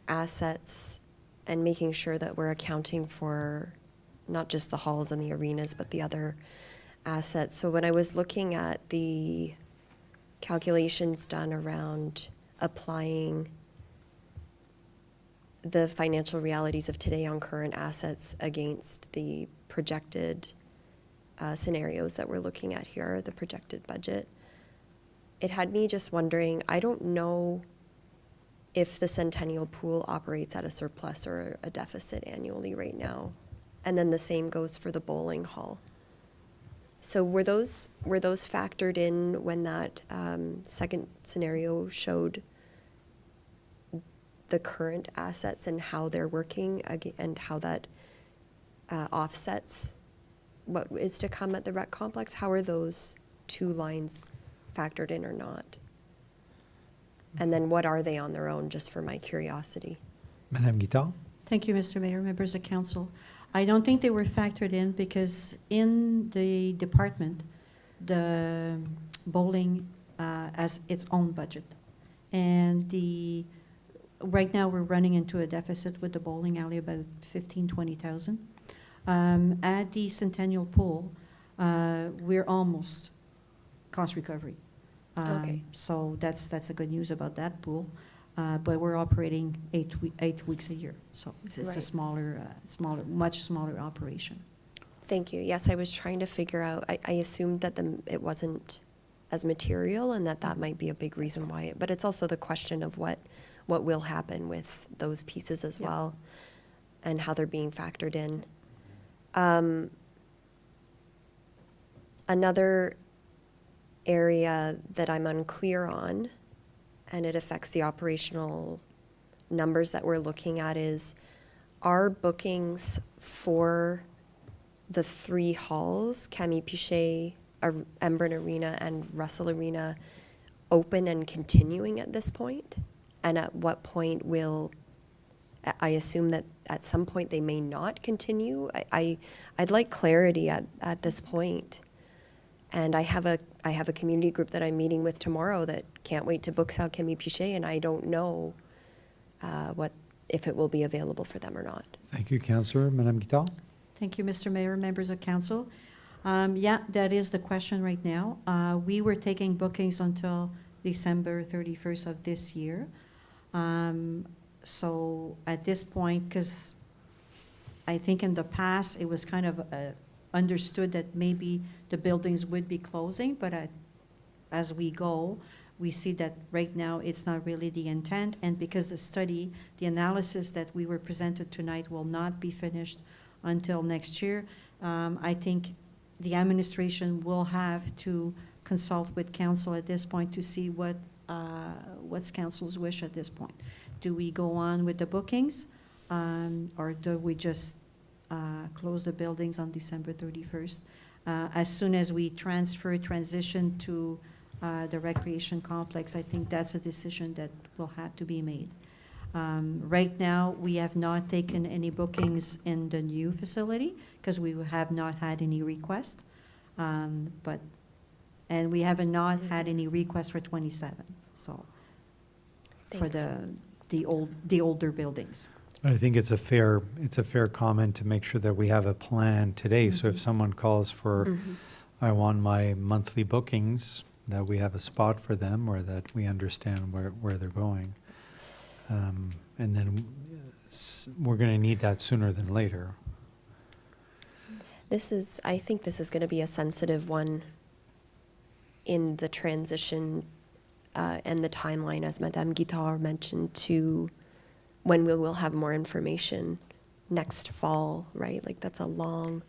assets and making sure that we're accounting for not just the halls and the arenas, but the other assets. So when I was looking at the calculations done around applying the financial realities of today on current assets against the projected scenarios that we're looking at here, the projected budget, it had me just wondering, I don't know if the Centennial Pool operates at a surplus or a deficit annually right now. And then the same goes for the bowling hall. So were those factored in when that second scenario showed the current assets and how they're working and how that offsets what is to come at the rec complex? How are those two lines factored in or not? And then what are they on their own, just for my curiosity? Madame Guittard? Thank you, Mr. Mayor, members of council. I don't think they were factored in because in the department, the bowling has its own budget. And right now we're running into a deficit with the bowling alley about 20,000. At the Centennial Pool, we're almost cost recovery. Okay. So that's a good news about that pool. But we're operating 8 weeks a year. So it's a Right. smaller, much smaller operation. Thank you. Yes, I was trying to figure out, I assumed that it wasn't as material and that might be a big reason why but it's also the question of what will happen with those pieces as well and how they're being factored in. Another area that I'm unclear on, and it affects the operational numbers that we're looking at, is our bookings for the 3 halls, Camille Pichet, Embrun Arena, and Russell Arena, open and continuing at this point? And at what point I assume that at some point they may not continue? I'd like clarity at this point. And I have a community group that I'm meeting with tomorrow that can't wait to book Salle Camille Pichet, and I don't know if it will be available for them or not. Thank you, Councillor. Madame Guittard? Thank you, Mr. Mayor, members of council. That is the question right now. We were taking bookings until December 31st of this year. So at this point, because I think in the past, it was kind of understood that maybe the buildings would be closing, but as we go, we see that right now it's not really the intent, and because the analysis that we were presented tonight will not be finished until next year, I think the administration will have to consult with council at this point to see what's council's wish at this point. Do we go on with the bookings, or do we just close the buildings on December 31st? As soon as we transition to the recreation complex, I think that's a decision that will have to be made. Right now, we have not taken any bookings in the new facility because we have not had any requests, and we have not had any requests for 27. So, Thanks. for the older buildings. I think it's a fair comment to make sure that we have a plan today. So Mm-hmm. if someone calls for, I want my monthly bookings, that we have a spot for them, or that we understand where they're going. And then we're going to need that sooner than later. I think this is going to be a sensitive one in the transition and the timeline, as Madame Guittard mentioned, to when we will have more information next fall, right? Like, that's a long,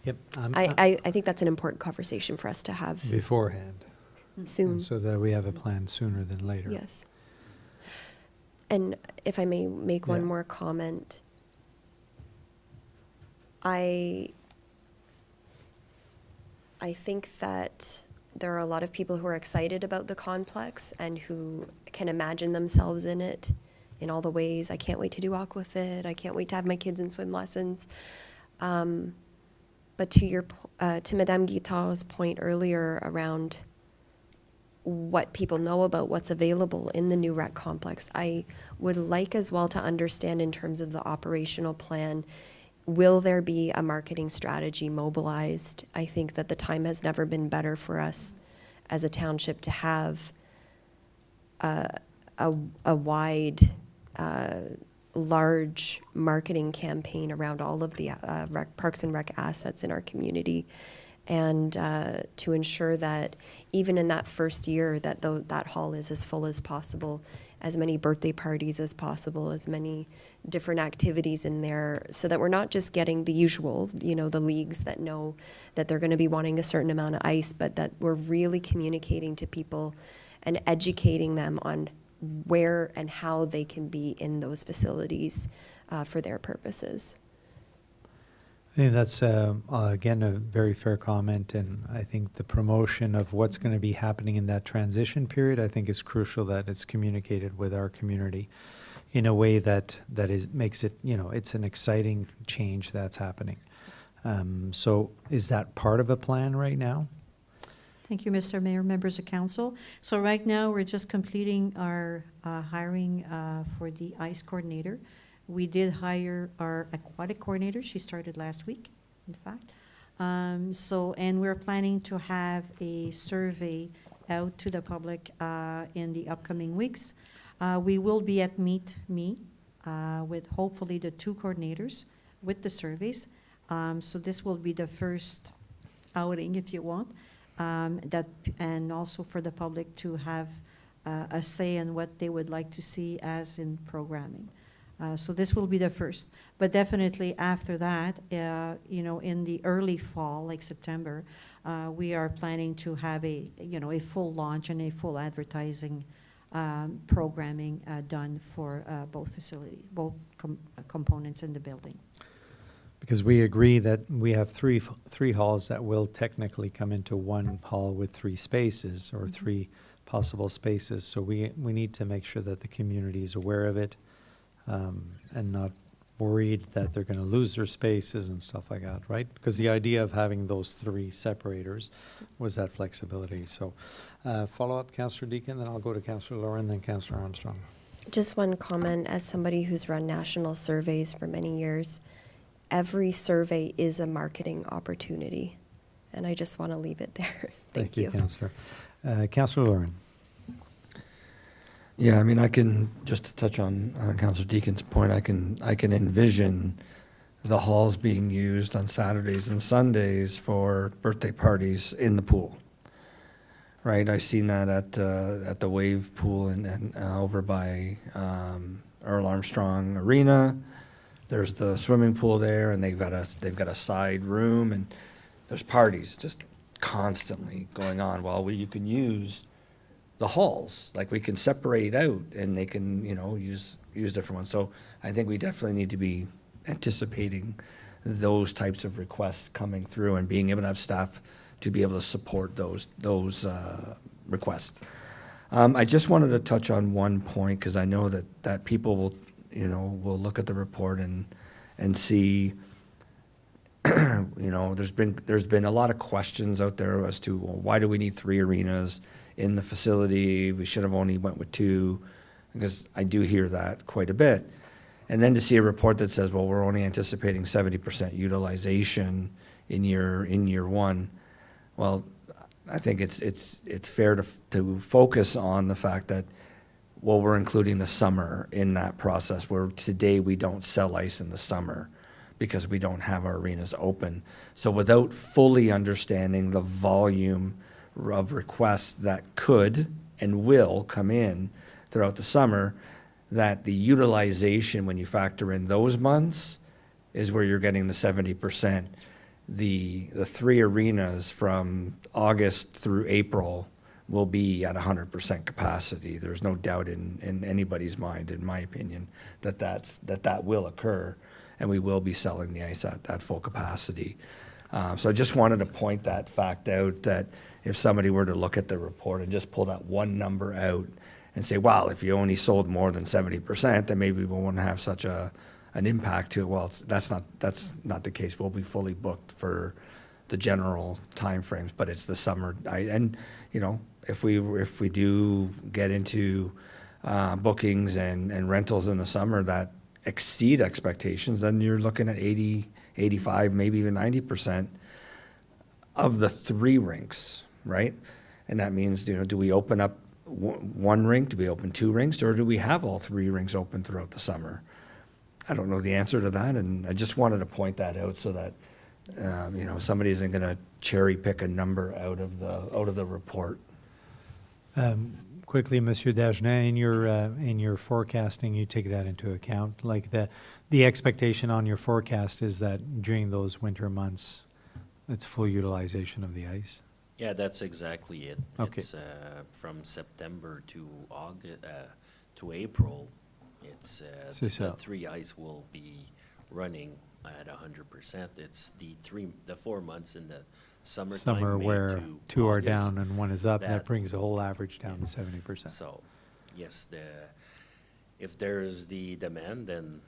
Yep. I think that's an important conversation for us to have Beforehand. soon. So that we have a plan sooner than later. Yes. And if I may make one Yeah. more comment, I think that there are a lot of people who are excited about the complex and who can imagine themselves in it in all the ways. I can't wait to do aquafit. I can't wait to have my kids in swim lessons. But to Madame Guittard's point earlier around what people know about what's available in the new rec complex, I would like as well to understand in terms of the operational plan, will there be a marketing strategy mobilized? I think that the time has never been better for us as a township to have a wide, large marketing campaign around all of the Parks and Rec assets in our community, and to ensure that even in that first year that that hall is as full as possible, as many birthday parties as possible, as many different activities in there, so that we're not just getting the usual, the leagues that know that they're going to be wanting a certain amount of ice, but that we're really communicating to people and educating them on where and how they can be in those facilities for their purposes. I think that's, again, a very fair comment, and I think the promotion of what's going to be happening in that transition period, I think is crucial that it's communicated with our community in a way that makes it, it's an exciting change that's happening. So is that part of a plan right now? Thank you, Mr. Mayor, members of council. So right now, we're just completing our hiring for the ICE coordinator. We did hire our aquatic coordinator. She started last week, in fact. And we're planning to have a survey out to the public in the upcoming weeks. We will be at Meet Me with hopefully the 2 coordinators with the surveys. So this will be the first outing, if you want, and also for the public to have a say in what they would like to see as in programming. So this will be the first. But definitely after that, in the early fall, like September, we are planning to have a full launch and a full advertising programming done for both facilities, both components in the building. Because we agree that we have three halls that will technically come into one hall with 3 spaces or 3 possible spaces. So we need to make sure that the community is aware of it and not worried that they're going to lose their spaces and stuff like that, right? Because the idea of having those 3 separators was that flexibility. So follow up, Councillor Deakin, then I'll go to Councillor Lauren, then Councillor Armstrong. Just one comment, as somebody who's run national surveys for many years, every survey is a marketing opportunity. And I just want to leave it there. Thank you. Councillor. Councillor Lauren. Yeah, I mean, I can, just to touch on Councillor Deacon's point, I can envision the halls being used on Saturdays and Sundays for birthday parties in the pool. Right, I've seen that at the Wave Pool and over by Earl Armstrong Arena. There's the swimming pool there, and they've got a side room, and there's parties just constantly going on. While you can use the halls, like we can separate out, and they can use different ones. So I think we definitely need to be anticipating those types of requests coming through and being able to have staff to be able to support those requests. I just wanted to touch on one point, because I know that people will look at the report and see, there's been a lot of questions out there as to, well, why do we need 3 arenas in the facility? We should have only went with 2. because I do hear that quite a bit. And then to see a report that says, well, we're only anticipating 70% utilization in year one. Well, I think it's fair to focus on the fact that, well, we're including the summer in that process, where today we don't sell ice in the summer because we don't have our arenas open. So without fully understanding the volume of requests that could and will come in throughout the summer, that the utilization, when you factor in those months, is where you're getting the 70%. The three arenas from August through April will be at 100% capacity. There's no doubt in anybody's mind, in my opinion, that will occur, and we will be selling the ice at full capacity. So I just wanted to point that fact out, that if somebody were to look at the report and just pull that one number out and say, wow, if you only sold more than 70%, then maybe we won't have such an impact to it. Well, that's not the case. We'll be fully booked for the general timeframes, but it's the summer. And you know, if we do get into bookings and rentals in the summer that exceed expectations, then you're looking at 80, 85, maybe even 90% of the three rinks, right? And that means, you know, do we open up one rink? Do we open two rinks? Or do we have all three rinks open throughout the summer? I don't know the answer to that, and I just wanted to point that out so that you know, somebody isn't going to cherry pick a number out of the report. Quickly, Monsieur Dagenet, in your forecasting, you take that into account? Like the expectation on your forecast is that during those winter months, it's full utilization of the ice? Yeah, that's exactly it. Okay. It's from September to August to April. It's the three ice will be running at 100%. It's the 4 months in the summertime. Summer May where to two are August, down and one is up, that that- brings the whole average down to 70%. So, yes, if there's the demand, then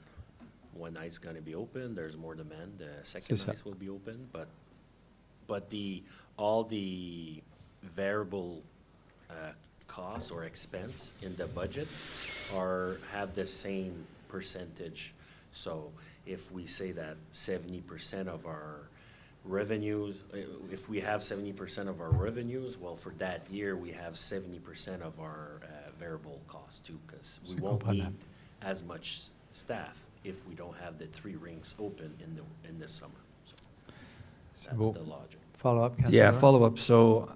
one ice going to be open. There's more demand. The second C'est ça. ice will be open, but all the variable costs or expense in the budget have the same percentage. So if we say that 70% of our revenues, if we have 70% of our revenues, well, for that year, we have 70% of our variable costs too, because we won't need as much staff if we don't have the three rinks open in the summer. So that's the logic. Follow up, Councilor? Yeah, follow up. So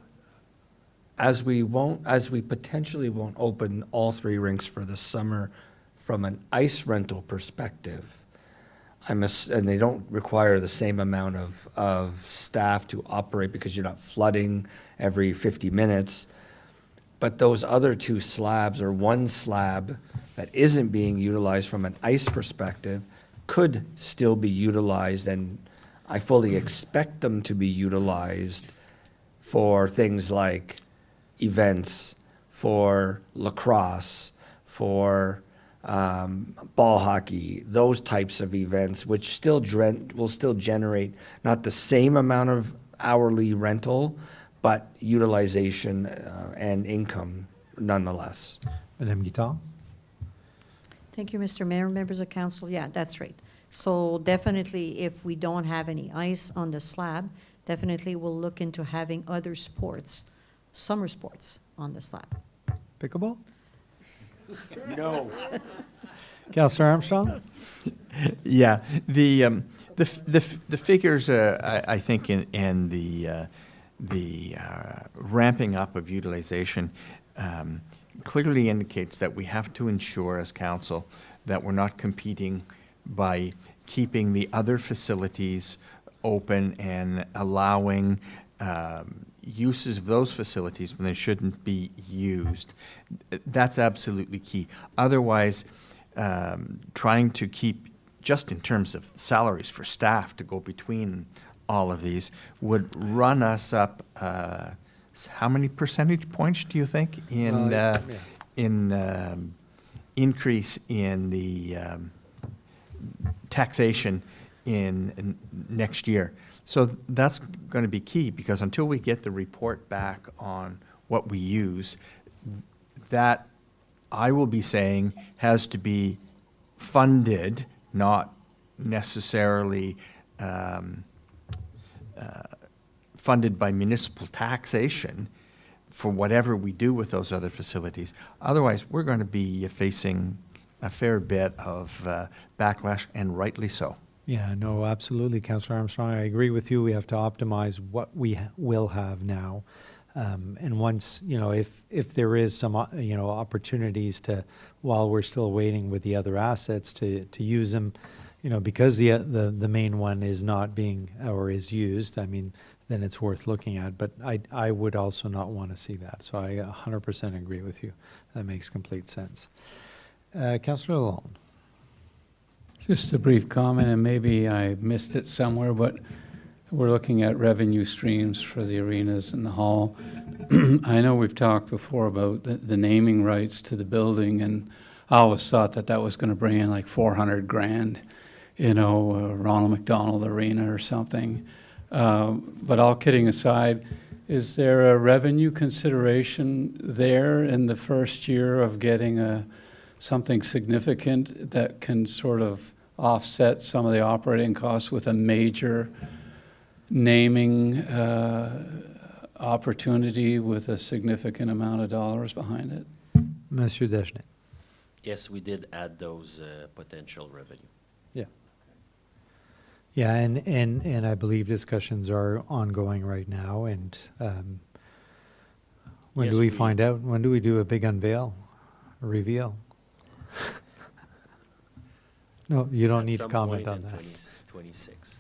as we potentially won't open all three rinks for the summer, from an ice rental perspective, and they don't require the same amount of staff to operate because you're not flooding every 50 minutes. But those other two slabs, or one slab that isn't being utilized from an ice perspective, could still be utilized, and I fully expect them to be utilized for things like events, for lacrosse, for ball hockey, those types of events, which will still generate not the same amount of hourly rental, but utilization and income nonetheless. Madame Guittard? Thank you, Mr. Mayor, members of council. Yeah, that's right. So definitely, if we don't have any ice on the slab, definitely we'll look into having other sports, summer sports on the slab. Pickleball? No. Councilor Armstrong? Yeah, the figures, I think, in the ramping up of utilization clearly indicates that we have to ensure as council that we're not competing by keeping the other facilities open and allowing uses of those facilities when they shouldn't be used. That's absolutely key. Otherwise, trying to keep, just in terms of salaries for staff to go between all of these, would run us up, how many percentage points do you think in increase in the taxation in next year? So that's going to be key, because until we get the report back on what we use, that I will be saying has to be funded, not necessarily funded by municipal taxation for whatever we do with those other facilities. Otherwise, we're going to be facing a fair bit of backlash, and rightly so. Yeah, no, absolutely, Councillor Armstrong. I agree with you. We have to optimize what we will have now. And once, if there is some, opportunities to, while we're still waiting with the other assets to use them, because the main one is not being, or is used, I mean, then it's worth looking at. But I would also not want to see that. So I 100% agree with you. That makes complete sense. Councillor Lalonde. Just a brief comment, and maybe I missed it somewhere, but we're looking at revenue streams for the arenas and the hall. I know we've talked before about the naming rights to the building, and I always thought that was going to bring in like 400 grand, Ronald McDonald Arena or something. But all kidding aside, is there a revenue consideration there in the first year of getting something significant that can sort of offset some of the operating costs with a major naming opportunity with a significant amount of dollars behind it? Monsieur Dagenet. Yes, we did add those potential revenue. Yeah. Yeah, and I believe discussions are ongoing right now. And when Yes, do we we- find out? When do we do a big unveil, a reveal? No, you don't At need to some comment point on in that. 26.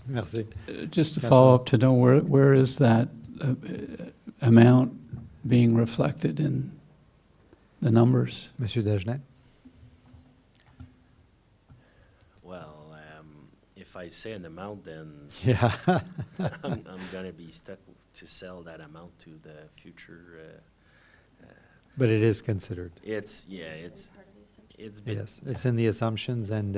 Merci. Just to Councillor- follow up to know where is that amount being reflected in the numbers? Monsieur Dagenet. Well, if I say an amount, then Yeah. I'm going to be stuck to sell that amount to the future. But it is considered. It's been, Yes, it's in the assumptions, and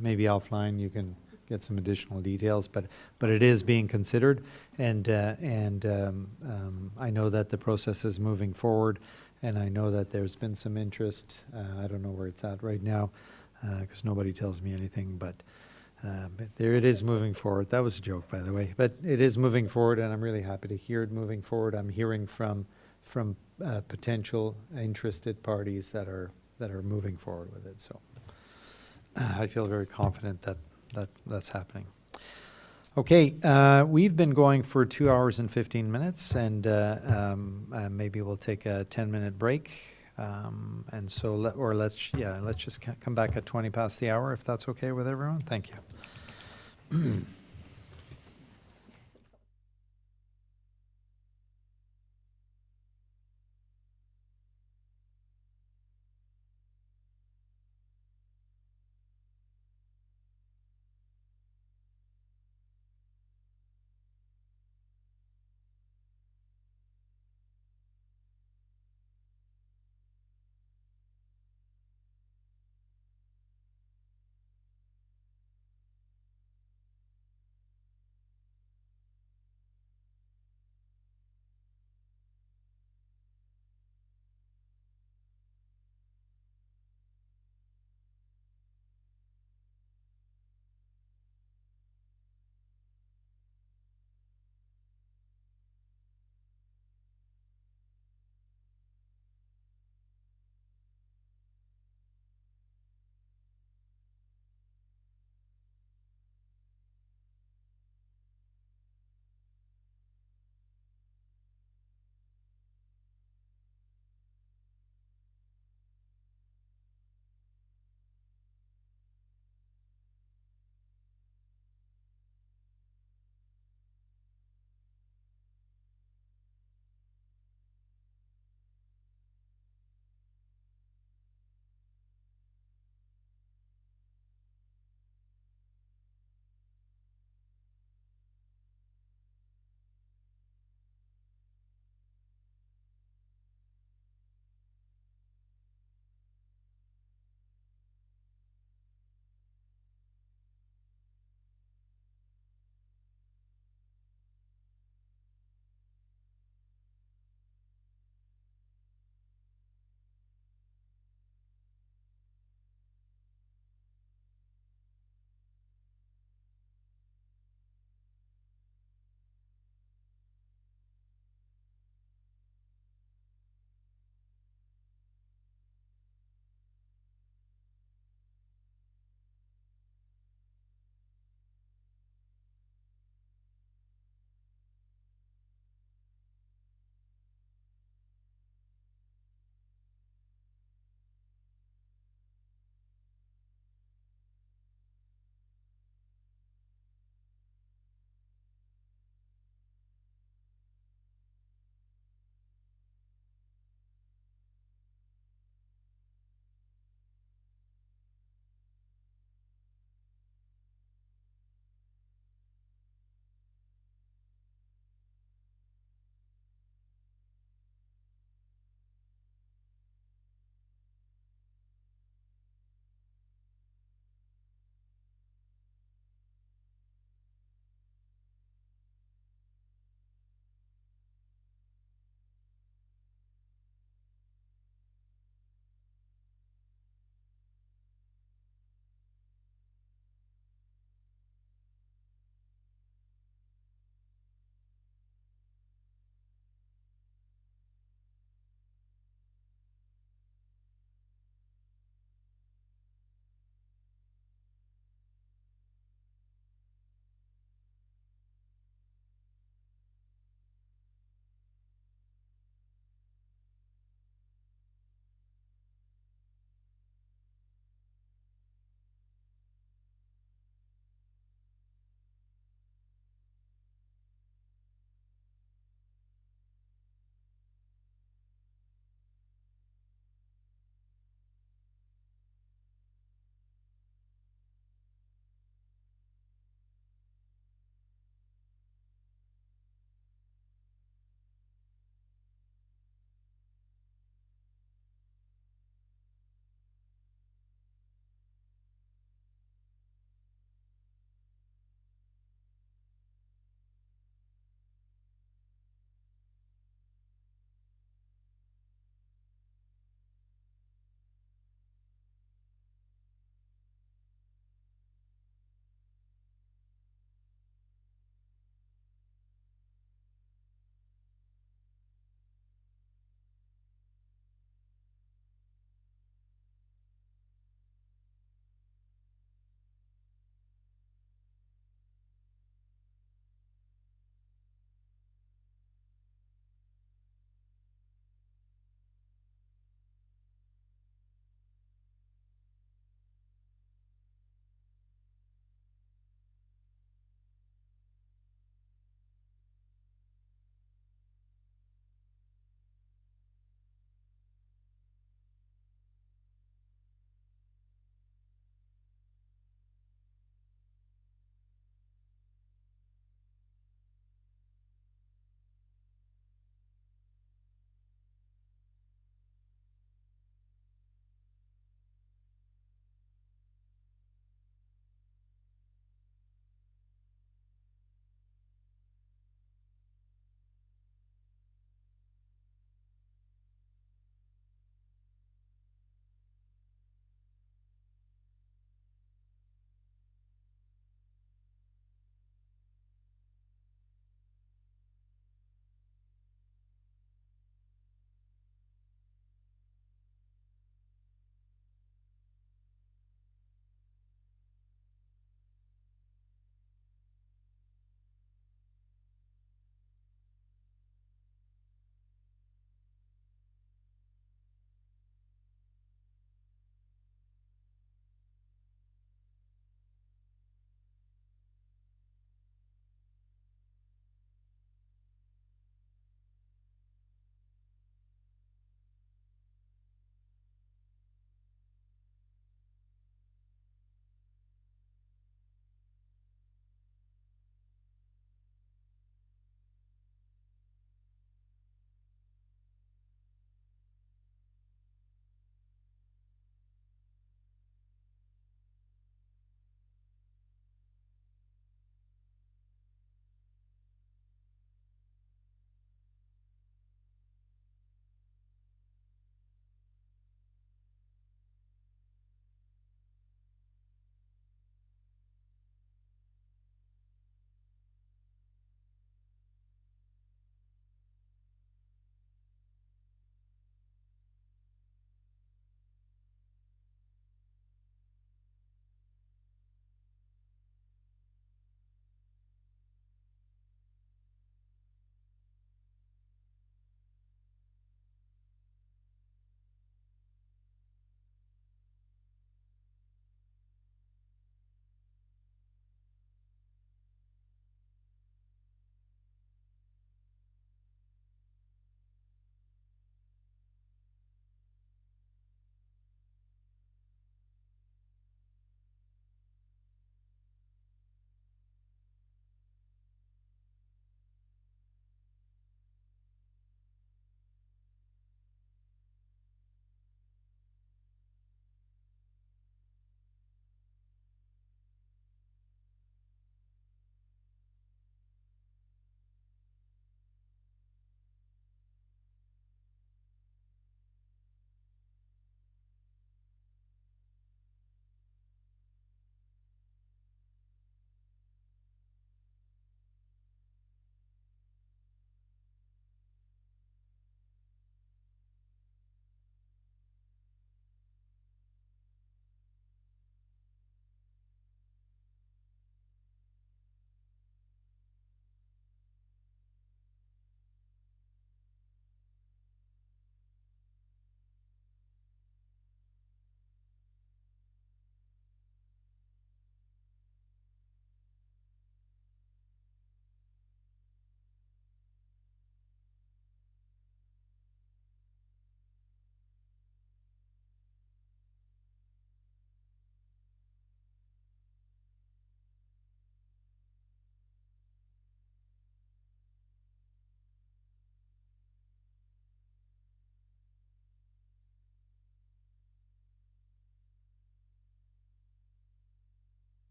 maybe offline you can get some additional details, but it is being considered, and I know that the process is moving forward, and I know that there's been some interest. I don't know where it's at right now, because nobody tells me anything, but there it is moving forward. That was a joke, by the way, but it is moving forward, and I'm really happy to hear it moving forward. I'm hearing from potential interested parties that are moving forward with it. So I feel very confident that that's happening. Okay, we've been going for 2 hours and 15 minutes, and maybe we'll take a 10-minute break. And so let's just come back at 20 past the hour, if that's okay with everyone. Thank you.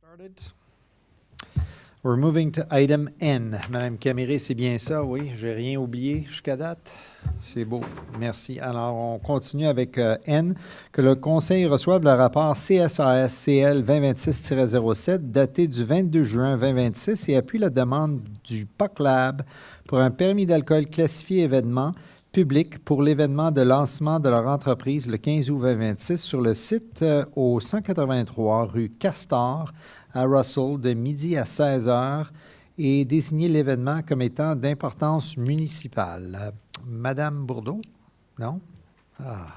Started. We're moving to item N. Madame Caméré, c'est bien ça, oui? J'ai rien oublié jusqu'à date? C'est beau, merci. Alors, on continue avec N, que le Conseil reçoive le rapport CSAS-CL 2026-07 daté du 22 juin 2026 et appuie la demande du POC Lab pour un permis d'alcool classifié événement public pour l'événement de lancement de leur entreprise le 15 août 2026 sur le site au 183 rue Castor à Russell de midi à 16 heures et désigner l'événement comme étant d'importance municipale. Madame Bourdeau? Non? Ah.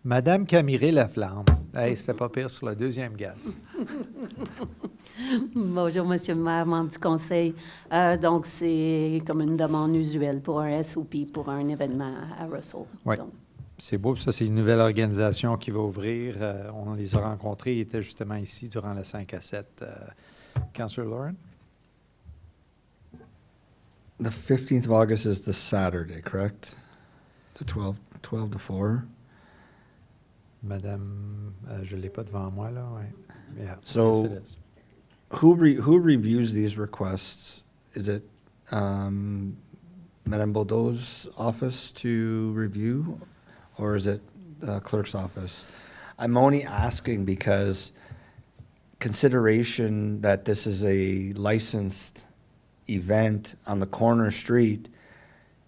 Madame Caméré-Laflamme. Hey, c'était pas pire sur la deuxième gaz. Bonjour, Monsieur le maire, membre du conseil. Donc, c'est comme une demande usuelle pour un SOP, pour un événement à Russell. Oui. Donc, C'est beau, ça, c'est une nouvelle organisation qui va ouvrir. On les a rencontrés, ils étaient justement ici durant le 5 à 7. Councillor Lauren? The 15th of August is the Saturday, correct? The 12 to 4? Madame, je ne l'ai pas devant moi, là. Ouais. Yeah. So- Yes, it is. Who reviews these requests? Is it Madame Baudot's office to review, or is it the clerk's office? I'm only asking because consideration that this is a licensed event on the corner street,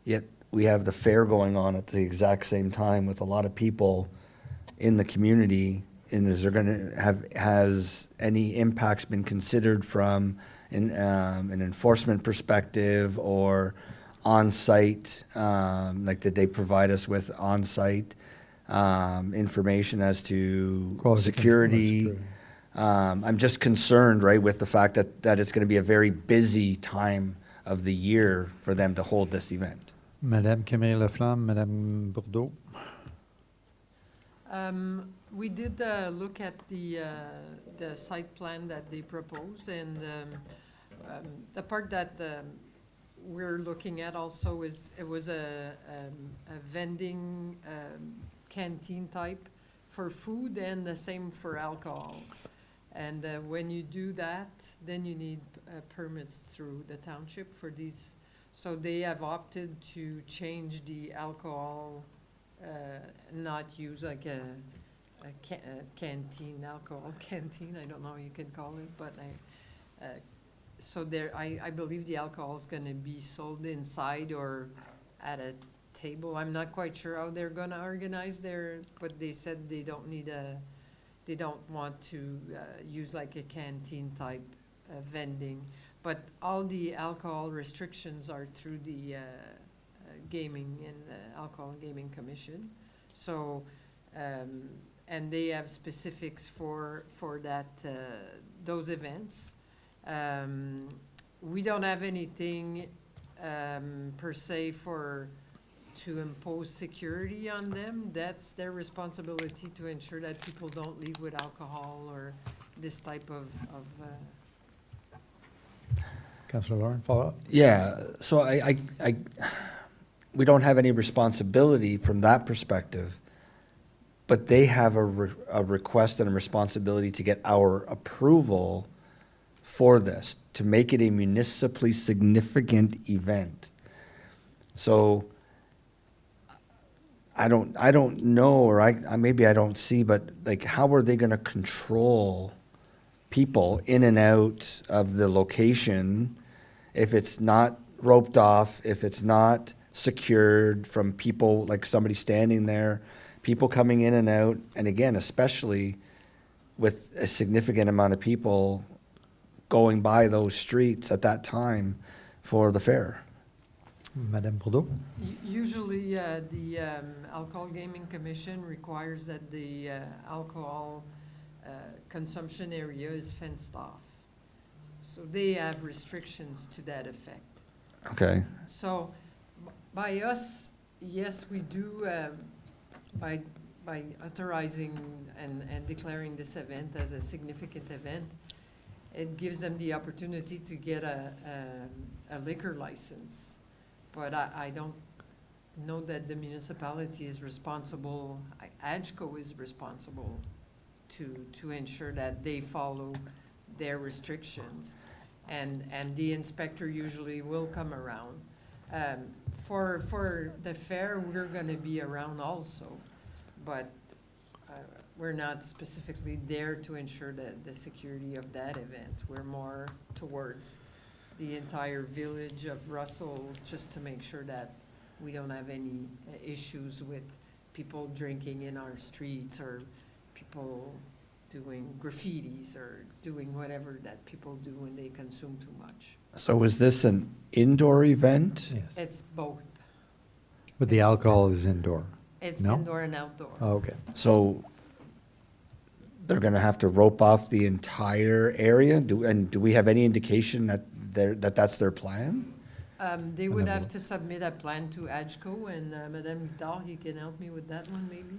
yet we have the fair going on at the exact same time with a lot of people in the community. And is there going to has any impacts been considered from an enforcement perspective or on-site, like did they provide us with on-site information as to security? I'm just concerned, right, with the fact that it's going to be a very busy time of the year for them to hold this event. Madame Caméré-Laflamme, Madame Bourdeau. We did look at the site plan that they proposed, and the part that we're looking at also is, it was a vending canteen type for food and the same for alcohol. And when you do that, then you need permits through the township for these. So they have opted to change the alcohol, not use like a canteen, alcohol canteen, I don't know what you can call it, but so there, I believe the alcohol is gonna be sold inside or at a table. I'm not quite sure how they're gonna organize but they said they don't want to use like a canteen type vending. But all the alcohol restrictions are through the gaming and Alcohol and Gaming Commission. So, and they have specifics for that, those events. We don't have anything per se to impose security on them. That's their responsibility to ensure that people don't leave with alcohol or this type of Councillor Lauren, follow up? Yeah, so we don't have any responsibility from that perspective, but they have a request and a responsibility to get our approval for this, to make it a municipally significant event. So I don't know, or maybe I don't see, but like, how are they gonna control people in and out of the location if it's not roped off, if it's not secured from people, like somebody standing there, people coming in and out, and again, especially with a significant amount of people going by those streets at that time for the fair? Madame Bourdeau? Usually, the Alcohol Gaming Commission requires that the alcohol consumption area is fenced off. So they have restrictions to that effect. Okay. So by us, yes, we do, by authorizing and declaring this event as a significant event, it gives them the opportunity to get a liquor license. But I don't know that the municipality is responsible, AGCO is responsible to ensure that they follow their restrictions. And the inspector usually will come around. For the fair, we're gonna be around also, but we're not specifically there to ensure the security of that event. We're more towards the entire village of Russell, just to make sure that we don't have any issues with people drinking in our streets or people doing graffitis or doing whatever that people do when they consume too much. So is this an indoor event? Yes. It's both. But the alcohol is indoor? It's No? indoor and outdoor. Oh, okay. So they're gonna have to rope off the entire area? Do we have any indication that that's their plan? They would have to submit a plan to AGCO, and Madame Guitard, you can help me with that one, maybe?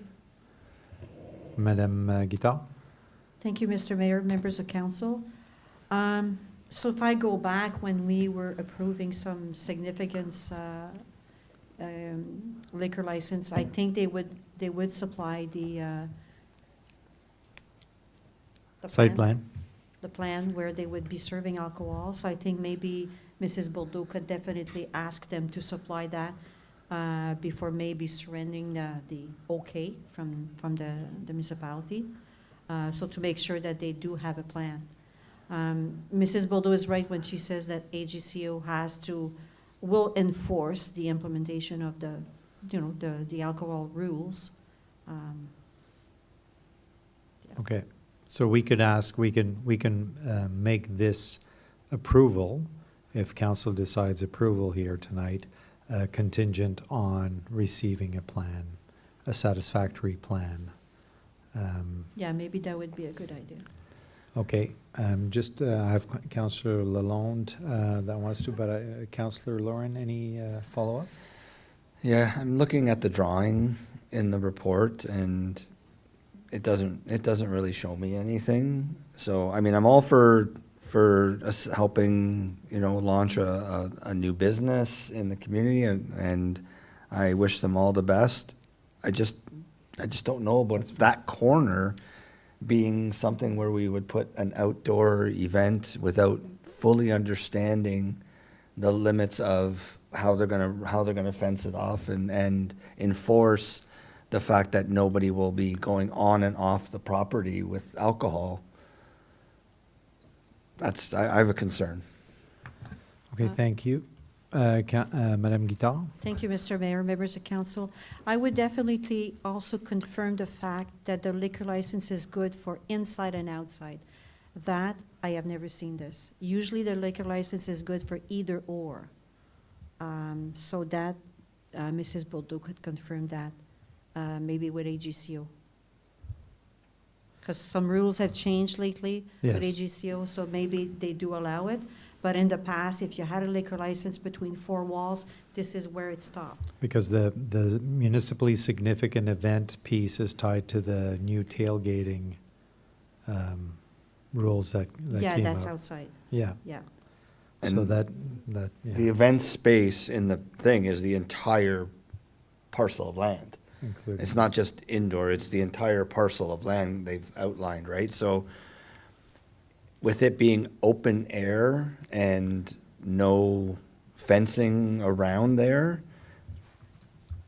Madame Guittard? Thank you, Mr. Mayor, members of council. So if I go back when we were approving some significance liquor license, I think they would supply the Site plan? the plan where they would be serving alcohol. So I think maybe Mrs. Bordeaux could definitely ask them to supply that before maybe surrendering the okay from the municipality. So to make sure that they do have a plan. Mrs. Bordeaux is right when she says that AGCO will enforce the implementation of the alcohol rules. Okay, so we could ask, we can make this approval, if council decides approval here tonight, contingent on receiving a plan, a satisfactory plan. Yeah, maybe that would be a good idea. Okay, I have Councillor Lalonde that wants to, but Councillor Lauren, any follow-up? Yeah, I'm looking at the drawing in the report, and it doesn't really show me anything. So, I mean, I'm all for us helping, launch a new business in the community, and I wish them all the best. I just don't know about that corner being something where we would put an outdoor event without fully understanding the limits of how they're gonna fence it off and enforce the fact that nobody will be going on and off the property with alcohol. I have a concern. Okay, thank you. Madame Guittard? Thank you, Mr. Mayor, members of council. I would definitely also confirm the fact that the liquor license is good for inside and outside. That, I have never seen this. Usually the liquor license is good for either or. So that, Mrs. Bordeaux could confirm that, maybe with AGCO. Because some rules have changed lately with Yes. AGCO, so maybe they do allow it. But in the past, if you had a liquor license between four walls, this is where it stopped. Because the municipally significant event piece is tied to the new tailgating rules that came out. Yeah, that's outside, Yeah, yeah. so And that, The yeah, event space in the thing is the entire parcel of land. including. It's not just indoor, it's the entire parcel of land they've outlined, right? So with it being open air and no fencing around there,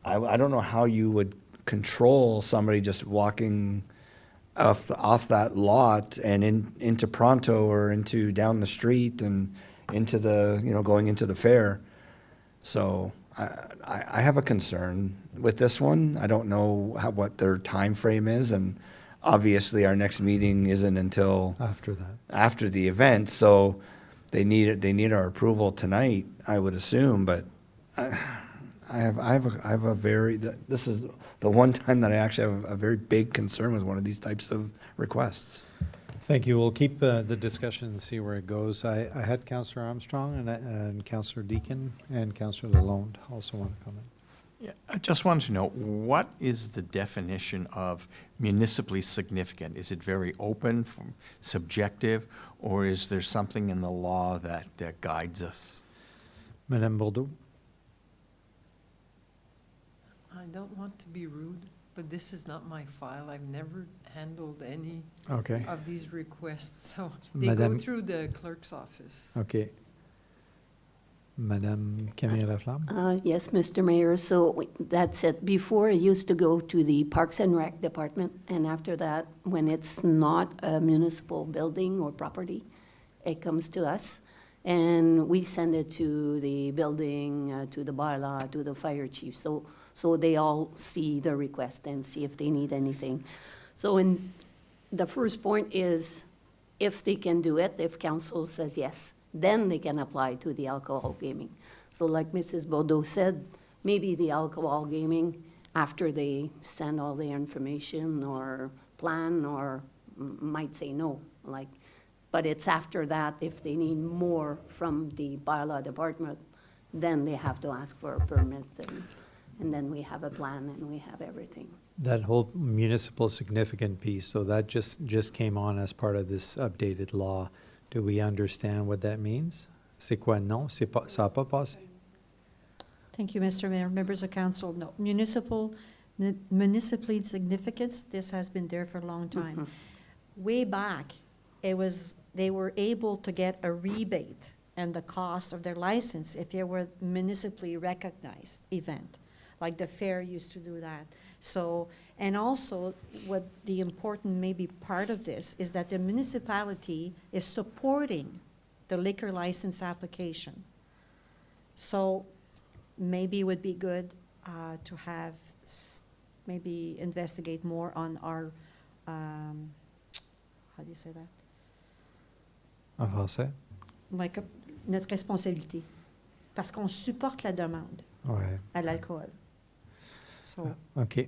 I don't know how you would control somebody just walking off that lot and into Pronto or into down the street and into the, going into the fair. So I have a concern with this one. I don't know what their time frame is, and obviously our next meeting isn't until After that. after the event, so they need our approval tonight, I would assume, but this is the one time that I actually have a very big concern with one of these types of requests. Thank you. We'll keep the discussion and see where it goes. I had Councillor Armstrong and Councillor Deakin and Councillor Lalonde also want to comment. Yeah, I just wanted to know, what is the definition of municipally significant? Is it very open, subjective, or is there something in the law that guides us? Madame Bordeaux? I don't want to be rude, but this is not my file. I've never handled any Okay, of these requests, so they go Madame- through the clerk's office. okay. Madame Camille Laflamme? Yes, Mr. Mayor, so that's it. Before, it used to go to the Parks and Rec Department, and after that, when it's not a municipal building or property, it comes to us, and we send it to the building, to the bylaw, to the fire chief, so they all see the request and see if they need anything. So the first point is, if they can do it, if council says yes, then they can apply to the alcohol gaming. So like Mrs. Bordeaux said, maybe the alcohol gaming, after they send all the information or plan, or might say no, like, but it's after that, if they need more from the bylaw department, then they have to ask for a permit, and then we have a plan and we have everything. That whole municipal significant piece, so that just came on as part of this updated law. Do we understand what that means? C'est quoi? Non, c'est pas, ça n'a pas passé? Thank you, Mr. Mayor. Members of council, no. Municipally significance, this has been there for a long time. Way back, they were able to get a rebate and the cost of their license if it were municipally recognized event, like the fair used to do that. So, and also, what the important maybe part of this is that the municipality is supporting the liquor license application. So maybe it would be good to have, maybe investigate more on our, how do you say that? En français? Like notre responsabilité. Parce qu'on supporte la demande Ouais. à l'alcool. So, OK.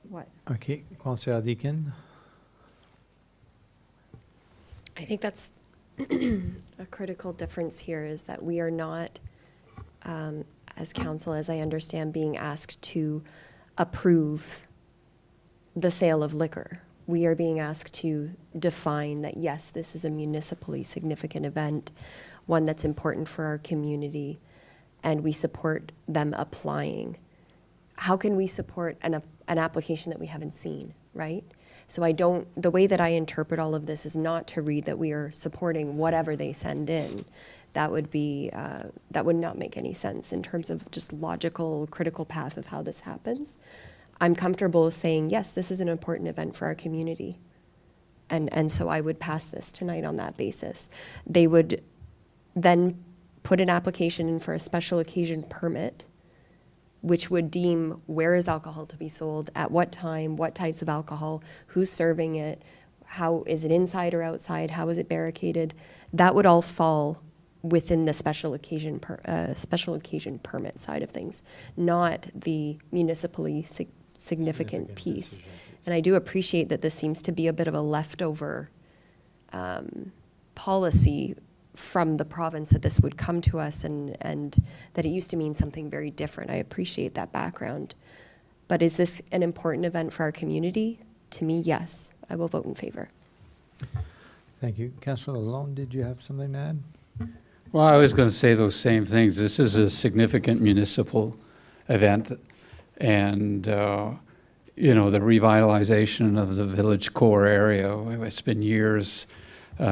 what? OK. Conseillère Deakin? I think that's a critical difference here, is that we are not, as council, as I understand, being asked to approve the sale of liquor. We are being asked to define that, yes, this is a municipally significant event, one that's important for our community, and we support them applying. How can we support an application that we haven't seen, right? So the way that I interpret all of this is not to read that we are supporting whatever they send in. That would be, that would not make any sense in terms of just logical, critical path of how this happens. I'm comfortable saying, yes, this is an important event for our community. And so I would pass this tonight on that basis. They would then put an application in for a special occasion permit, which would deem where is alcohol to be sold, at what time, what types of alcohol, who's serving it, how is it inside or outside, how is it barricaded. That would all fall within the special occasion permit side of things, not the municipally significant piece. decision And I do appreciate that this seems to be a bit of a leftover policy from the province, that this would come to us and that it used to mean something very different. I appreciate that background. But is this an important event for our community? To me, yes. I will vote in favor. Thank you. Councillor Lalonde, did you have something to add? Well, I was going to say those same things. This is a significant municipal event, and, the revitalization of the village core area, it's been years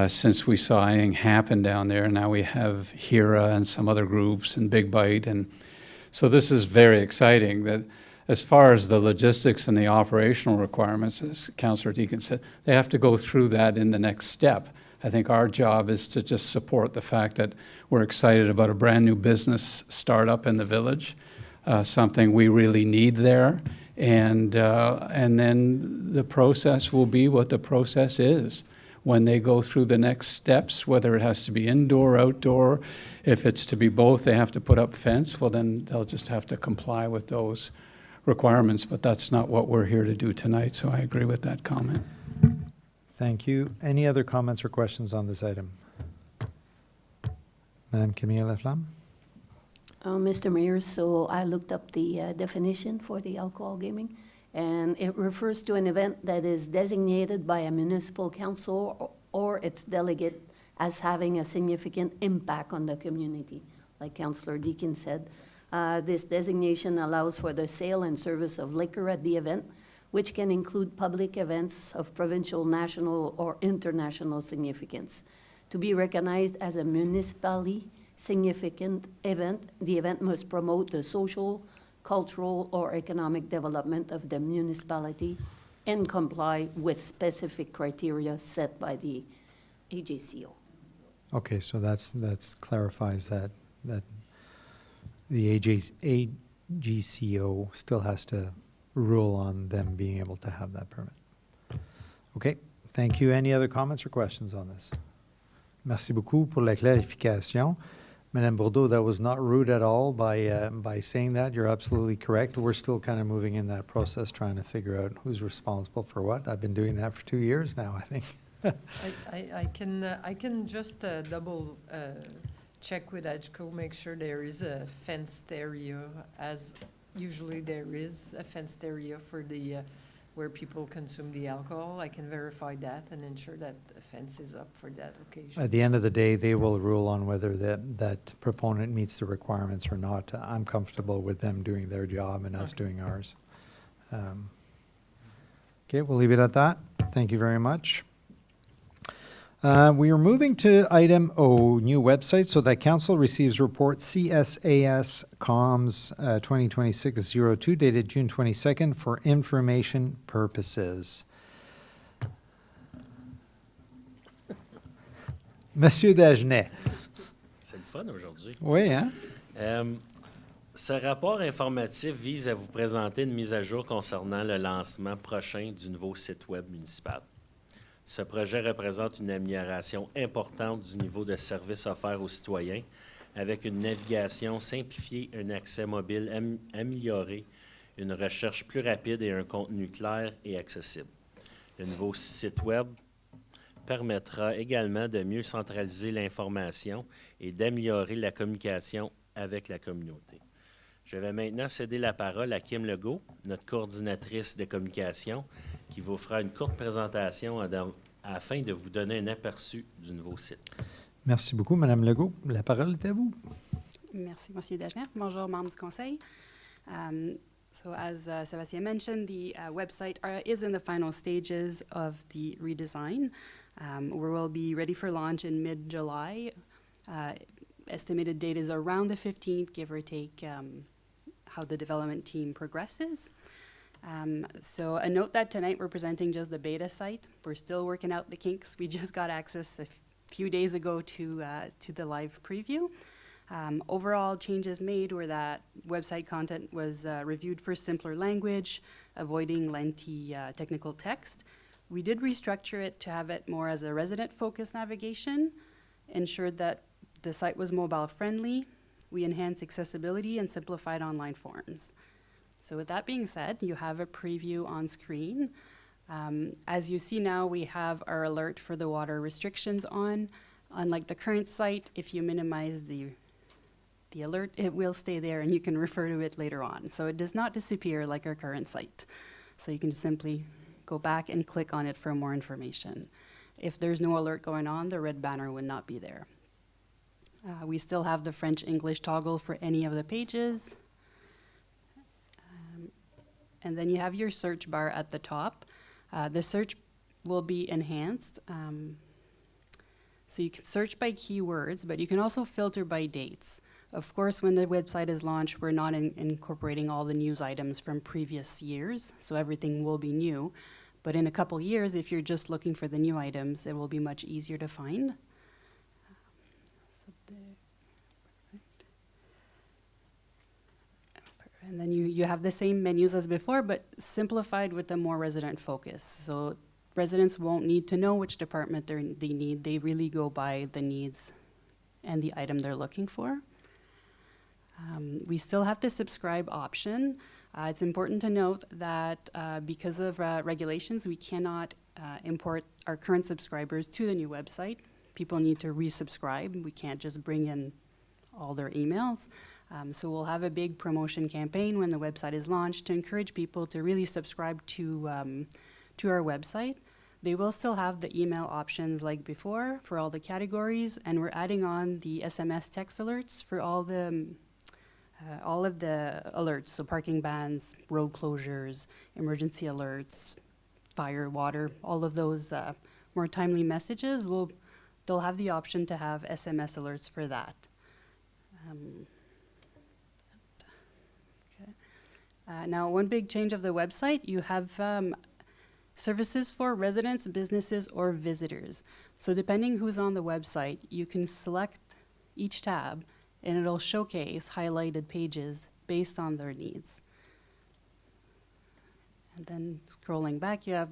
since we saw anything happen down there. Now we have HERA and some other groups and Big Bite, and so this is very exciting. That as far as the logistics and the operational requirements, as Councillor Deakin said, they have to go through that in the next step. I think our job is to just support the fact that we're excited about a brand new business startup in the village, something we really need there, and then the process will be what the process is. When they go through the next steps, whether it has to be indoor, outdoor, if it's to be both, they have to put up fence, well then they'll just have to comply with those requirements, but that's not what we're here to do tonight, so I agree with that comment. Thank you. Any other comments or questions on this item? Madame Camille Laflamme? Mr. Mayor, so I looked up the definition for the alcohol gaming, and it refers to an event that is designated by a municipal council or its delegate as having a significant impact on the community. Like Councillor Deakin said, this designation allows for the sale and service of liquor at the event, which can include public events of provincial, national, or international significance. To be recognized as a municipally significant event, the event must promote the social, cultural, or economic development of the municipality and comply with specific criteria set by the AJCO. Okay, so that's clarifies that the AGCO still has to rule on them being able to have that permit. Okay, thank you. Any other comments or questions on this? Merci beaucoup pour la clarification. Madame Bourdeau, that was not rude at all by saying that. You're absolutely correct. We're still kind of moving in that process, trying to figure out who's responsible for what. I've been doing that for 2 years now, I think. I can just double check with EDGCO, make sure there is a fenced area, as usually there is a fenced area for the where people consume the alcohol. I can verify that and ensure that the fence is up for that occasion. At the end of the day, they will rule on whether that proponent meets the requirements or not. I'm comfortable with them doing their job and us doing ours. Okay, we'll leave it at that. Thank you very much. We are moving to item O, new website, so that council receives report CSAS Comms 2026-02 dated June 22nd for information purposes. Monsieur Dagenet. C'est le fun aujourd'hui. Oui, hein? Ce rapport informatif vise à vous présenter une mise à jour concernant le lancement prochain du nouveau site web municipal. Ce projet représente une amélioration importante du niveau de service offert aux citoyens, avec une navigation simplifiée, un accès mobile amélioré, une recherche plus rapide et un contenu clair et accessible. Le nouveau site web permettra également de mieux centraliser l'information et d'améliorer la communication avec la communauté. Je vais maintenant céder la parole à Kim Legault, notre coordinatrice de communication, qui vous fera une courte présentation afin de vous donner un aperçu du nouveau site. Merci beaucoup, Madame Legault. La parole est à vous. Merci, Monsieur Dagenet. Bonjour, membres du Conseil. So as Sébastien mentioned, the website is in the final stages of the redesign. We will be ready for launch in mid-July. Estimated date is around the 15th, give or take how the development team progresses. So a note that tonight we're presenting just the beta site. We're still working out the kinks. We just got access a few days ago to the live preview. Overall changes made were that website content was reviewed for simpler language, avoiding lengthy technical text. We did restructure it to have it more as a resident-focused navigation, ensured that the site was mobile-friendly. We enhanced accessibility and simplified online forms. So with that being said, you have a preview on screen. As you see now, we have our alert for the water restrictions on. Unlike the current site, if you minimize the alert, it will stay there and you can refer to it later on. So it does not disappear like our current site. So you can simply go back and click on it for more information. If there's no alert going on, the red banner would not be there. We still have the French-English toggle for any of the pages. And then you have your search bar at the top. The search will be enhanced. So you can search by keywords, but you can also filter by dates. Of course, when the website is launched, we're not incorporating all the news items from previous years, so everything will be new. But in a couple years, if you're just looking for the new items, it will be much easier to find. And then you have the same menus as before, but simplified with a more resident focus. So residents won't need to know which department they need. They really go by the needs and the item they're looking for. We still have the subscribe option. It's important to note that because of regulations, we cannot import our current subscribers to the new website. People need to resubscribe. We can't just bring in all their emails. So we'll have a big promotion campaign when the website is launched to encourage people to really subscribe to our website. They will still have the email options like before for all the categories, and we're adding on the SMS text alerts for all the all of the alerts, so parking bans, road closures, emergency alerts, fire, water, all of those more timely messages, they'll have the option to have SMS alerts for that. Now, one big change of the website, you have services for residents, businesses, or visitors. So depending who's on the website, you can select each tab and it'll showcase highlighted pages based on their needs. And then scrolling back, you have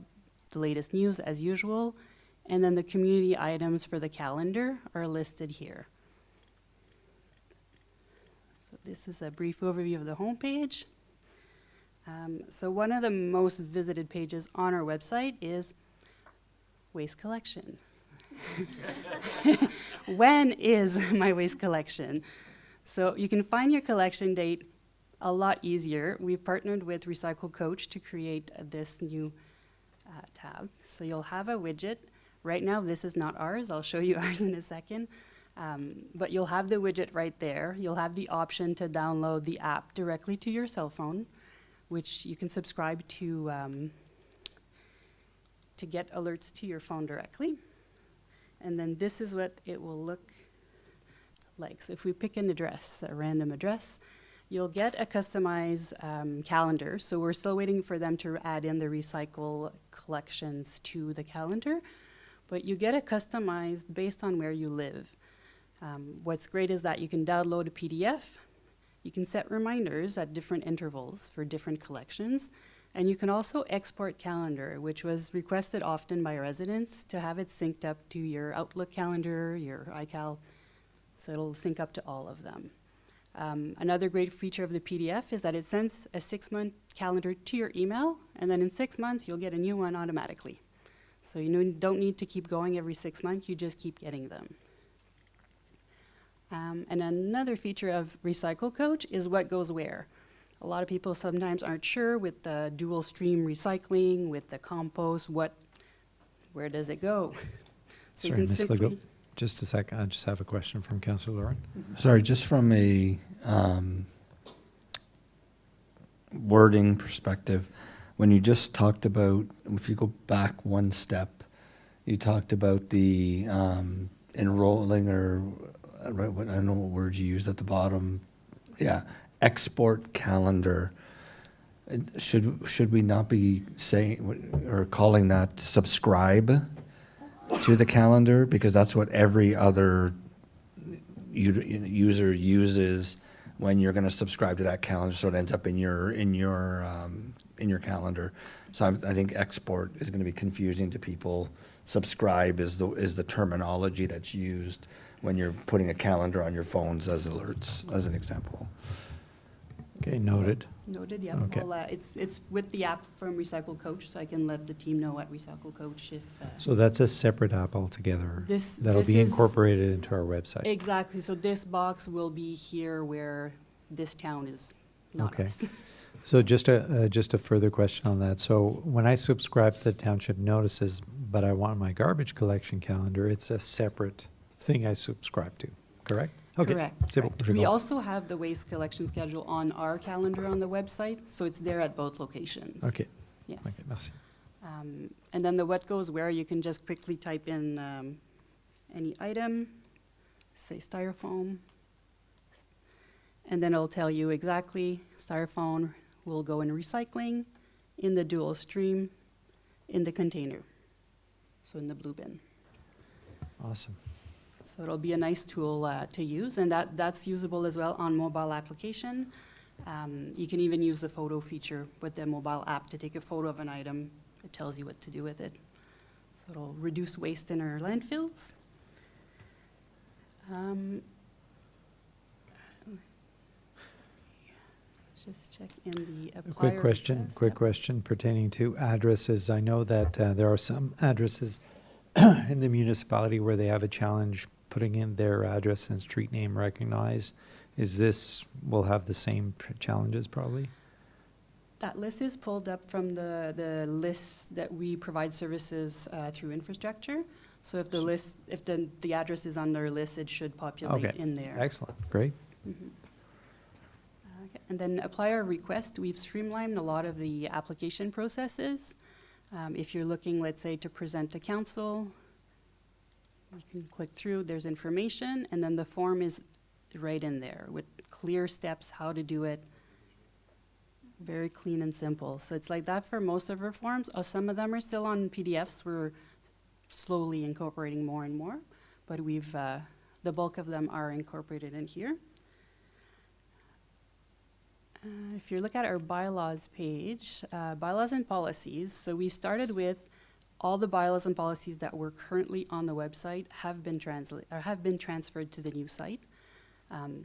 the latest news as usual, and then the community items for the calendar are listed here. So this is a brief overview of the homepage. So one of the most visited pages on our website is waste collection. When is my waste collection? So you can find your collection date a lot easier. We've partnered with Recycle Coach to create this new tab. So you'll have a widget. Right now, this is not ours. I'll show you ours in a second. But you'll have the widget right there. You'll have the option to download the app directly to your cell phone, which you can subscribe to get alerts to your phone directly. And then this is what it will look like. So if we pick an address, a random address, you'll get a customized calendar. So we're still waiting for them to add in the recycle collections to the calendar, but you get a customized based on where you live. What's great is that you can download a PDF. You can set reminders at different intervals for different collections. And you can also export calendar, which was requested often by residents to have it synced up to your Outlook calendar, your iCal, so it'll sync up to all of them. Another great feature of the PDF is that it sends a 6-month calendar to your email, and then in 6 months, you'll get a new one automatically. So you don't need to keep going every 6 months, you just keep getting them. And another feature of Recycle Coach is what goes where. A lot of people sometimes aren't sure with the dual stream recycling, with the compost, where does it go? So you Sorry, can Ms. simply- Legault, just a second. I just have a question from Councillor Lauren. Sorry, just from a wording perspective, when you just talked about, if you go back one step, you talked about the enrolling or, I don't know what words you used at the bottom. Yeah, export calendar. Should we not be saying or calling that subscribe to the calendar, because that's what every other user uses when you're going to subscribe to that calendar, so it ends up in your calendar. So I think export is going to be confusing to people. Subscribe is the terminology that's used when you're putting a calendar on your phones as alerts, as an example. Okay, noted. Noted, yeah. Okay. Well, it's with the app from Recycle Coach, so I can let the team know at Recycle Coach if. So that's a separate app altogether. That'll this be is- incorporated into our website. Exactly, so this box will be here where this town is not Okay. us. So just a further question on that. So when I subscribe to the township notices, but I want my garbage collection calendar, it's a separate thing I subscribe to, correct? Okay. Correct. C'est bon, correct. j'ai We compris. also have the waste collection schedule on our calendar on the website, so it's there at both locations. Okay, Yes. okay, merci. And then the what goes where, you can just quickly type in any item, say styrofoam, and then it'll tell you exactly styrofoam will go in recycling, in the dual stream, in the container, so in the blue bin. Awesome. So it'll be a nice tool to use, and that's usable as well on mobile application. You can even use the photo feature with the mobile app to take a photo of an item. It tells you what to do with it. So it'll reduce waste in our landfills. Just check in the A applier quick question, address. quick Yep. question pertaining to addresses. I know that there are some addresses in the municipality where they have a challenge putting in their address and street name recognized. Is this, will have the same challenges probably? That list is pulled up from the list that we provide services through infrastructure. So if the list, if the address is on their list, it should populate Okay. in there. Excellent, great. Mhm. And then apply our request. We've streamlined a lot of the application processes. If you're looking, let's say, to present to council, you can click through, there's information, and then the form is right in there with clear steps, how to do it. Very clean and simple. So it's like that for most of our forms. Some of them are still on PDFs. We're slowly incorporating more and more, but the bulk of them are incorporated in here. If you look at our bylaws page, bylaws and policies, so we started with all the bylaws and policies that were currently on the website have been transferred to the new site.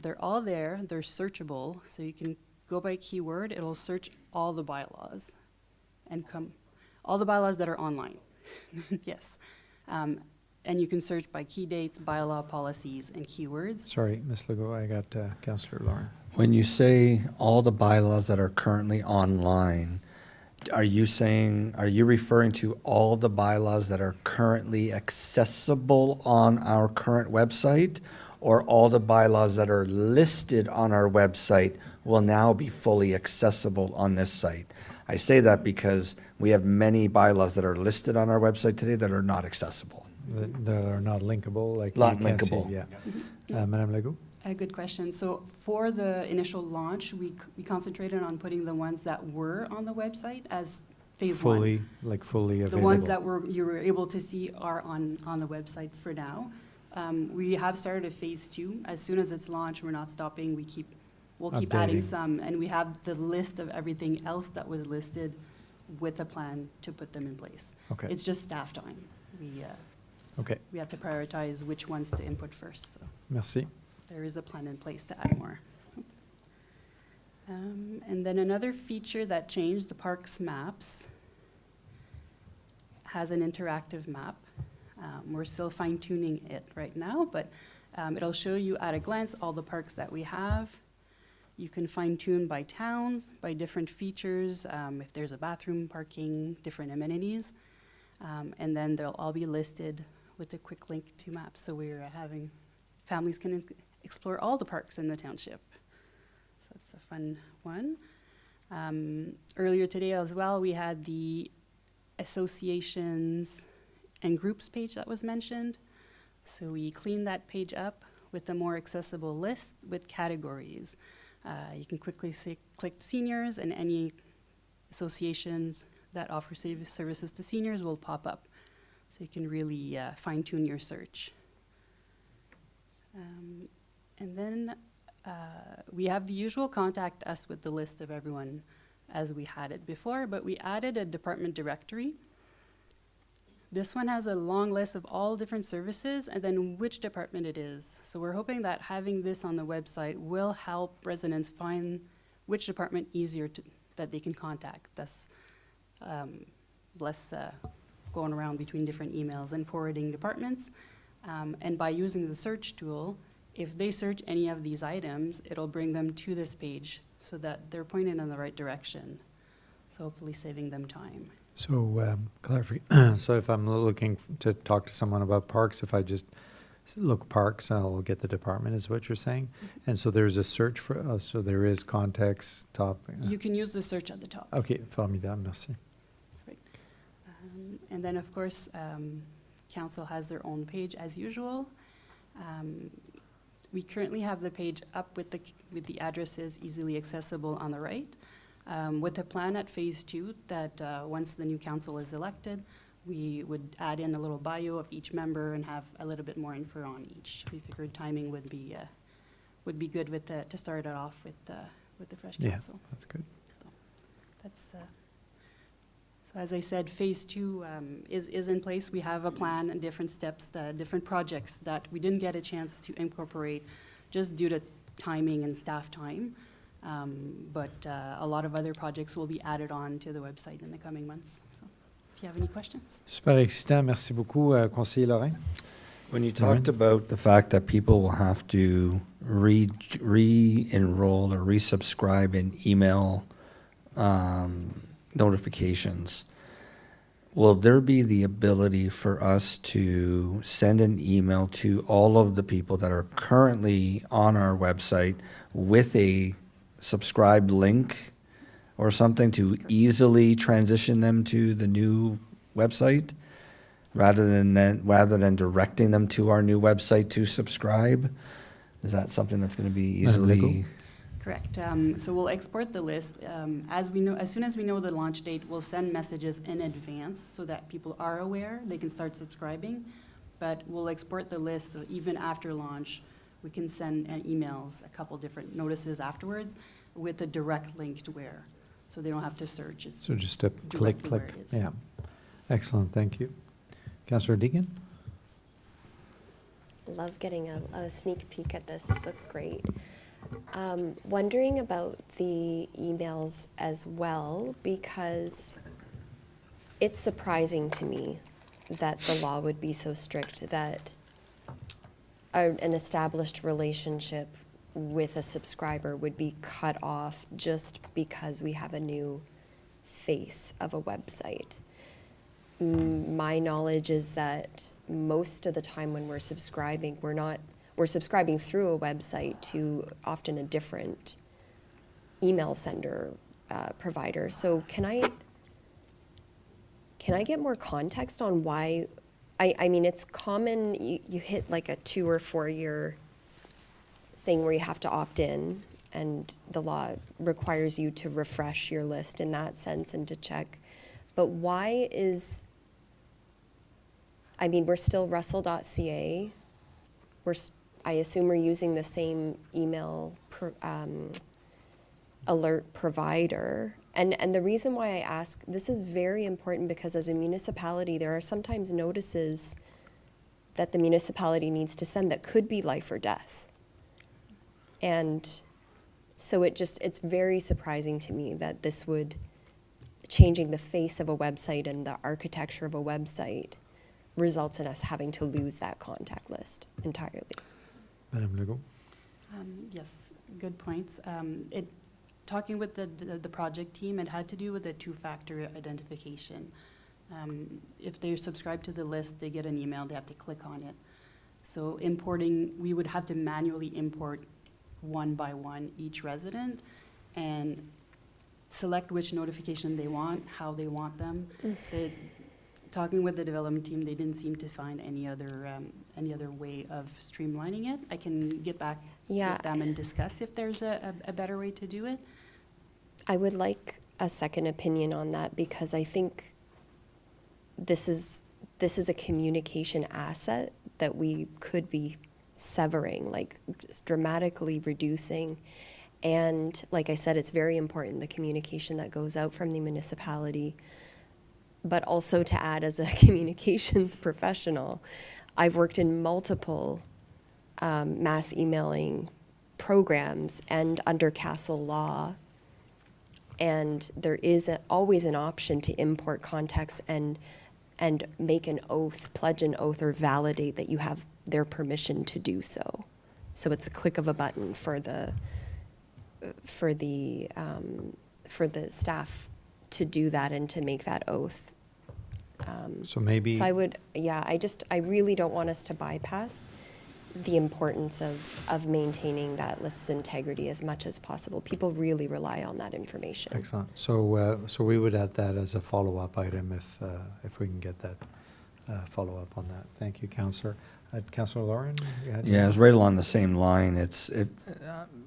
They're all there, they're searchable, so you can go by keyword, it'll search all the bylaws and all the bylaws that are online. Yes. And you can search by key dates, bylaw policies, and keywords. Sorry, Ms. Legault, I got Councillor Lauren. When you say all the bylaws that are currently online, are you referring to all the bylaws that are currently accessible on our current website, or all the bylaws that are listed on our website will now be fully accessible on this site? I say that because we have many bylaws that are listed on our website today that are not accessible. That are not linkable, like Not you can't see, linkable. yeah. Madame Legault? A good question. So for the initial launch, we concentrated on putting the ones that were on the website as phase one. Fully available. The ones that you were able to see are on the website for now. We have started a phase 2. As soon as it's launched, we're not stopping. We'll keep adding Updating. some, and we have the list of everything else that was listed with a plan to put them in place. Okay. It's just staff time. Okay, We have to prioritize which ones to input first. So merci. there is a plan in place to add more. And then another feature that changed, the Parks Maps has an interactive map. We're still fine-tuning it right now, but it'll show you at a glance all the parks that we have. You can fine-tune by towns, by different features, if there's a bathroom, parking, different amenities. And then they'll all be listed with a quick link to maps. So we're having, families can explore all the parks in the township. So it's a fun one. Earlier today as well, we had the associations and groups page that was mentioned. So we cleaned that page up with a more accessible list with categories. You can quickly click seniors, and any associations that offer services to seniors will pop up. So you can really fine-tune your search. And then we have the usual contact us with the list of everyone as we had it before, but we added a department directory. This one has a long list of all different services and then which department it is. So we're hoping that having this on the website will help residents find which department easier that they can contact. That's less going around between different emails and forwarding departments. And by using the search tool, if they search any of these items, it'll bring them to this page so that they're pointed in the right direction. So hopefully saving them time. So, clarification. So if I'm looking to talk to someone about parks, if I just look parks, I'll get the department, is what you're saying? And so there's a search for, so there is context, topic. You can use the search at the top. Okay, formidable, merci. And then, of course, council has their own page as usual. We currently have the page up with the addresses easily accessible on the right. With a plan at phase 2 that once the new council is elected, we would add in a little bio of each member and have a little bit more info on each. We figured timing would be good with to start it off with the fresh council. Yeah, that's good. So that's. So as I said, phase 2 is in place. We have a plan and different steps, different projects that we didn't get a chance to incorporate just due to timing and staff time. But a lot of other projects will be added on to the website in the coming months. So if you have any questions. Super excitant. Merci beaucoup, Conseiller Lorrain. When you talked about the fact that people will have to re-enroll or resubscribe in email notifications, will there be the ability for us to send an email to all of the people that are currently on our website with a subscribe link or something to easily transition them to the new website rather than directing them to our new website to subscribe? Is that something that's going to be Madam Legault? easily? Correct. So we'll export the list. As soon as we know the launch date, we'll send messages in advance so that people are aware, they can start subscribing. But we'll export the list, so even after launch, we can send emails, a couple different notices afterwards with a direct link to where, so they don't have to search. It's So just a click, directly where click. it is. Yeah. Excellent, thank you. Councillor Deegan? Love getting a sneak peek at this. This looks great. Wondering about the emails as well, because it's surprising to me that the law would be so strict that an established relationship with a subscriber would be cut off just because we have a new face of a website. My knowledge is that most of the time when we're subscribing, we're subscribing through a website to often a different email sender provider. So can I get more context on why? I mean, it's common, you hit like a 2 or 4 year thing where you have to opt in, and the law requires you to refresh your list in that sense and to check. But why is, I mean, we're still russell.ca. I assume we're using the same email alert provider. And the reason why I ask, this is very important because as a municipality, there are sometimes notices that the municipality needs to send that could be life or death. And so it's very surprising to me that this would, changing the face of a website and the architecture of a website results in us having to lose that contact list entirely. Madam Legault? Yes, good points. Talking with the project team, it had to do with the two-factor identification. If they're subscribed to the list, they get an email, they have to click on it. So importing, we would have to manually import one by one each resident and select which notification they want, how they want them. Talking with the development team, they didn't seem to find any other way of streamlining it. I can get back with them and discuss if there's a better way to do it. I would like a second opinion on that because I think this is a communication asset that we could be severing, like just dramatically reducing. And like I said, it's very important, the communication that goes out from the municipality. But also to add, as a communications professional, I've worked in multiple mass emailing programs and under Castle law. And there is always an option to import context and make an oath, pledge an oath, or validate that you have their permission to do so. So it's a click of a button for the staff to do that and to make that oath. So maybe. So I really don't want us to bypass the importance of maintaining that list's integrity as much as possible. People really rely on that information. Excellent. So we would add that as a follow-up item if we can get that follow-up on that. Thank you, Councillor. Councillor Lauren, you had? Yeah, it's right along the same line.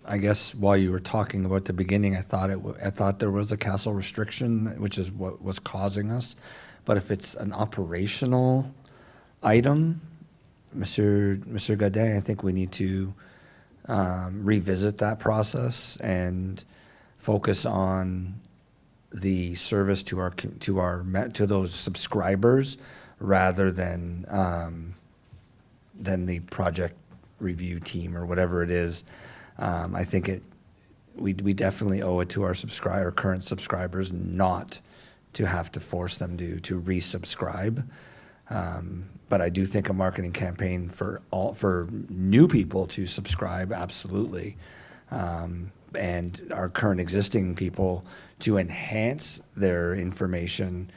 I guess while you were talking about the beginning, I thought there was a Castle restriction, which is what was causing us. But if it's an operational item, Mr. Gadet, I think we need to revisit that process and focus on the service to those subscribers rather than the project review team or whatever it is. I think we definitely owe it to our current subscribers not to have to force them to resubscribe. But I do think a marketing campaign for new people to subscribe, absolutely. And our current existing people to enhance their information,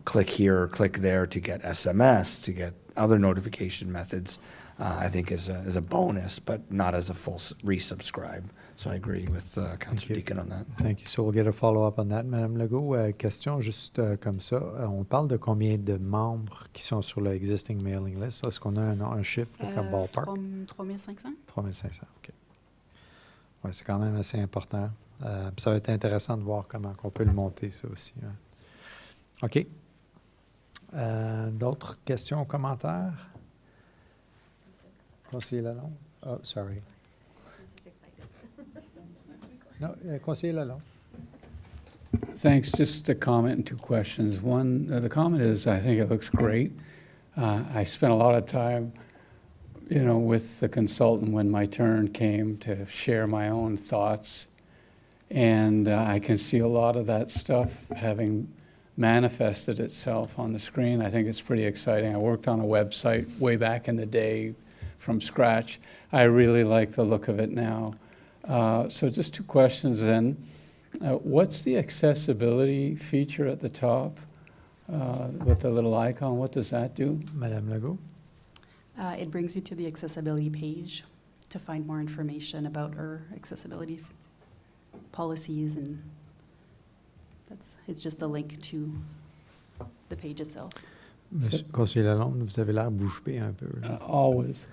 click here or click there to get SMS, to get other notification methods. I think is a bonus, but not as a full resubscribe. So I agree with Councillor you. Deacon on that. Thank you. So we'll get a follow-up on that. Madame Legault, question juste comme ça. On parle de combien de membres qui sont sur le existing mailing list? Est-ce qu'on a un chiffre comme ballpark? 3500. 3500, OK. Ouais, c'est quand même assez important. Puis ça va être intéressant de voir comment on peut le monter, ça aussi. Hein. OK. D'autres questions ou commentaires? Conseiller Lalonde? Oh, sorry. No, Conseiller Lalonde. Thanks. Just a comment and two questions. One, the comment is, I think it looks great. I spent a lot of time, with the consultant when my turn came to share my own thoughts. And I can see a lot of that stuff having manifested itself on the screen. I think it's pretty exciting. I worked on a website way back in the day from scratch. I really like the look of it now. So just two questions then. What's the accessibility feature at the top with the little icon? What does that do? Madame Legault? It brings you to the accessibility page to find more information about our accessibility policies, and it's just a link to the page itself. Monsieur Conseiller Lalonde, vous avez l'air bouche bée un peu. Always.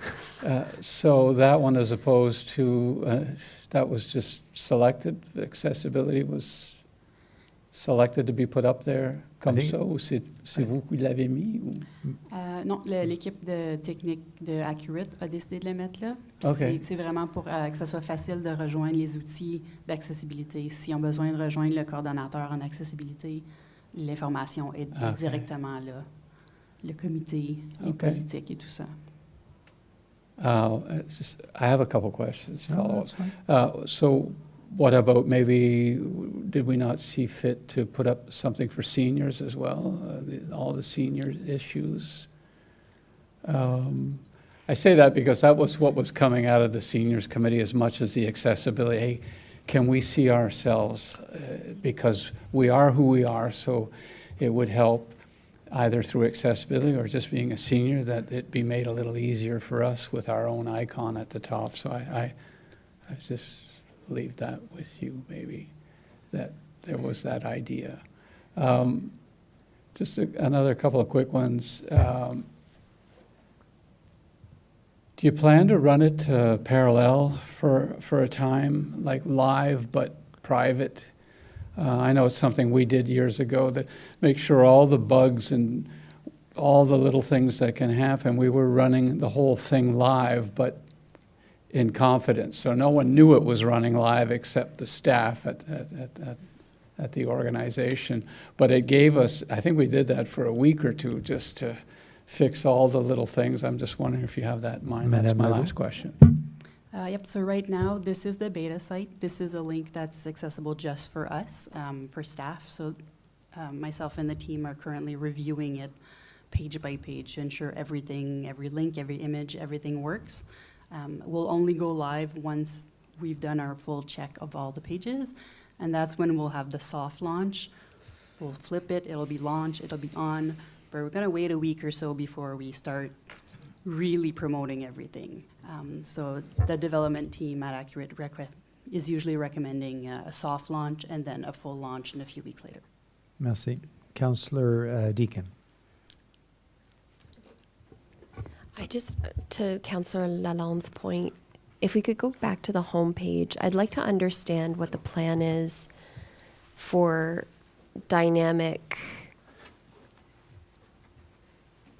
So that one, as opposed to, that was just selected, accessibility was selected to be put up there comme ça, ou c'est vous qui l'avez mis? Ou? Non, l'équipe de technique de Accurate a décidé de le mettre là. Okay. C'est vraiment pour que ça soit facile de rejoindre les outils d'accessibilité. S'ils ont besoin de rejoindre le coordonnateur en accessibilité, l'information est directement là. Le comité, les politiques et tout ça. I have a couple questions. No, Follow that's fine. So what about maybe, did we not see fit to put up something for seniors as well? All the senior issues? I say that because that was what was coming out of the seniors committee as much as the accessibility. Hey, can we see ourselves? Because we are who we are, so it would help either through accessibility or just being a senior, that it be made a little easier for us with our own icon at the top. So I just leave that with you, maybe, that there was that idea. Just another couple of quick ones. Do you plan to run it parallel for a time, like live but private? I know it's something we did years ago, that make sure all the bugs and all the little things that can happen, we were running the whole thing live, but in confidence. So no one knew it was running live except the staff at the organization. But it gave us, I think we did that for a week or two just to fix all the little things. I'm just wondering if you have that in mind. That's my last question. Yep, so right now, this is the beta site. This is a link that's accessible just for us, for staff. So myself and the team are currently reviewing it page by page to ensure everything, every link, every image, everything works. We'll only go live once we've done our full check of all the pages, and that's when we'll have the soft launch. We'll flip it, it'll be launched, it'll be on, but we're gonna wait a week or so before we start really promoting everything. So the development team at Accurate is usually recommending a soft launch and then a full launch in a few weeks later. Merci. Councillor Deacon. I just, to Councillor Lalonde's point, if we could go back to the homepage, I'd like to understand what the plan is for dynamic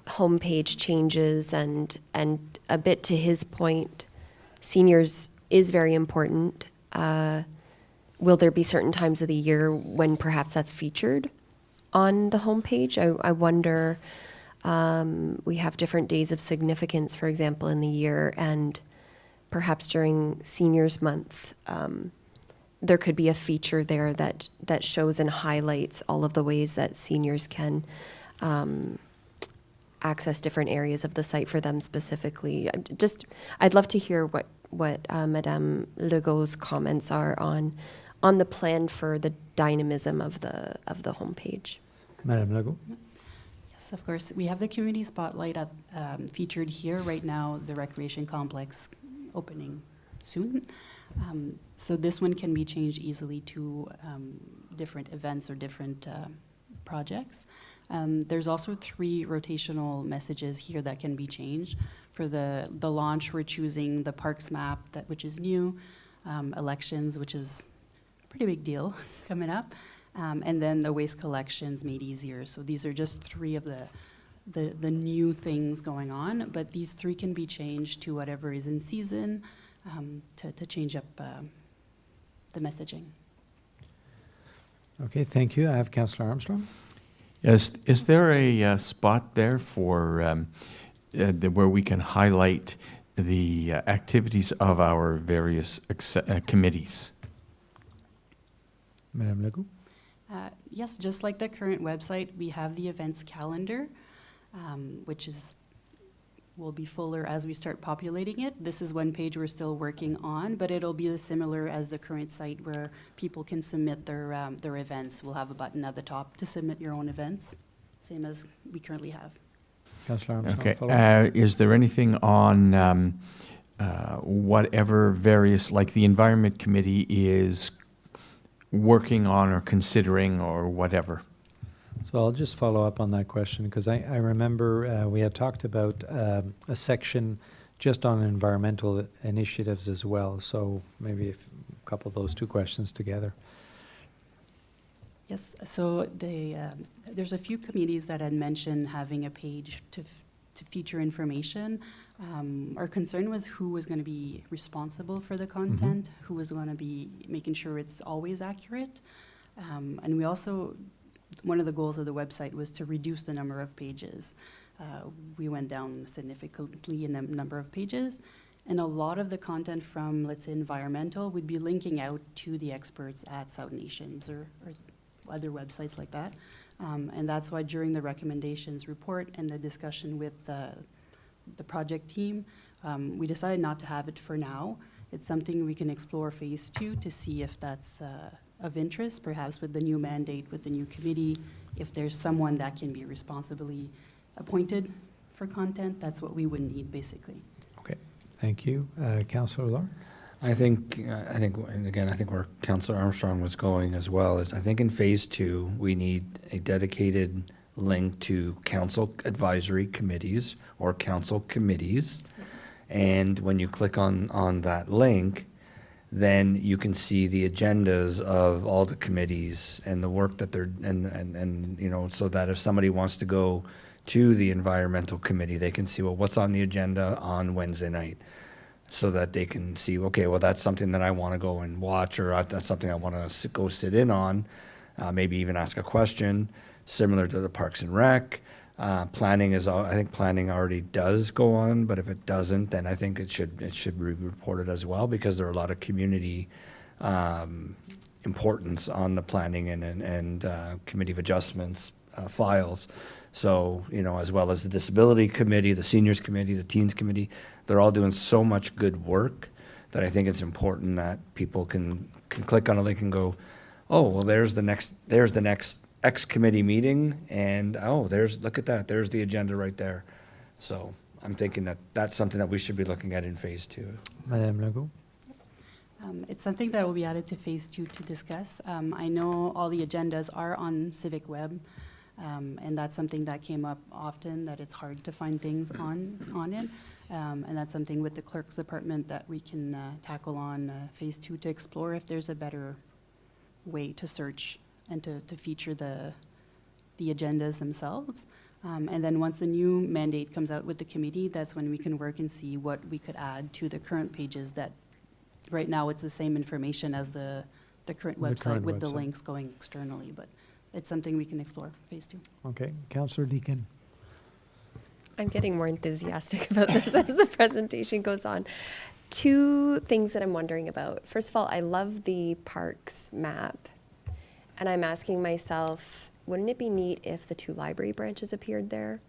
homepage changes, and a bit to his point, seniors is very important. Will there be certain times of the year when perhaps that's featured on the homepage? I wonder, we have different days of significance, for example, in the year, and perhaps during Seniors Month, there could be a feature there that shows and highlights all of the ways that seniors can access different areas of the site for them specifically. I'd love to hear what Madame Legault's comments are on the plan for the dynamism of the homepage. Madame Legault. Yes, of course. We have the community spotlight featured here right now, the recreation complex opening soon. So this one can be changed easily to different events or different projects. There's also 3 rotational messages here that can be changed. For the launch, we're choosing the parks map, which is new, elections, which is a pretty big deal coming up, and then the waste collections made easier. So these are just 3 of the new things going on, but these 3 can be changed to whatever is in season to change up the messaging. Okay, thank you. I have Councillor Armstrong. Yes, is there a spot there for where we can highlight the activities of our various committees? Madame Legault? Yes, just like the current website, we have the events calendar, which will be fuller as we start populating it. This is one page we're still working on, but it'll be similar as the current site where people can submit their events. We'll have a button at the top to submit your own events, same as we currently have. Councillor Armstrong, Okay. follow-up? Is there anything on whatever various, like the Environment Committee is working on or considering or whatever? So I'll just follow up on that question, because I remember we had talked about a section just on environmental initiatives as well. So maybe if a couple of those 2 questions together. Yes, so there's a few committees that had mentioned having a page to feature information. Our concern was who was going to be responsible for the content, who was going to be making sure it's always accurate. And we also, one of the goals of the website was to reduce the number of pages. We went down significantly in the number of pages, and a lot of the content from, let's say, environmental would be linking out to the experts at South Nations or other websites like that. And that's why during the recommendations report and the discussion with the project team, we decided not to have it for now. It's something we can explore phase 2 to see if that's of interest, perhaps with the new mandate, with the new committee. If there's someone that can be responsibly appointed for content, that's what we would need, basically. Okay, thank you. Councillor Lord? I think, and again, I think where Councillor Armstrong was going as well is I think in phase 2, we need a dedicated link to council advisory committees or council committees. And when you click on that link, then you can see the agendas of all the committees and the work that they're, and you know, so that if somebody wants to go to the environmental committee, they can see, well, what's on the agenda on Wednesday night, so that they can see, okay, well, that's something that I want to go and watch, or that's something I want to go sit in on, maybe even ask a question, similar to the Parks and Rec. Planning is, I think planning already does go on, but if it doesn't, then I think it should be reported as well, because there are a lot of community importance on the planning and committee of adjustments files. So, you know, as well as the disability committee, the seniors committee, the teens committee, they're all doing so much good work that I think it's important that people can click on a link and go, oh, well, there's the next X committee meeting, and oh, look at that, there's the agenda right there. So I'm thinking that that's something that we should be looking at in phase 2. Madame Legault? It's something that will be added to phase 2 to discuss. I know all the agendas are on Civic Web, and that's something that came up often, that it's hard to find things on it. And that's something with the clerk's department that we can tackle on phase 2 to explore if there's a better way to search and to feature the agendas themselves. And then once the new mandate comes out with the committee, that's when we can work and see what we could add to the current pages that right now it's the same information as the current website with the links going externally, but it's something we can explore, phase 2. Okay, Councillor Deakin? I'm getting more enthusiastic about this as the presentation goes on. 2 things that I'm wondering about. First of all, I love the parks map. And I'm asking myself, wouldn't it be neat if the 2 library branches appeared there?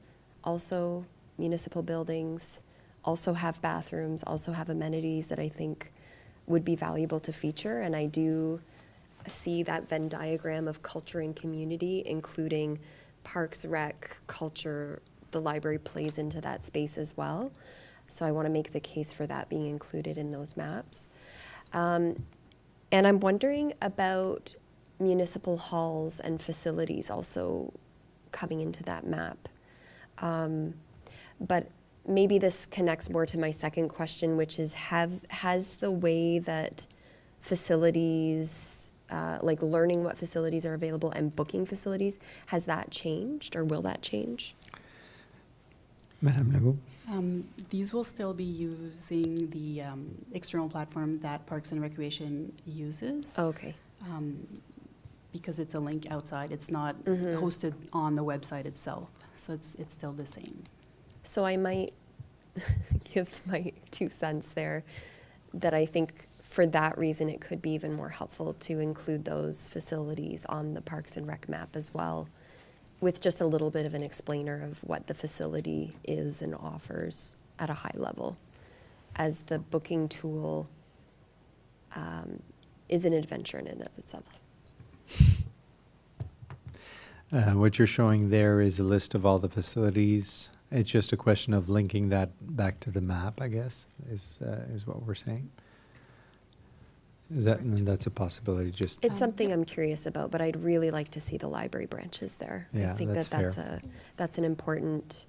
Also municipal buildings, also have bathrooms, also have amenities that I think would be valuable to feature. And I do see that Venn diagram of culture and community, including Parks, Rec, culture, the library plays into that space as well. So I want to make the case for that being included in those maps. And I'm wondering about municipal halls and facilities also coming into that map. But maybe this connects more to my second question, which is has the way that facilities, like learning what facilities are available and booking facilities, has that changed or will that change? Madame Legault? These will still be using the external platform that Parks and Recreation uses. Okay. Because it's a link outside. It's not hosted on the website itself. So it's still the same. So I might give my 2 cents there, that I think for that reason it could be even more helpful to include those facilities on the Parks and Rec map as well, with just a little bit of an explainer of what the facility is and offers at a high level, as the booking tool is an adventure in and of itself. What you're showing there is a list of all the facilities. It's just a question of linking that back to the map, I guess, is what we're saying. Is that, and that's a possibility, just, It's something I'm curious about, but I'd really like to see the library branches there. Yeah, I think that's that's an important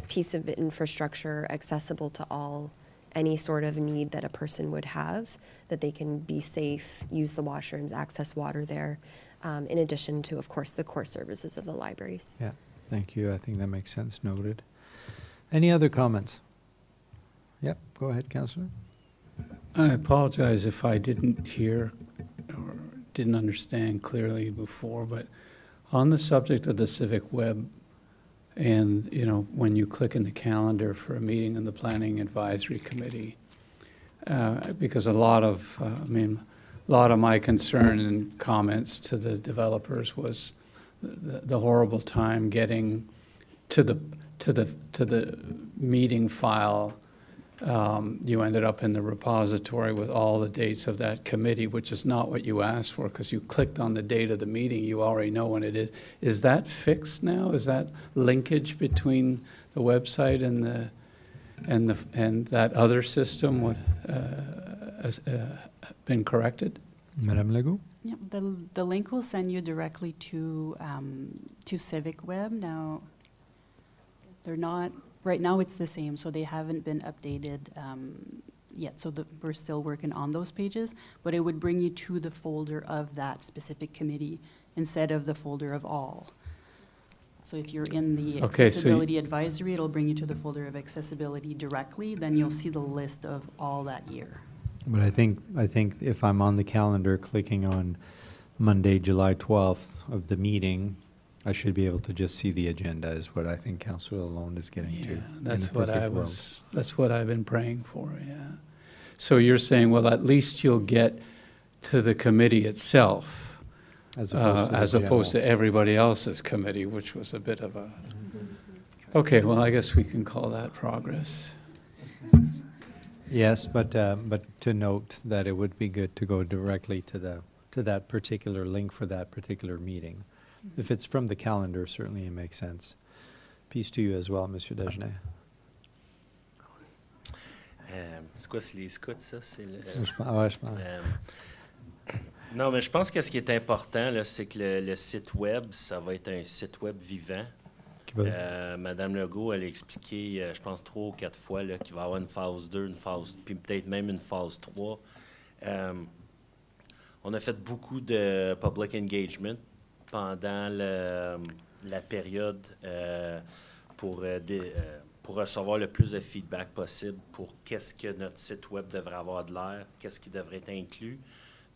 piece of infrastructure accessible to all, any sort of need that a person would have, that they can be safe, use the washrooms, access water there, in addition to, of course, the core services of the libraries. yeah, thank you. I think that makes sense, noted. Any other comments? Yep, go ahead, Councillor. I apologize if I didn't hear or didn't understand clearly before, but on the subject of the civic web, and, you know, when you click in the calendar for a meeting in the Planning Advisory Committee, because a lot of my concern and comments to the developers was the horrible time getting to the meeting file. You ended up in the repository with all the dates of that committee, which is not what you asked for, because you clicked on the date of the meeting. You already know when it is. Is that fixed now? Is that linkage between the website and that other system has been corrected? Madame Legault? Yeah, the link will send you directly to Civic Web. Now, they're not. Right now, it's the same, so they haven't been updated yet. So we're still working on those pages, but it would bring you to the folder of that specific committee instead of the folder of all. So if you're in the accessibility advisory, it'll bring you to the folder of accessibility directly. Then you'll see the list of all that year. But I think if I'm on the calendar clicking on Monday, July 12th of the meeting, I should be able to just see the agenda, is what I think Councillor Lalonde is getting to. Yeah, that's what I've been praying for, yeah. So you're saying, well, at least you'll get to the committee itself, As opposed to everybody else's committee, which was a bit of a... Okay, well, I guess we can call that progress. Yes, but to note that it would be good to go directly to that particular link for that particular meeting. If it's from the calendar, certainly it makes sense. Peace to you as well, Monsieur Dagenet. C'est quoi, c'est les scouts, ça? C'est le, Je pense. non, mais je pense que ce qui est important, là, c'est que le site web, ça va être un site web vivant. Madame Legault, elle a expliqué, je pense, 3 ou 4 fois là, qu'il va y avoir une phase 2, une phase, puis peut-être même une phase 3. On a fait beaucoup de public engagement pendant la période pour recevoir le plus de feedback possible pour qu'est-ce que notre site web devrait avoir de l'air, qu'est-ce qui devrait être inclus.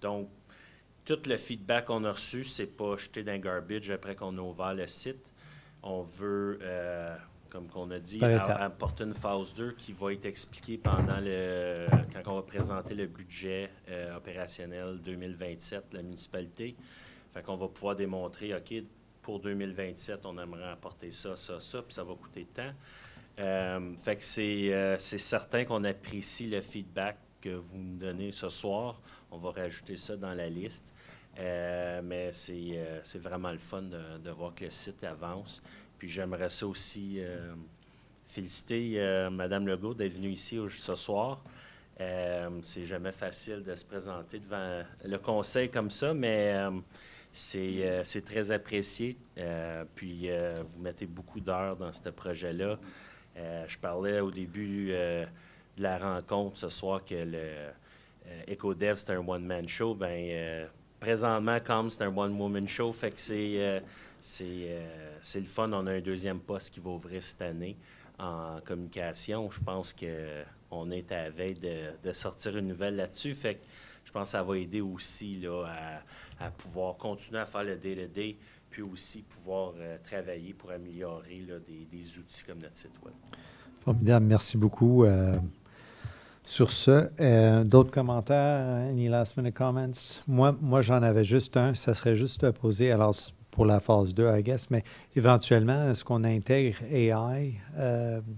Donc, tout le feedback qu'on a reçu, c'est pas jeté dans le garbage après qu'on a ouvert le site. On veut, comme qu'on a dit, apporter une phase 2 qui va être expliquée pendant quand on va présenter le budget opérationnel 2027 de la municipalité. Fait qu'on va pouvoir démontrer, OK, pour 2027, on aimerait apporter ça, ça, ça, puis ça va coûter tant. Fait que c'est certain qu'on apprécie le feedback que vous nous donnez ce soir. On va rajouter ça dans la liste. Mais c'est vraiment le fun de voir que le site avance. Puis j'aimerais ça aussi féliciter Mme Legault d'être venue ici ce soir. C'est jamais facile de se présenter devant le conseil comme ça, mais c'est très apprécié. Puis vous mettez beaucoup d'heures dans ce projet-là. Je parlais au début de la rencontre ce soir que le EcoDev, c'est un one-man show. Présentement, comme c'est un one-woman show, fait que c'est le fun. On a un deuxième poste qui va ouvrir cette année en communication. Je pense qu'on est à la veille de sortir une nouvelle là-dessus. Fait que je pense que ça va aider aussi là, à pouvoir continuer à faire le day-to-day, puis aussi pouvoir travailler pour améliorer là, des outils comme notre site web. Formidable, merci beaucoup. Sur ce, d'autres commentaires? Any last minute comments? Moi j'en avais juste un. Ça serait juste posé, alors pour la phase 2, I guess, mais éventuellement, est-ce qu'on intègre AI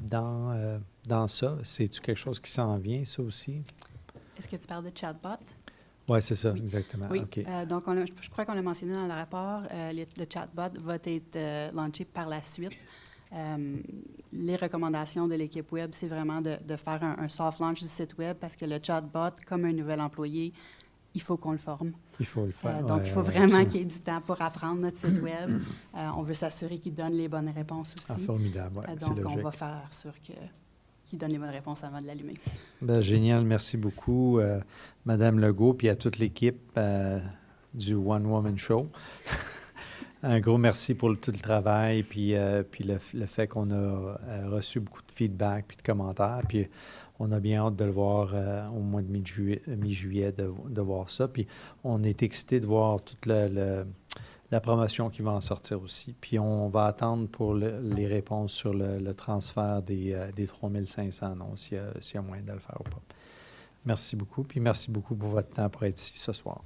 dans ça? C'est-tu quelque chose qui s'en vient, ça aussi? Est-ce que tu parles de chatbot? Oui, c'est ça, Oui. exactement. Oui, OK. donc je crois qu'on l'a mentionné dans le rapport, le chatbot va être lancé par la suite. Les recommandations de l'équipe web, c'est vraiment de faire un soft launch du site web parce que le chatbot, comme un nouvel employé, il faut qu'on le forme. Il faut le faire. Donc, ouais, il faut ouais, vraiment absolument. qu'il y ait du temps pour apprendre notre site web. On veut s'assurer qu'il donne les bonnes réponses aussi. Ah, formidable, ouais, c'est Donc, on logique. va faire sûr qu'il donne les bonnes réponses avant de l'allumer. Ben, génial, merci beaucoup, Madame Legault, puis à toute l'équipe du One Woman Show. Un gros merci pour tout le travail, puis le fait qu'on a reçu beaucoup de feedback puis de commentaires, puis on a bien hâte de le voir au mois de mi-juillet, de voir ça. Puis on est excité de voir toute la promotion qui va en sortir aussi. Puis on va attendre pour les réponses sur le transfert des 3500, non, s'il y a moyen de le faire ou pas. Merci beaucoup, puis merci beaucoup pour votre temps pour être ici ce soir.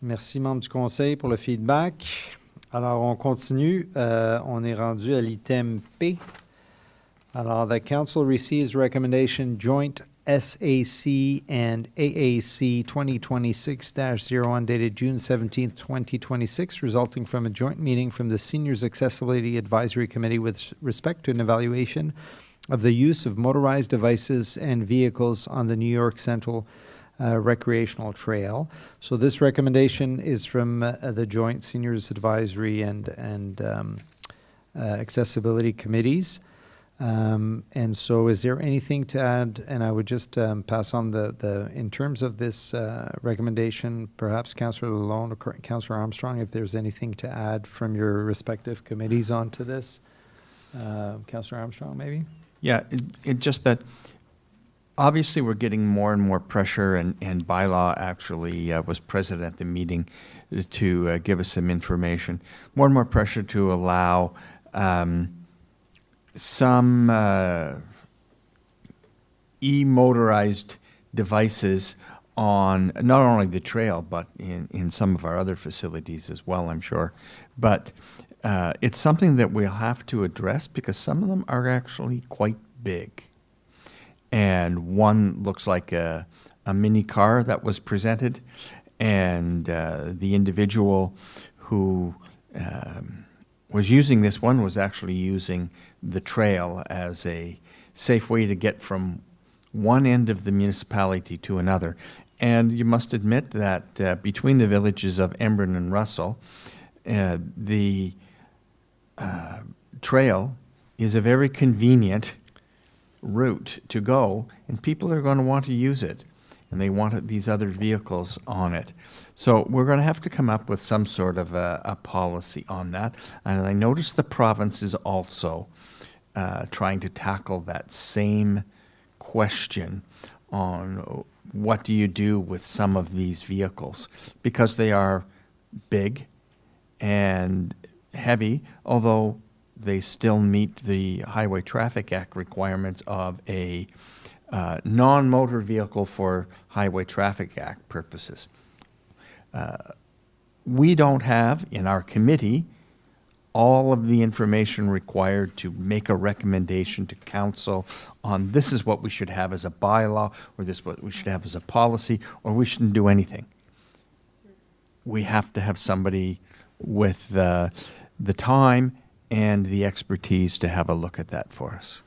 Merci, membres du conseil, pour le feedback. Alors, on continue. On est rendu à l'item P. Alors, the council receives recommendation joint SAC and AAC 2026-01 dated June 17th, 2026, resulting from a joint meeting from the Seniors Accessibility Advisory Committee with respect to an evaluation of the use of motorized devices and vehicles on the New York Central recreational trail. So this recommendation is from the Joint Seniors Advisory and Accessibility Committees. And so is there anything to add? And I would just pass on in terms of this recommendation, perhaps Councillor Lalonde or Councillor Armstrong, if there's anything to add from your respective committees onto this. Councillor Armstrong, maybe? Yeah, it just that obviously we're getting more and more pressure, and bylaw actually was present at the meeting to give us some information. More and more pressure to allow some e-motorized devices on not only the trail, but in some of our other facilities as well, I'm sure. But it's something that we'll have to address because some of them are actually quite big. And one looks like a mini car that was presented, and the individual who was using this one was actually using the trail as a safe way to get from one end of the municipality to another. And you must admit that between the villages of Embrun and Russell, the trail is a very convenient route to go, and people are going to want to use it, and they want these other vehicles on it. So we're going to have to come up with some sort of a policy on that. And I noticed the province is also trying to tackle that same question on what do you do with some of these vehicles, because they are big and heavy, although they still meet the Highway Traffic Act requirements of a non-motor vehicle for Highway Traffic Act purposes. We don't have in our committee all of the information required to make a recommendation to council on this is what we should have as a bylaw, or this is what we should have as a policy, or we shouldn't do anything. we have to have somebody with the time and the expertise to have a look at that for us.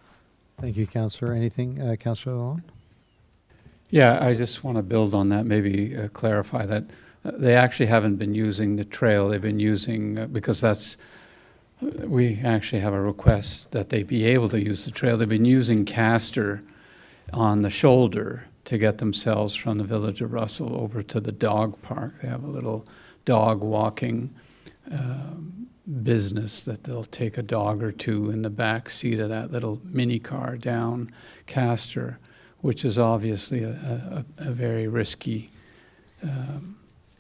Thank you, Councillor. Anything, Councillor Lalonde? Yeah, I just want to build on that, maybe clarify that they actually haven't been using the trail. They've been using, because we actually have a request that they be able to use the trail. They've been using Castor on the shoulder to get themselves from the village of Russell over to the dog park. They have a little dog walking business that they'll take a dog or two in the back seat of that little mini car down Castor, which is obviously a very risky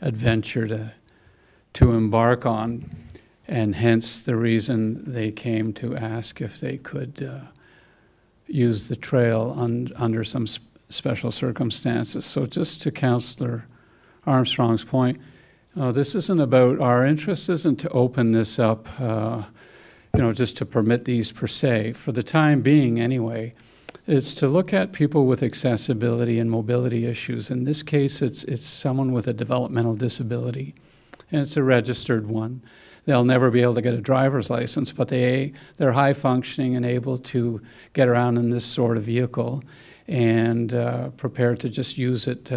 adventure to embark on, and hence the reason they came to ask if they could use the trail under some special circumstances. So just to Councillor Armstrong's point, this isn't about, our interest isn't to open this up, just to permit these per se. For the time being anyway, it's to look at people with accessibility and mobility issues. In this case, it's someone with a developmental disability, and it's a registered one. They'll never be able to get a driver's license, but they're high functioning and able to get around in this sort of vehicle, and prepared to just use it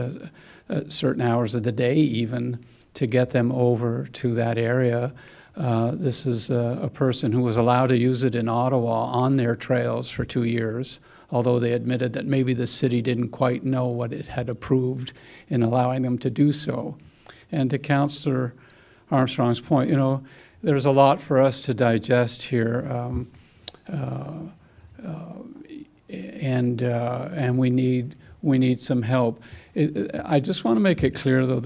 at certain hours of the day even to get them over to that area. This is a person who was allowed to use it in Ottawa on their trails for 2 years, although they admitted that maybe the city didn't quite know what it had approved in allowing them to do so. And to Councillor Armstrong's point, there's a lot for us to digest here, and we need some help. I just want to make it clear, though,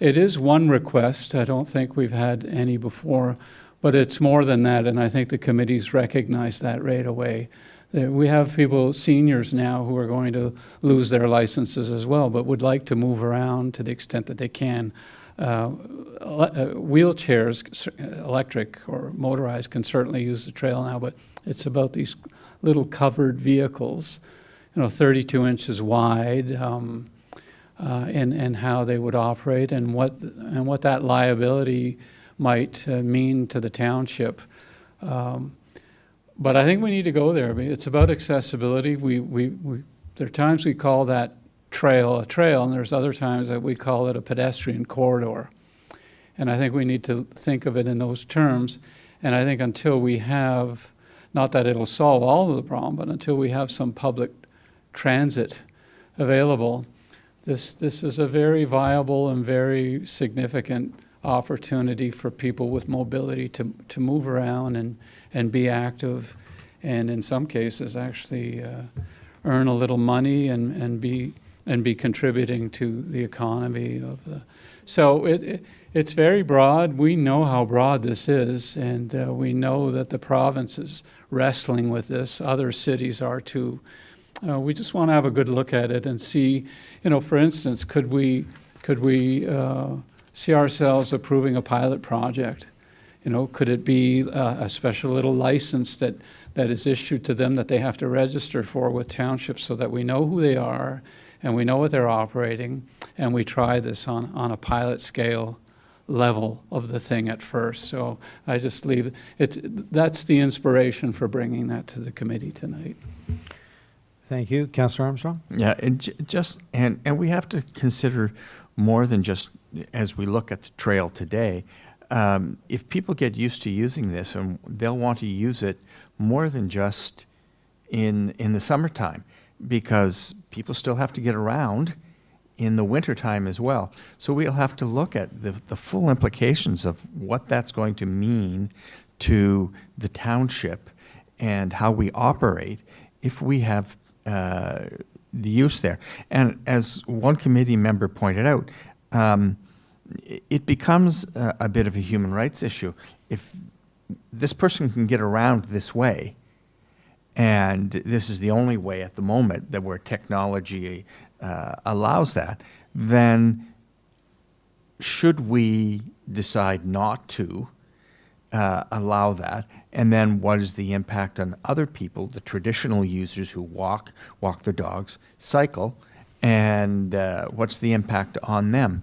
it is one request. I don't think we've had any before, but it's more than that, and I think the committee's recognized that right away. We have people, seniors now, who are going to lose their licenses as well, but would like to move around to the extent that they can. Wheelchairs, electric or motorized, can certainly use the trail now, but it's about these little covered vehicles, 32 inches wide, and how they would operate, and what that liability might mean to the township. But I think we need to go there. I mean, it's about accessibility. There are times we call that trail a trail, and there's other times that we call it a pedestrian corridor. And I think we need to think of it in those terms. And I think until we have, not that it'll solve all of the problem, but until we have some public transit available, this is a very viable and very significant opportunity for people with mobility to move around and be active, and in some cases actually earn a little money and be contributing to the economy of the. So it's very broad. We know how broad this is, and we know that the province is wrestling with this. Other cities are too. We just want to have a good look at it and see, for instance, could we see ourselves approving a pilot project? Could it be a special little license that is issued to them that they have to register for with townships, so that we know who they are and we know what they're operating, and we try this on a pilot scale level of the thing at first. So I just leave it. That's the inspiration for bringing that to the committee tonight. Thank you. Councillor Armstrong? Yeah, and we have to consider more than just as we look at the trail today. If people get used to using this, and they'll want to use it more than just in the summertime, because people still have to get around in the wintertime as well. So we'll have to look at the full implications of what that's going to mean to the township and how we operate if we have the use there. And as one committee member pointed out, it becomes a bit of a human rights issue. If this person can get around this way, and this is the only way at the moment that where technology allows that, then should we decide not to allow that? And then what is the impact on other people, the traditional users who walk their dogs, cycle, and what's the impact on them?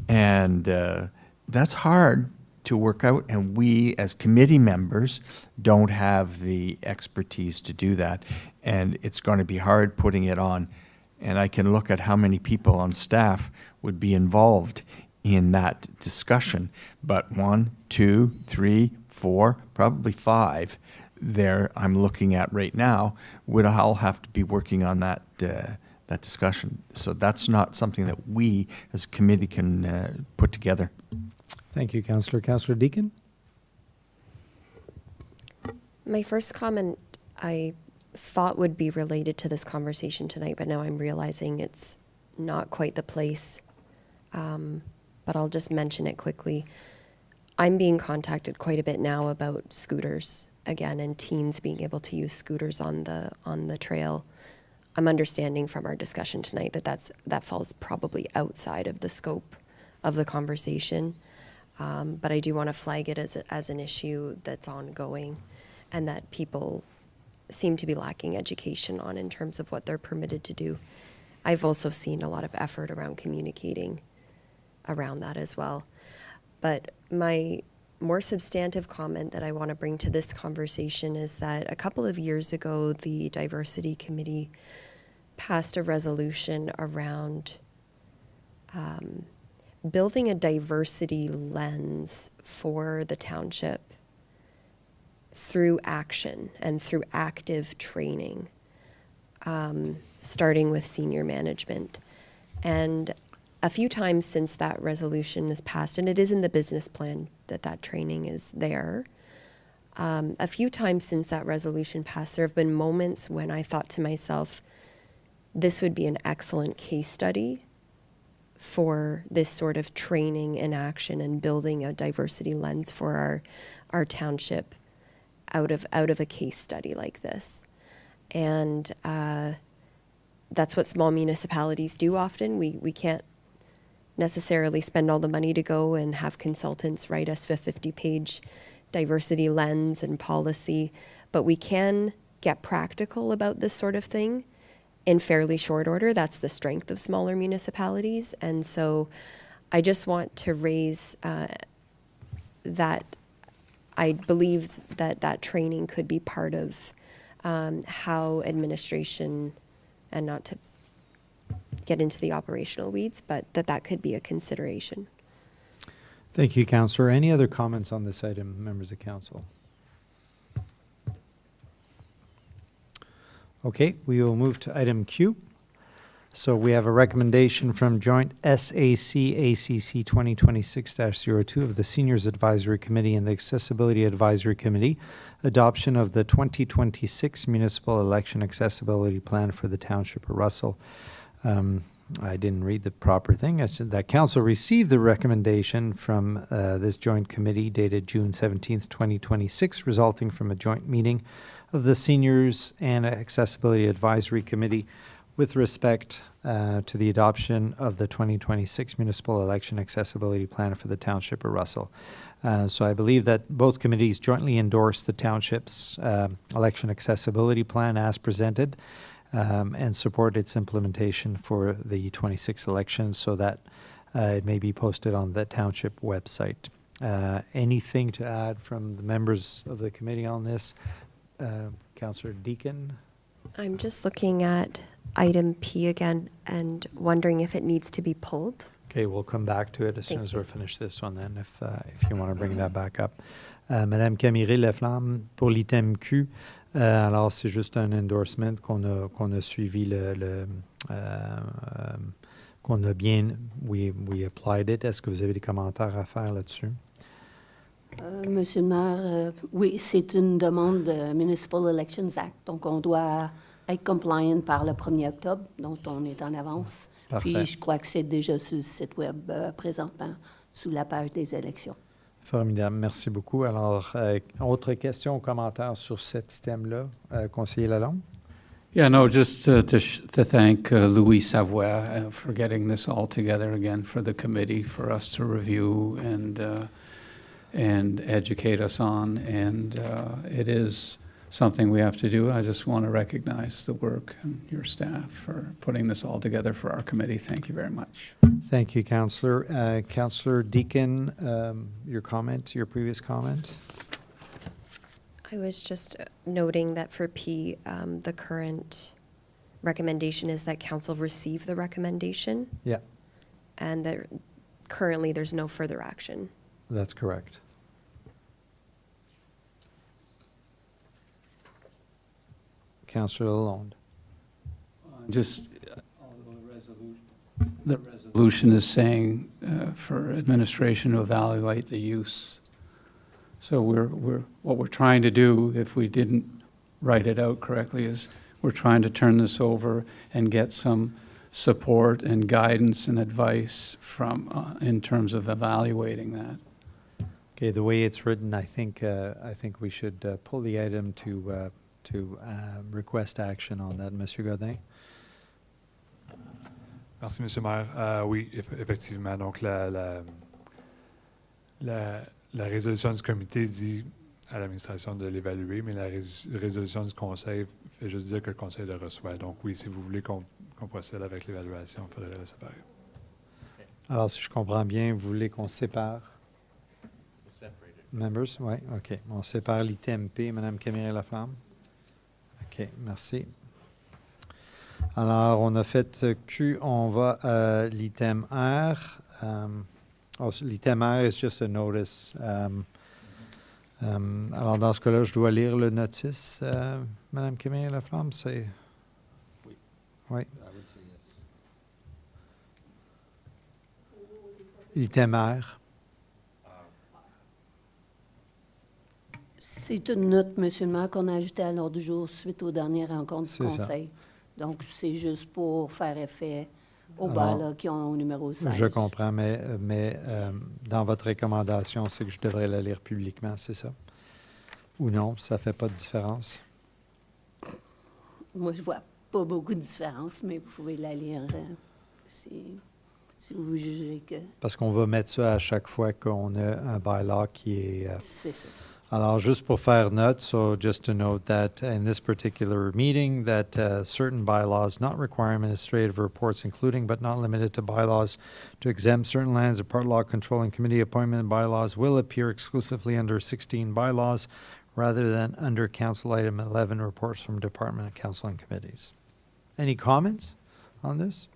And that's hard to work out, and we, as committee members, don't have the expertise to do that. And it's going to be hard putting it on. And I can look at how many people on staff would be involved in that discussion. But 1, 2, 3, 4, probably 5 there I'm looking at right now would all have to be working on that that discussion. So that's not something that we as a committee can put together. Thank you, Councillor. Councillor Deakin? My first comment I thought would be related to this conversation tonight, but now I'm realizing it's not quite the place. But I'll just mention it quickly. I'm being contacted quite a bit now about scooters again, and teens being able to use scooters on the trail. I'm understanding from our discussion tonight that falls probably outside of the scope of the conversation. But I do want to flag it as an issue that's ongoing and that people seem to be lacking education on in terms of what they're permitted to do. I've also seen a lot of effort around communicating around that as well. But my more substantive comment that I want to bring to this conversation is that a couple of years ago, the Diversity Committee passed a resolution around building a diversity lens for the township through action and through active training, starting with senior management. And a few times since that resolution is passed, and it is in the business plan that training is there, a few times since that resolution passed, there have been moments when I thought to myself, this would be an excellent case study for this sort of training in action and building a diversity lens for our township out of a case study like this. And that's what small municipalities do often. We can't necessarily spend all the money to go and have consultants write us a 50-page diversity lens and policy, but we can get practical about this sort of thing in fairly short order. That's the strength of smaller municipalities. And so I just want to raise that I believe that training could be part of how administration, and not to get into the operational weeds, but that could be a consideration. Thank you, Councillor. Any other comments on this item, members of council? Okay, we will move to item Q. So we have a recommendation from Joint SAC-ACC 2026-02 of the Seniors Advisory Committee and the Accessibility Advisory Committee, adoption of the 2026 Municipal Election Accessibility Plan for the Township of Russell. I didn't read the proper thing. That council received the recommendation from this joint committee dated June 17th, 2026, resulting from a joint meeting of the Seniors and Accessibility Advisory Committee with respect to the adoption of the 2026 Municipal Election Accessibility Plan for the Township of Russell. So I believe that both committees jointly endorsed the Township's Election Accessibility Plan as presented, and support its implementation for the 26 elections so that it may be posted on the Township website. Anything to add from the members of the committee on this? Councillor Deakin? I'm just looking at item P again and wondering if it needs to be pulled. Okay, we'll come back to it as soon Thank as you. we're finished this one then, if you want to bring that back up. Madame Camille Leflamme, pour l'item Q, alors c'est juste un endorsement qu'on a suivi qu'on a bien, we applied it. Est-ce que vous avez des commentaires à faire là-dessus? Monsieur le maire, oui, c'est une demande de Municipal Elections Act, donc on doit être compliant par le 1er octobre, dont on est en avance. Parfait. Puis je crois que c'est déjà sur le site web présentement, sous la page des élections. Formidable, merci beaucoup. Alors, autre question ou commentaire sur cet item-là, conseiller Lalonde? Yeah, no, just to thank Louis Savoie for getting this all together again for the committee, for us to review and educate us on. And it is something we have to do. I just want to recognize the work and your staff for putting this all together for our committee. Thank you very much. Thank you, Councillor. Councillor Deacon, your comment, your previous comment? I was just noting that for P, the current recommendation is that council receive the recommendation, Yeah, and that currently there's no further action. that's correct. Councillor Lalonde. Just, the resolution is saying for administration to evaluate the use. So what we're trying to do, if we didn't write it out correctly, is we're trying to turn this over and get some support and guidance and advice from, in terms of evaluating that. Okay, the way it's written, I think we should pull the item to request action on that. Monsieur Godin? Merci, Monsieur le Maire. Oui, effectivement. Donc, la résolution du comité dit à l'administration de l'évaluer, mais la résolution du conseil fait juste dire que le conseil le reçoit. Donc, oui, si vous voulez qu'on procède avec l'évaluation, il faudrait la séparer. Alors, si je comprends bien, vous voulez qu'on sépare? Members? Oui, OK. On sépare l'item P, Mme Camille-Laflamme. OK, merci. Alors, on a fait Q, on va à l'item R. L'item R is just a notice. Alors, dans ce cas-là, je dois lire le notice, Mme Camille-Laflamme, c'est... Oui. Oui. I would say yes. L'item R. C'est une note, Monsieur le maire, qu'on a ajoutée à l'ordre du jour suite aux dernières rencontres du C'est ça. conseil. Donc, c'est juste pour faire effet aux Alors, bas là, qui ont au numéro 16. Je comprends, mais dans votre recommandation, c'est que je devrais la lire publiquement, c'est ça? Ou non, ça ne fait pas de différence? Moi, je vois pas beaucoup de différence, mais vous pouvez la lire si vous jugez que... Parce qu'on va mettre ça à chaque fois qu'on a un bylaw qui est... C'est ça. Alors, juste pour faire note, so just to note that in this particular meeting, that certain bylaws not require administrative reports, including but not limited to bylaws to exempt certain lands of part law controlling committee appointment bylaws will appear exclusively under 16 bylaws rather than under Council Item 11, reports from Department of Council and Committees. Any comments on this,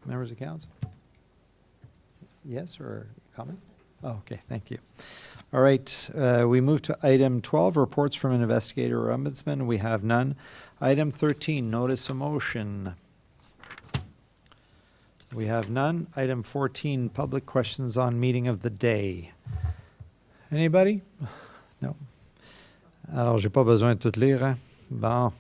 members of council? Yes, or comments? Oh, okay, thank you. All right, we move to item 12, reports from an investigator or ombudsman. We have none. Item 13, notice of motion. We have none. Item 14, public questions on meeting of the day. Anybody? No. Alors, j'ai pas besoin de tout lire, hein? Bon.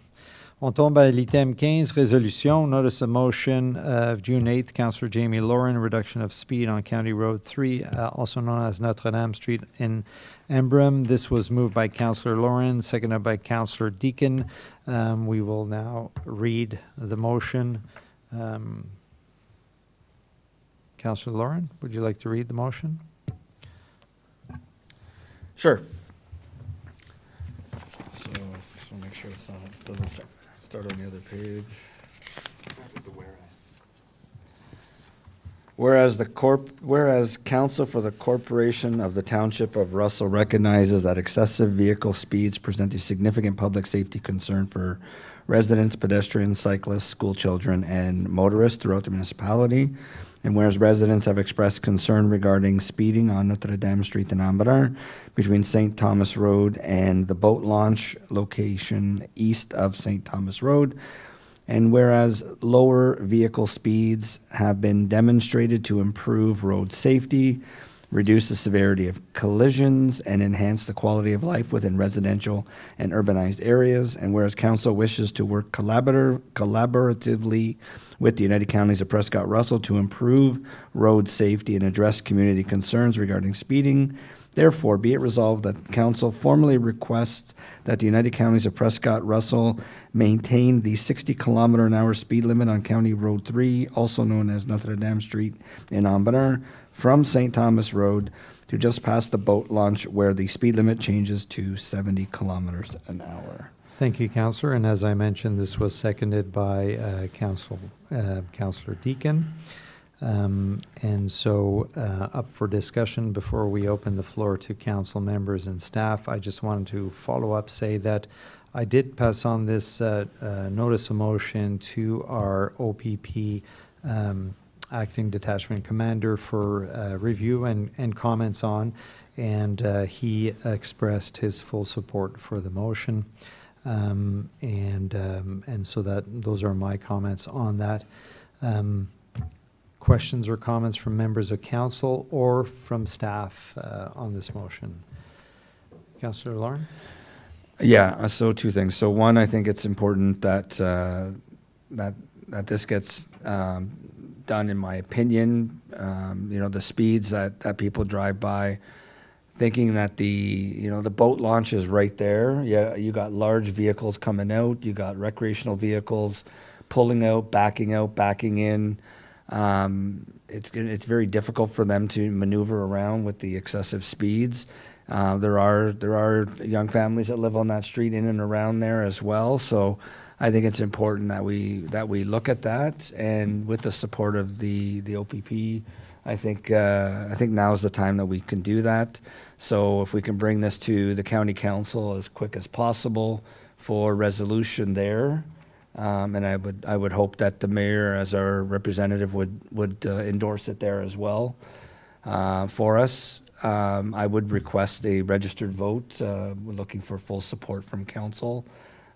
On tombe à l'item 15, résolution, notice of motion of June 8th, Councillor Jamie Lauren, reduction of speed on County Road 3, also known as Notre-Dame Street in Embrun. This was moved by Councillor Lauren, seconded by Councillor Deacon. We will now read the motion. Councillor Lauren, would you like to read the motion? Sure. So, just want to make sure it doesn't start on the other page. Whereas Council for the Corporation of the Township of Russell recognizes that excessive vehicle speeds present a significant public safety concern for residents, pedestrians, cyclists, school children, and motorists throughout the municipality. And whereas residents have expressed concern regarding speeding on Notre-Dame Street in Embrun between St. Thomas Road and the boat launch location east of St. Thomas Road, and whereas lower vehicle speeds have been demonstrated to improve road safety, reduce the severity of collisions, and enhance the quality of life within residential and urbanized areas, and whereas Council wishes to work collaboratively with the United Counties of Prescott-Russell to improve road safety and address community concerns regarding speeding, therefore be it resolved that Council formally requests that the United Counties of Prescott-Russell maintain the 60-kilometer-an-hour speed limit on County Road 3, also known as Notre-Dame Street in Embrun, from St. Thomas Road to just past the boat launch where the speed limit changes to 70 kilometers an hour. Thank you, Councillor. And as I mentioned, this was seconded by Councillor Deacon. And so up for discussion before we open the floor to council members and staff, I just wanted to follow up, say that I did pass on this notice of motion to our OPP acting detachment commander for review and comments on, and he expressed his full support for the motion. And so that those are my comments on that. Questions or comments from members of council or from staff on this motion? Councillor Lauren? Yeah, so two things. So one, I think it's important that that this gets done, in my opinion. The speeds that people drive by, thinking that the boat launch is right there. Yeah, you got large vehicles coming out. You got recreational vehicles pulling out, backing in. It's very difficult for them to maneuver around with the excessive speeds. There are young families that live on that street in and around there as well. So I think it's important that we look at that, and with the support of the OPP, I think now is the time that we can do that. So if we can bring this to the county council as quick as possible for resolution there, and I would hope that the mayor, as our representative, would endorse it there as well for us. I would request a registered vote. We're looking for full support from council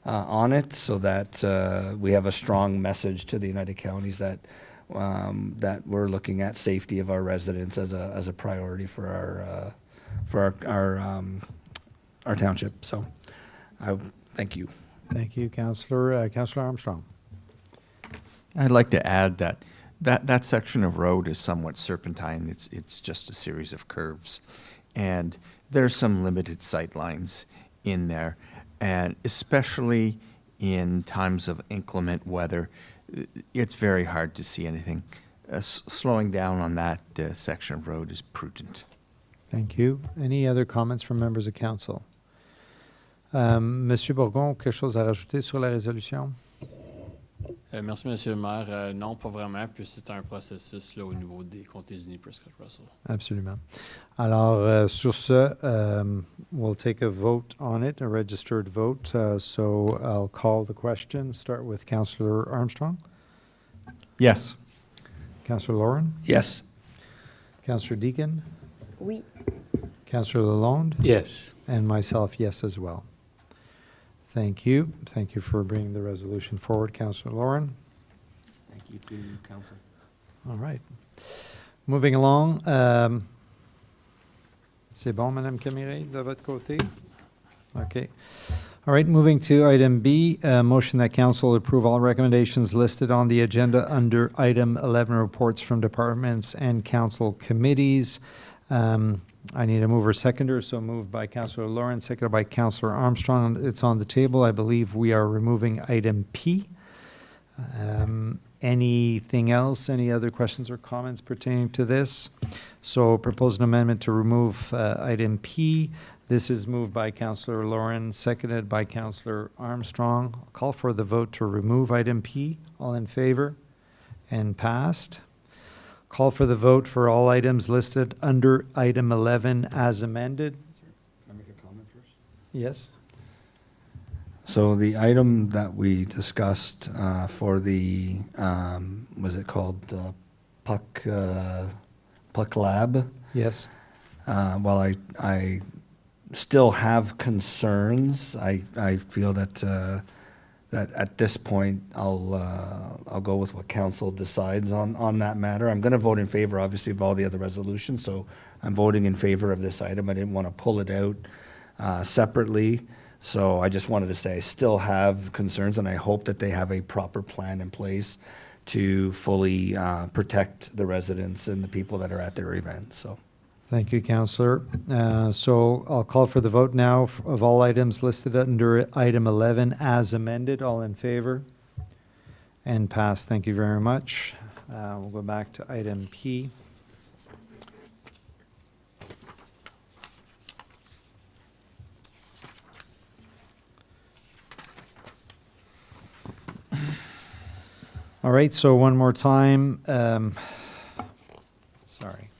on it, so that we have a strong message to the United Counties that we're looking at safety of our residents as a priority for our township. So, I thank you. Thank you, Councillor. Councillor Armstrong. I'd like to add that section of road is somewhat serpentine. It's just a series of curves, and there's some limited sight lines in there, and especially in times of inclement weather, it's very hard to see anything. Slowing down on that section of road is prudent. Thank you. Any other comments from members of council? Monsieur Bourgon, quelque chose à rajouter sur la résolution? Merci, Monsieur le maire. Non, pas vraiment, puis c'est un processus là, au niveau des comtés unis Prescott Russell. Absolument. Alors, sur ce, we'll take a vote on it, a registered vote. So I'll call the question. Start with Councillor Armstrong. Yes. Councillor Lauren. Yes. Councillor Deacon. Oui. Councillor Lalonde. Yes. And myself, yes, as well. Thank you. Thank you for bringing the resolution forward, Councillor Lauren. Thank you to council. All right. Moving along. C'est bon, Madame Camille, de votre côté? Okay. All right, moving to item B, motion that council approve all recommendations listed on the agenda under item 11, reports from departments and council committees. I need a mover seconder, so moved by Councillor Lawrence, seconded by Councillor Armstrong. It's on the table. I believe we are removing item P. Anything else? Any other questions or comments pertaining to this? So proposed amendment to remove item P. This is moved by Councillor Lauren, seconded by Councillor Armstrong. I'll call for the vote to remove item P. All in favor? And passed. Call for the vote for all items listed under item 11 as amended. Can I make a comment first? Yes? So the item that we discussed for the, was it called Puck Lab? Yes. While I still have concerns, I feel that that at this point I'll go with what council decides on that matter. I'm going to vote in favor, obviously, of all the other resolutions, so I'm voting in favor of this item. I didn't want to pull it out separately, so I just wanted to say I still have concerns, and I hope that they have a proper plan in place to fully protect the residents and the people that are at their event. So. Thank you, Councillor. So I'll call for the vote now of all items listed under item 11 as amended. All in favor? And passed. Thank you very much. We'll go back to item P. All right, so one more time, sorry.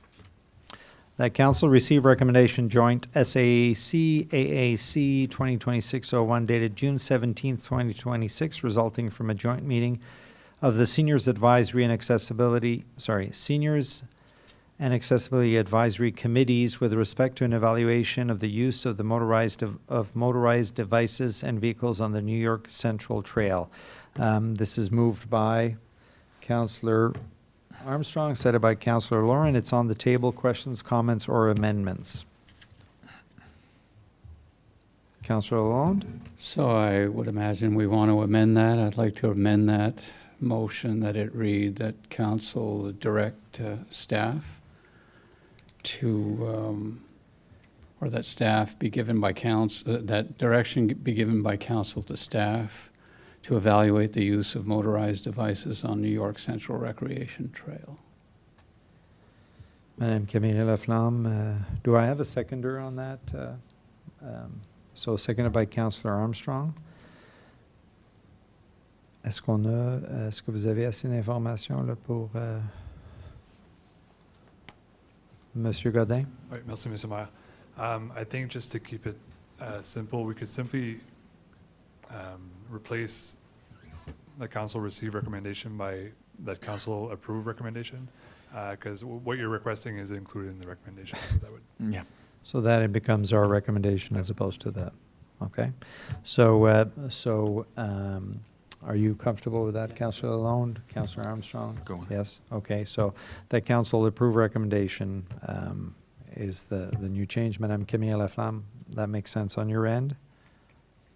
That council receive recommendation joint SAC AAC 2026-01 dated June 17th, 2026, resulting from a joint meeting of the Seniors Advisory and Seniors and Accessibility Advisory Committees with respect to an evaluation of the use of the motorized devices and vehicles on the New York Central Trail. This is moved by Councillor Armstrong, seconded by Councillor Lauren. It's on the table. Questions, comments, or amendments? Councillor Lalonde? So I would imagine we want to amend that. I'd like to amend that motion that it read that council direct staff to, or that staff be given by council, that direction be given by council to staff to evaluate the use of motorized devices on New York Central Recreation Trail. Madame Camille Laflamme, do I have a seconder on that? So seconded by Councillor Armstrong. Est-ce que vous avez assez d'informations là, pour Monsieur Godin? Oui, merci, Monsieur Maire. I think just to keep it simple, we could simply replace the council receive recommendation by that council approve recommendation, because what you're requesting is included in the recommendation. So that would. Yeah. So that it becomes our recommendation as opposed to that. Okay. So, are you comfortable with that, Councillor Lalonde? Councillor Armstrong? Go on. Yes? Okay, so that council approve recommendation is the new change. Madame Camille Laflamme, that makes sense on your end?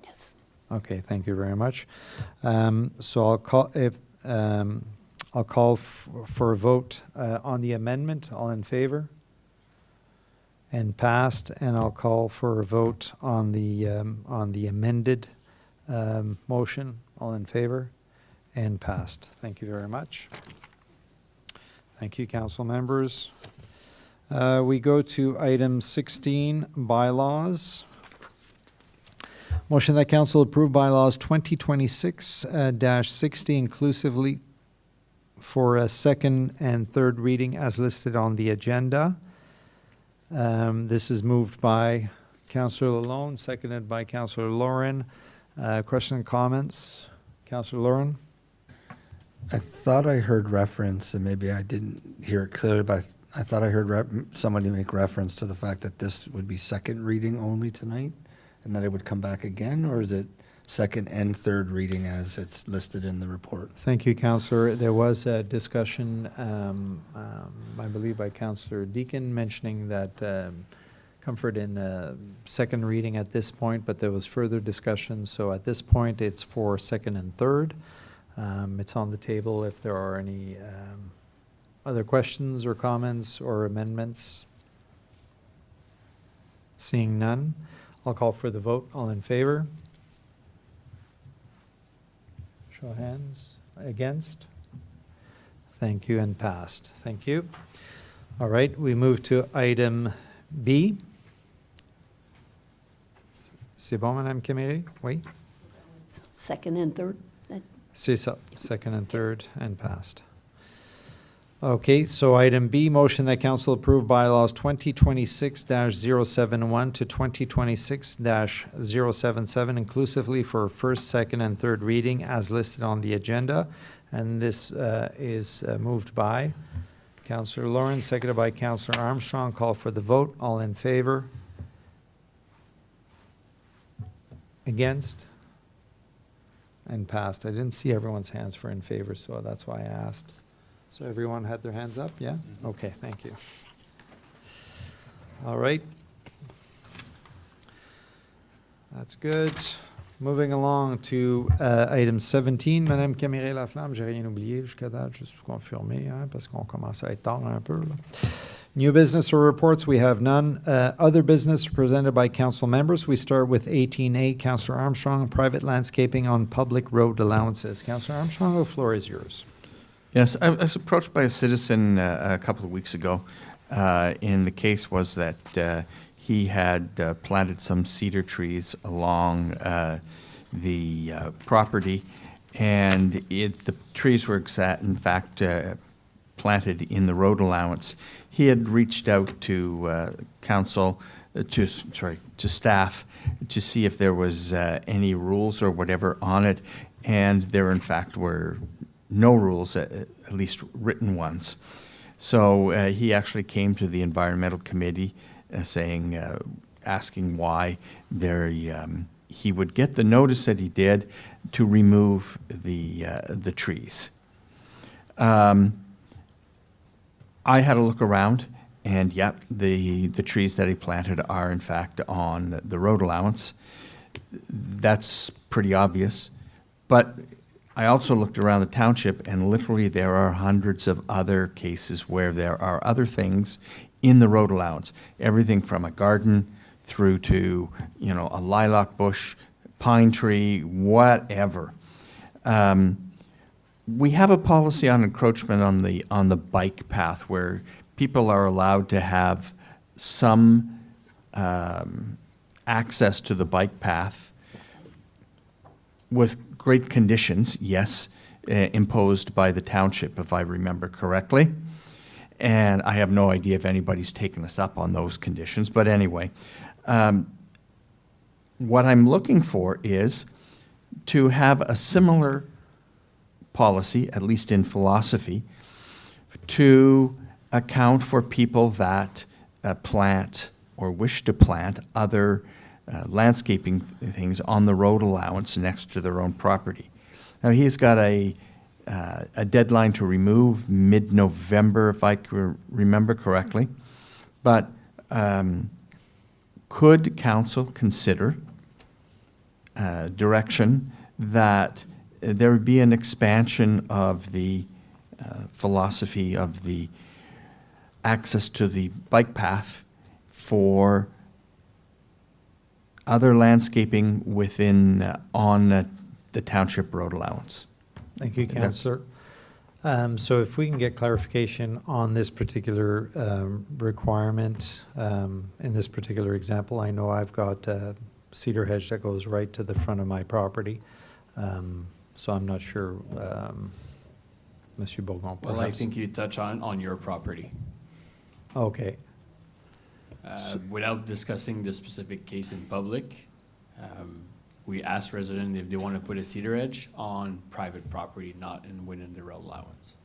Yes. Okay, thank you very much. So I'll call for a vote on the amendment. All in favor? And passed. And I'll call for a vote on the amended motion. All in favor? And passed. Thank you very much. Thank you, council members. We go to item 16, bylaws. Motion that council approve bylaws 2026-60 inclusively for a second and third reading as listed on the agenda. This is moved by Councillor Lalonde, seconded by Councillor Lauren. Question and comments? Councillor Lauren? I thought I heard reference, and maybe I didn't hear it clearly, but I thought I heard somebody make reference to the fact that this would be second reading only tonight, and that it would come back again, or is it second and third reading as it's listed in the report? Thank you, Councillor. There was a discussion, I believe by Councillor Deacon, mentioning that comfort in second reading at this point, but there was further discussion. So at this point, it's for second and third. It's on the table if there are any other questions or comments or amendments. Seeing none, I'll call for the vote. All in favor? Show of hands. Against? Thank you, and passed. Thank you. All right, we move to item B. C'est bon, Madame Camille? Oui? Second and third. C'est ça. Second and third, and passed. Okay, so item B, motion that council approve bylaws 2026-071 to 2026-077 inclusively for first, second, and third reading as listed on the agenda. And this is moved by Councillor Lawrence, seconded by Councillor Armstrong. Call for the vote. All in favor? Against? And passed. I didn't see everyone's hands for in favor, so that's why I asked. So everyone had their hands up, yeah? Okay, thank you. All right. That's good. Moving along to item 17, Madame Camille Laflamme, j'ai rien oublié jusqu'à date, juste pour confirmer, hein, parce qu'on commence à être tard un peu, là. New business or reports, we have none. Other business presented by council members. We start with 18A, Councillor Armstrong, private landscaping on public road allowances. Councillor Armstrong, the floor is yours. Yes, I was approached by a citizen a couple of weeks ago, and the case was that he had planted some cedar trees along the property, and the trees were in fact planted in the road allowance. He had reached out to to staff to see if there was any rules or whatever on it, and there in fact were no rules, at least written ones. So he actually came to the environmental committee asking why he would get the notice that he did to remove the trees. I had a look around, and yep, the trees that he planted are in fact on the road allowance. That's pretty obvious. But I also looked around the township, and literally there are hundreds of other cases where there are other things in the road allowance. Everything from a garden through to, a lilac bush, pine tree, whatever. We have a policy on encroachment on the bike path where people are allowed to have some access to the bike path with great conditions, yes, imposed by the township, if I remember correctly. And I have no idea if anybody's taken us up on those conditions, but anyway. What I'm looking for is to have a similar policy, at least in philosophy, to account for people that plant or wish to plant other landscaping things on the road allowance next to their own property. Now, he's got a deadline to remove mid-November, if I remember correctly, but could council consider direction that there would be an expansion of the philosophy of the access to the bike path for other landscaping within on the township road allowance? Thank you, Councillor. So if we can get clarification on this particular requirement, in this particular example, I know I've got a cedar hedge that goes right to the front of my property. So I'm not sure, Monsieur Bourgon, Well, I perhaps. think you touch on your property. Okay. Without discussing the specific case in public, we ask residents if they want to put a cedar edge on private property, not within the road allowance.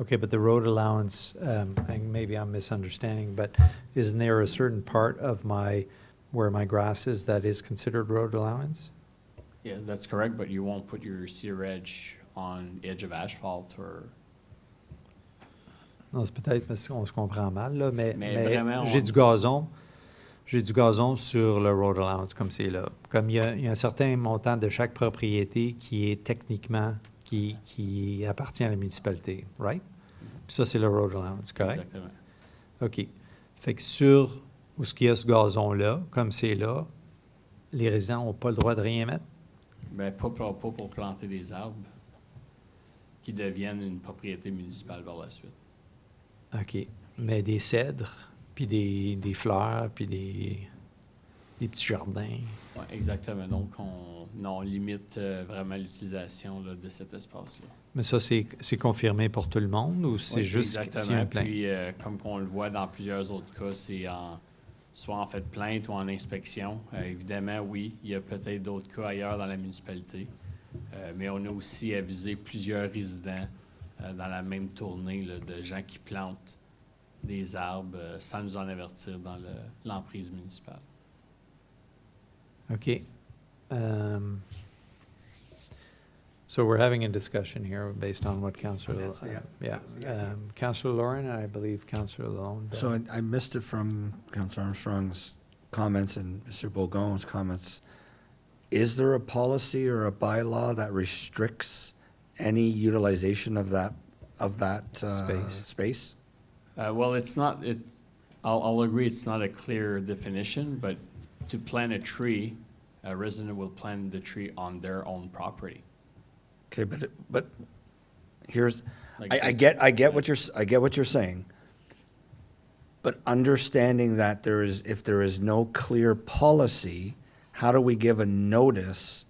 Okay, but the road allowance, and maybe I'm misunderstanding, but isn't there a certain part of where my grass is that is considered road allowance? Yes, that's correct, but you won't put your cedar edge on edge of asphalt or... Non, c'est peut-être parce qu'on se comprend mal, là, mais vraiment, j'ai du gazon. J'ai du gazon sur le road allowance, comme c'est là. Comme il y a un certain montant de chaque propriété qui est techniquement, qui appartient à la municipalité, right? Puis ça, c'est le road allowance, correct? Exactement. OK. Fait que sur où ce qu'il y a ce gazon-là, comme c'est là, les résidents n'ont pas le droit de rien mettre? Ben, pas pour planter des arbres qui deviennent une propriété municipale par la suite. OK. Mais des cèdres, puis des fleurs, puis des petits jardins. Ouais, exactement. Donc, on limite vraiment l'utilisation là, de cet espace-là. Mais ça, c'est confirmé pour tout le monde ou c'est Oui, juste s'il y a exactement. une plainte? Puis, comme on le voit dans plusieurs autres cas, c'est soit en fait plainte ou en inspection. Évidemment, oui, il y a peut-être d'autres cas ailleurs dans la municipalité, mais on a aussi avisé plusieurs résidents dans la même tournée là, de gens qui plantent des arbres sans nous en avertir dans l'emprise municipale. OK. So we're having a discussion here based on what Councillor, Councillor Lauren, and I believe Councillor Lalonde. So I missed it from Councillor Armstrong's comments and Mr. Bourgon's comments. Is there a policy or a bylaw that restricts any utilization of that space? Well, it's not. I'll agree. It's not a clear definition, but to plant a tree, a resident will plant the tree on their own property. Okay, but here's, Like I get what you're saying. But understanding that if there is no clear policy, how do we give a notice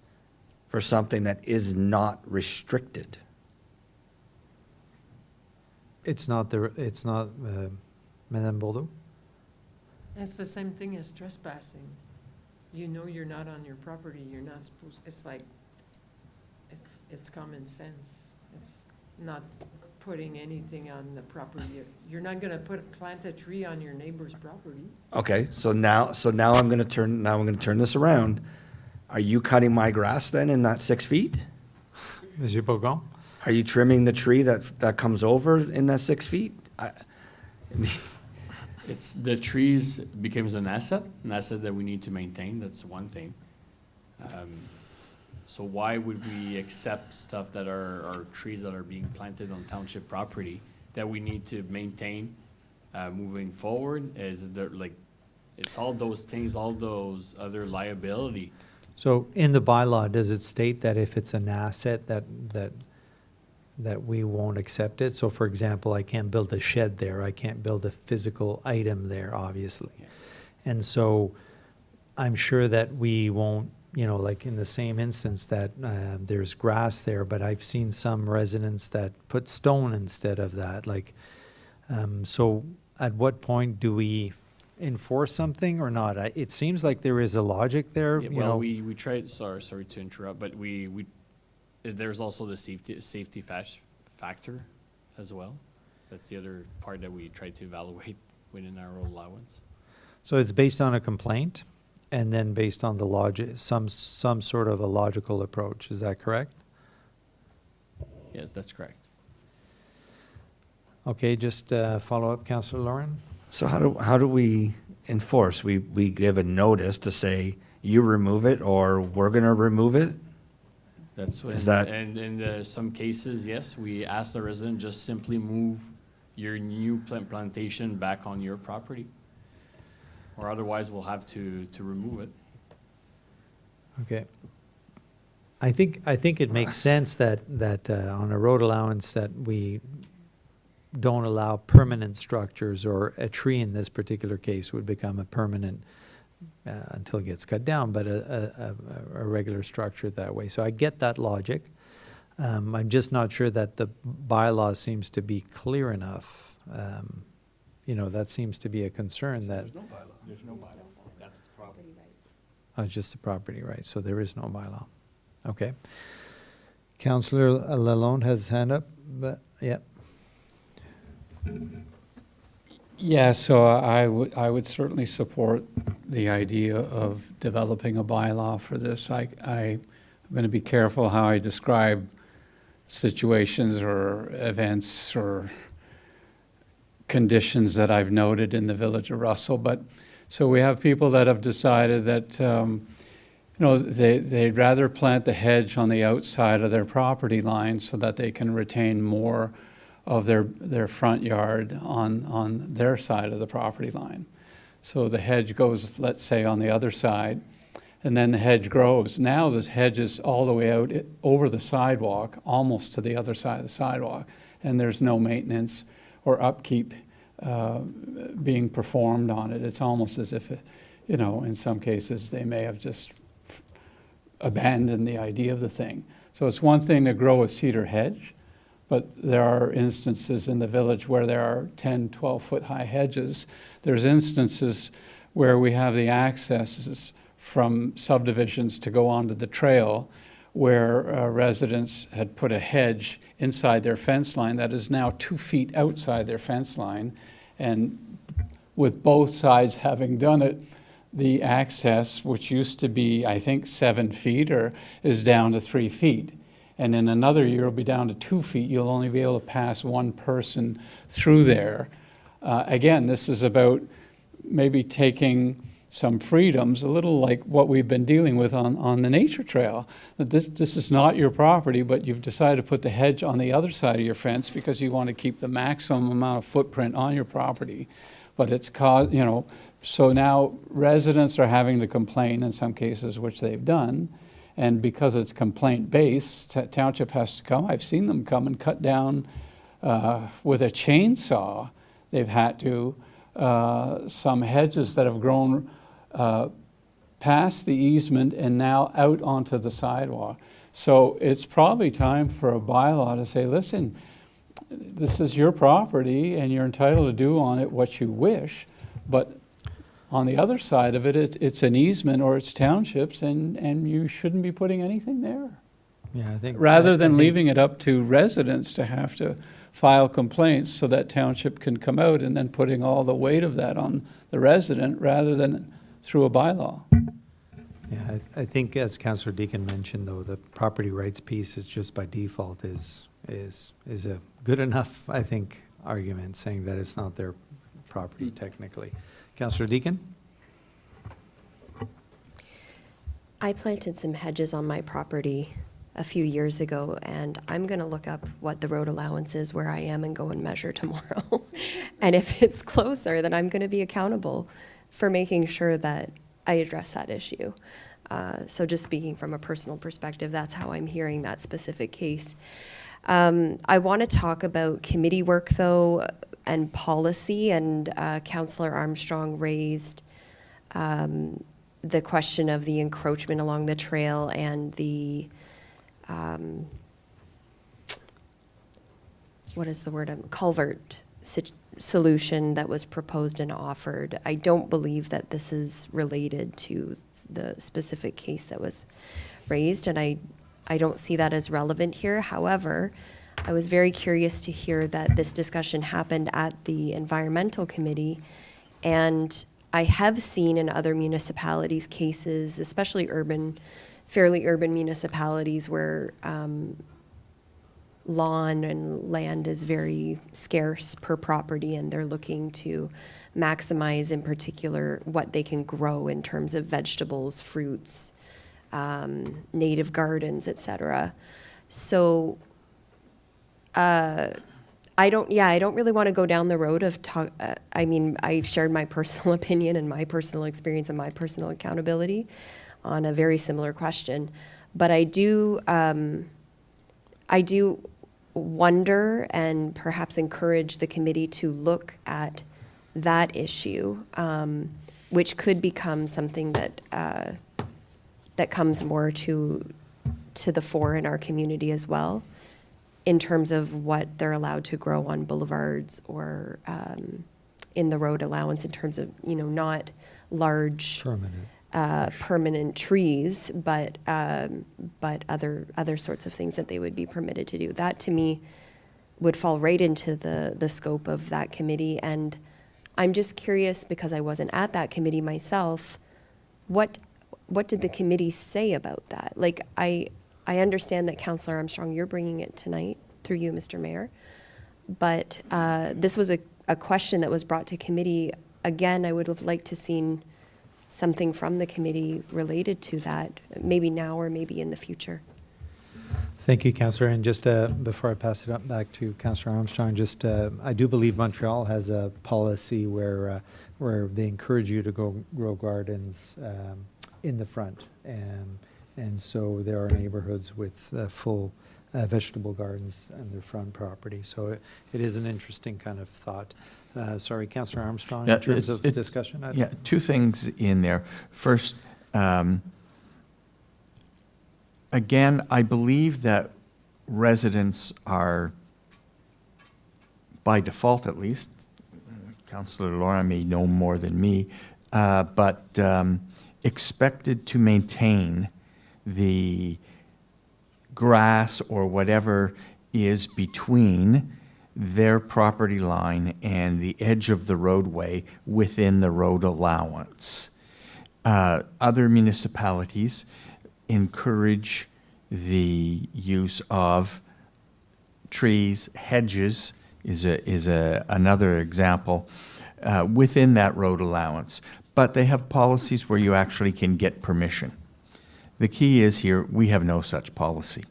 for something that is not restricted? It's not Madame Bordeaux? It's the same thing as trespassing. You know you're not on your property, you're not supposed, it's like, it's common sense. It's not putting anything on the property. You're not gonna plant a tree on your neighbor's property. Okay, so now I'm gonna turn this around. Are you cutting my grass then in that 6 feet? Monsieur Bourgon? Are you trimming the tree that comes over in that 6 feet? I mean, It's, the trees becomes an asset that we need to maintain, that's one thing. So why would we accept stuff that are trees that are being planted on township property that we need to maintain moving forward? Is there like, it's all those things, all those other liability. So in the bylaw, does it state that if it's an asset that we won't accept it? So for example, I can't build a shed there, I can't build a physical item there, obviously. Yeah. And so I'm sure that we won't, like in the same instance that there's grass there, but I've seen some residents that put stone instead of that, like, so at what point do we enforce something or not? It seems like there is a logic there, Yeah, well, we tried, sorry to interrupt, but we there's also the safety factor as well. That's the other part that we try to evaluate within our allowance. So it's based on a complaint and then based on the logic, some sort of a logical approach, is that correct? Yes, that's correct. Okay, just follow up, Councillor Lauren. so how do we enforce? We give a notice to say, you remove it, or we're gonna remove it? That's what, Is that- and in some cases, yes, we ask the resident just simply move your new plantation back on your property. Or otherwise, we'll have to remove it. Okay. I think it makes sense that on a road allowance that we don't allow permanent structures, or a tree in this particular case would become a permanent until it gets cut down, but a regular structure that way. So I get that logic. I'm just not sure that the bylaw seems to be clear enough. That seems to be a concern that. There's no bylaw. That's the problem. Oh, it's just the property right, so there is no bylaw. Okay. Councillor Lalonde has his hand up, but, yeah. Yeah, so I would certainly support the idea of developing a bylaw for this. I'm going to be careful how I describe situations or events or conditions that I've noted in the village of Russell. But so we have people that have decided that they'd rather plant the hedge on the outside of their property line so that they can retain more of their front yard on their side of the property line. So the hedge goes, let's say, on the other side, and then the hedge grows. Now this hedge is all the way out over the sidewalk, almost to the other side of the sidewalk, and there's no maintenance or upkeep being performed on it. It's almost as if, in some cases, they may have just abandoned the idea of the thing. So it's one thing to grow a cedar hedge, but there are instances in the village where there are 10, 12-foot high hedges. There's instances where we have the accesses from subdivisions to go onto the trail where residents had put a hedge inside their fence line that is now 2 feet outside their fence line. And with both sides having done it, the access, which used to be, I think, 7 feet, is down to 3 feet. And in another year, it'll be down to 2 feet. You'll only be able to pass one person through there. Again, this is about maybe taking some freedoms, a little like what we've been dealing with on the nature trail. That this is not your property, but you've decided to put the hedge on the other side of your fence because you want to keep the maximum amount of footprint on your property. But it's caused, so now residents are having to complain in some cases, which they've done. And because it's complaint-based, township has to come. I've seen them come and cut down with a chainsaw. They've had to, some hedges that have grown past the easement and now out onto the sidewalk. So it's probably time for a bylaw to say, listen, this is your property and you're entitled to do on it what you wish, but on the other side of it, it's an easement or it's townships and you shouldn't be putting anything there. Yeah, I think. Rather I than think- leaving it up to residents to have to file complaints so that township can come out and then putting all the weight of that on the resident rather than through a bylaw. Yeah, I think as Councillor Deacon mentioned, though, the property rights piece is just by default is a good enough, I think, argument, saying that it's not their property technically. Councillor Deacon? I planted some hedges on my property a few years ago, and I'm going to look up what the road allowance is where I am and go and measure tomorrow. And if it's closer, then I'm going to be accountable for making sure that I address that issue. So just speaking from a personal perspective, that's how I'm hearing that specific case. I want to talk about committee work, though, and policy, and Councillor Armstrong raised the question of the encroachment along the trail and the what is the word? Culvert solution that was proposed and offered. I don't believe that this is related to the specific case that was raised, and I don't see that as relevant here. However, I was very curious to hear that this discussion happened at the Environmental Committee, and I have seen in other municipalities cases, especially fairly urban municipalities where lawn and land is very scarce per property, and they're looking to maximize, in particular, what they can grow in terms of vegetables, fruits, native gardens, etc. So I don't really want to go down the road of I've shared my personal opinion and my personal experience and my personal accountability on a very similar question, but I do wonder and perhaps encourage the committee to look at that issue, which could become something that that comes more to the fore in our community as well, in terms of what they're allowed to grow on boulevards or in the road allowance, in terms of, not large permanent trees, but other sorts of things that they would be permitted to do. That, to me, would fall right into the scope of that committee. And I'm just curious, because I wasn't at that committee myself, what did the committee say about that? Like, I understand that, Councillor Armstrong, you're bringing it tonight through you, Mr. Mayor, but this was a question that was brought to committee. Again, I would have liked to seen something from the committee related to that, maybe now or maybe in the future. Thank you, Councillor. And just before I pass it up back to Councillor Armstrong, I do believe Montreal has a policy where they encourage you to grow gardens in the front. And so there are neighborhoods with full vegetable gardens on their front property. So it is an interesting kind of thought. Sorry, Councillor Armstrong, in terms of discussion? Yeah, two things in there. First, again, I believe that residents are, by default at least, Councillor Laura may know more than me, but expected to maintain the grass or whatever is between their property line and the edge of the roadway within the road allowance. Other municipalities encourage the use of trees, hedges is another example, within that road allowance. But they have policies where you actually can get permission. The key is here, we have no such policy.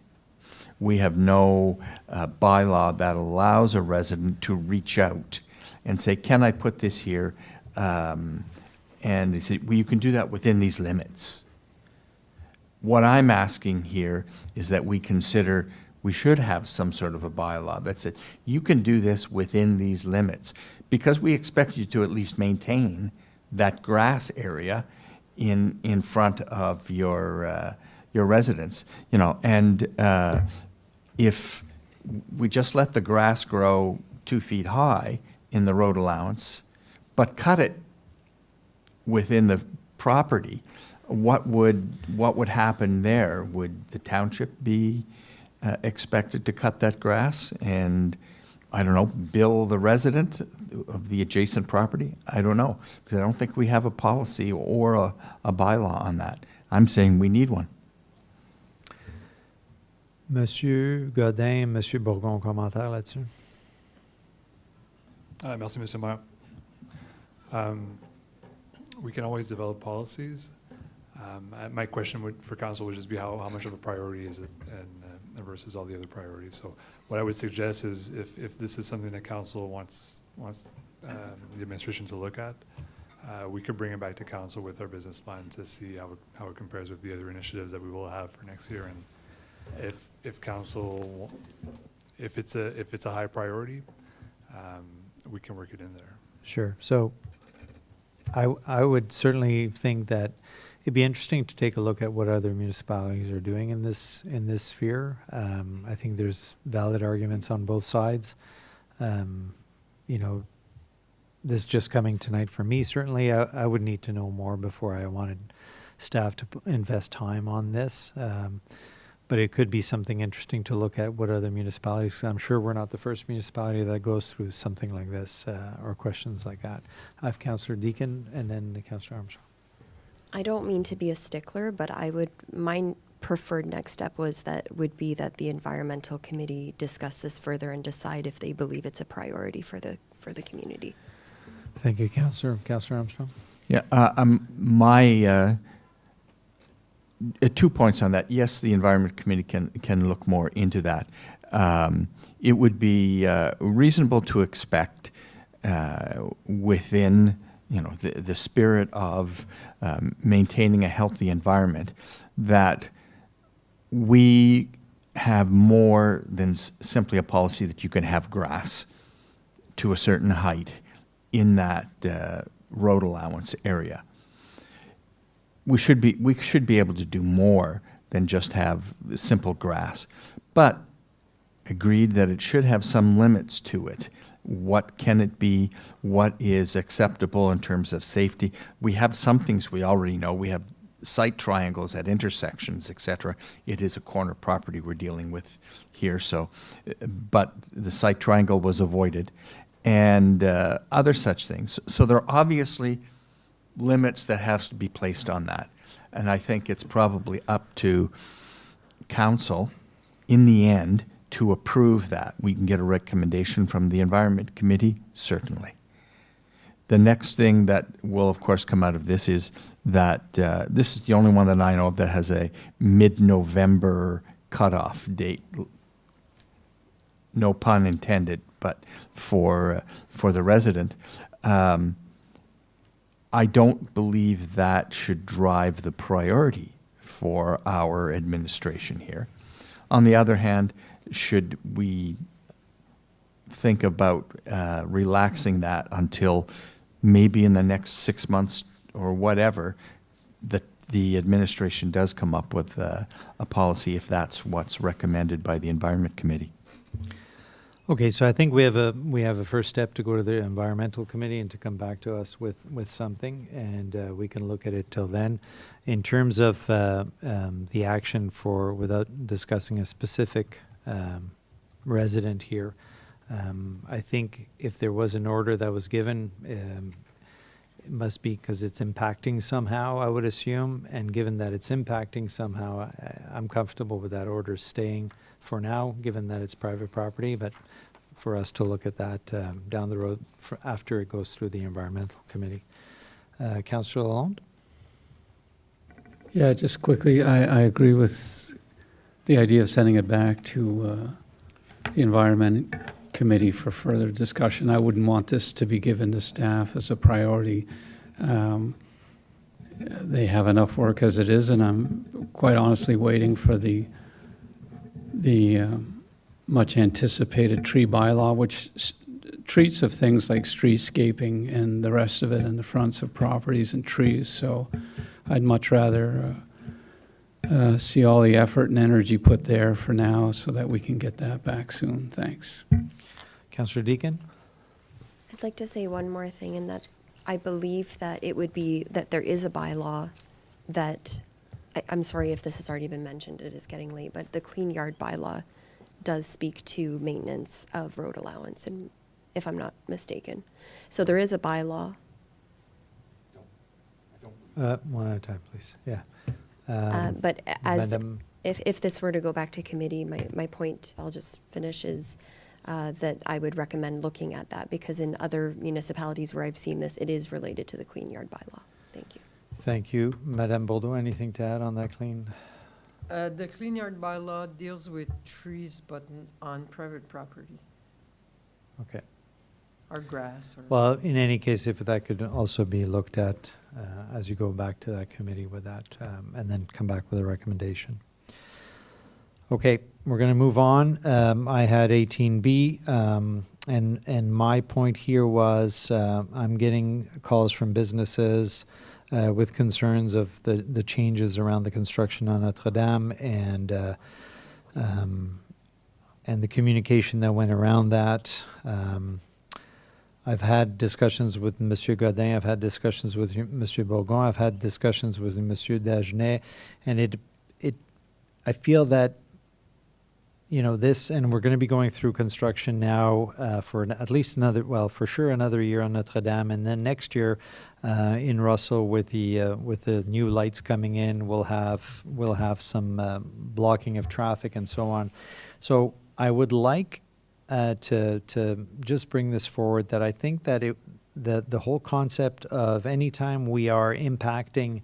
We have no bylaw that allows a resident to reach out and say, can I put this here? And they say, well, you can do that within these limits. What I'm asking here is that we consider we should have some sort of a bylaw that said, you can do this within these limits, because we expect you to at least maintain that grass area in front of your your residents, you know, and if we just let the grass grow 2 feet high in the road allowance, but cut it within the property, what would happen there? Would the township be expected to cut that grass and, I don't know, bill the resident of the adjacent property? I don't know, because I don't think we have a policy or a bylaw on that. I'm saying we need one. Monsieur Godin, Monsieur Bourgon, commentaire là-dessus? Merci, Monsieur Mayor. We can always develop policies. My question for council would just be how much of a priority is it and versus all the other priorities. So what I would suggest is if this is something that council wants the administration to look at, we could bring it back to council with our business plan to see how it compares with the other initiatives that we will have for next year. And if council, if it's a high priority, we can work it in there. Sure. So I would certainly think that it'd be interesting to take a look at what other municipalities are doing in this sphere. I think there's valid arguments on both sides. You know, this just coming tonight for me, certainly I would need to know more before I wanted staff to invest time on this. But it could be something interesting to look at what other municipalities, 'cause I'm sure we're not the first municipality that goes through something like this or questions like that. I have Councillor Deakin and then Councillor Armstrong. I don't mean to be a stickler, but my preferred next step would be that the environmental committee discuss this further and decide if they believe it's a priority for the community. Thank you, Councillor Armstrong. Yeah, 2 points on that. Yes, the Environment Committee can look more into that. It would be reasonable to expect within, you know, the spirit of maintaining a healthy environment, that we have more than simply a policy that you can have grass to a certain height in that road allowance area. We should be able to do more than just have simple grass, but agreed that it should have some limits to it. What can it be? What is acceptable in terms of safety? We have some things we already know. We have site triangles at intersections, etc. It is a corner property we're dealing with here, so, but the site triangle was avoided, and other such things. So there are obviously limits that have to be placed on that. And I think it's probably up to council in the end to approve that. We can get a recommendation from the Environment Committee, certainly. The next thing that will, of course, come out of this is that this is the only one that I know of that has a mid-November cutoff date. No pun intended, but for the resident. I don't believe that should drive the priority for our administration here. On the other hand, should we think about relaxing that until maybe in the next 6 months or whatever, the administration does come up with a policy if that's what's recommended by the Environment Committee? Okay, so I think we have a first step to go to the Environmental Committee and to come back to us with something, and we can look at it till then. In terms of the action without discussing a specific resident here, I think if there was an order that was given, it must be because it's impacting somehow, I would assume, and given that it's impacting somehow, I'm comfortable with that order staying for now, given that it's private property, but for us to look at that down the road after it goes through the Environmental Committee. Councillor Lalonde? Yeah, just quickly, I agree with the idea of sending it back to the Environment Committee for further discussion. I wouldn't want this to be given to staff as a priority. They have enough work as it is, and I'm quite honestly waiting for the much anticipated tree bylaw, which treats of things like streetscaping and the rest of it, and the fronts of properties and trees. So I'd much rather see all the effort and energy put there for now so that we can get that back soon. Thanks. Councillor Deacon? I'd like to say one more thing, in that I believe that it would be, that there is a bylaw that, I'm sorry if this has already been mentioned, it is getting late, but the Clean Yard bylaw does speak to maintenance of road allowance, and if I'm not mistaken. So there is a bylaw. One at a time, please. Yeah. But as, Madam- if this were to go back to committee, my point, I'll just finish, is that I would recommend looking at that, because in other municipalities where I've seen this, it is related to the Clean Yard bylaw. Thank you. Thank you. Madame Bourdeau, anything to add on that clean? The Clean Yard bylaw deals with trees, but on private property, Okay. or grass, or. Well, in any case, if that could also be looked at as you go back to that committee with that, and then come back with a recommendation. Okay, we're going to move on. I had 18B, and my point here was I'm getting calls from businesses with concerns of the changes around the construction on Notre Dame and the communication that went around that. I've had discussions with Monsieur Godin, I've had discussions with Monsieur Bourgon, I've had discussions with Monsieur Dagenet, and I feel that, this, and we're going to be going through construction now for at least another, well, for sure another year on Notre Dame, and then next year in Russell with the new lights coming in, we'll have some blocking of traffic and so on. So I would like to just bring this forward, that I think that the whole concept of anytime we are impacting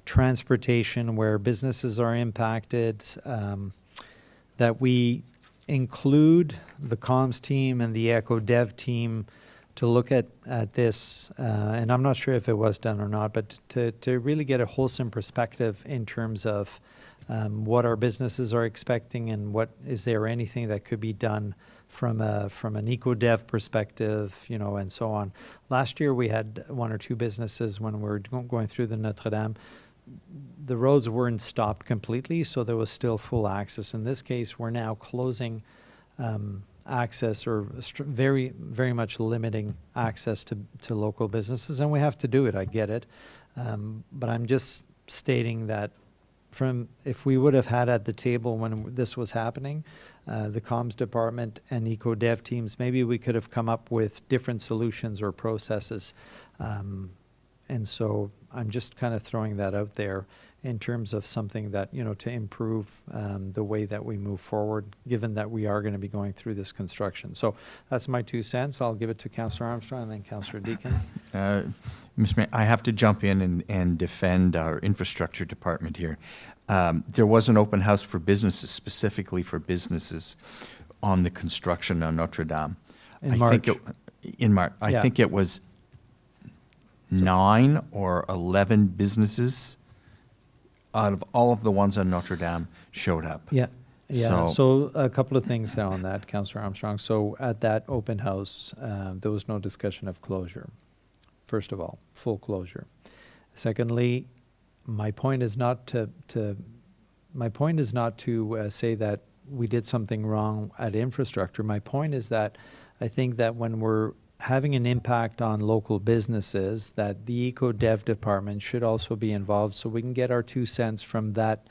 transportation where businesses are impacted, that we include the comms team and the Eco Dev team to look at this, and I'm not sure if it was done or not, but to really get a wholesome perspective in terms of what our businesses are expecting, and what is there anything that could be done from an Eco Dev perspective, and so on. Last year we had one or two businesses when we were going through the Notre Dame. The roads weren't stopped completely, so there was still full access. In this case, we're now closing access, or very, very much limiting access to local businesses, and we have to do it, I get it. But I'm just stating that if we would have had at the table when this was happening, the comms department and Eco Dev teams, maybe we could have come up with different solutions or processes. And so I'm just kind of throwing that out there in terms of something that, to improve the way that we move forward, given that we are going to be going through this construction. So that's my 2 cents. I'll give it to Councillor Armstrong and then Councillor Deacon. Mr. Mayor, I have to jump in and defend our infrastructure department here. There was an open house for businesses, specifically for businesses, on the construction on Notre Dame. In March. In March. I think it was 9 or 11 businesses out of all of the ones on Notre Dame showed up. Yeah. So- So a couple of things on that, Councillor Armstrong. So at that open house, there was no discussion of closure. First of all, full closure. Secondly, my point is not to say that we did something wrong at infrastructure. My point is that I think that when we're having an impact on local businesses, that the Eco Dev department should also be involved, so we can get our 2 cents from that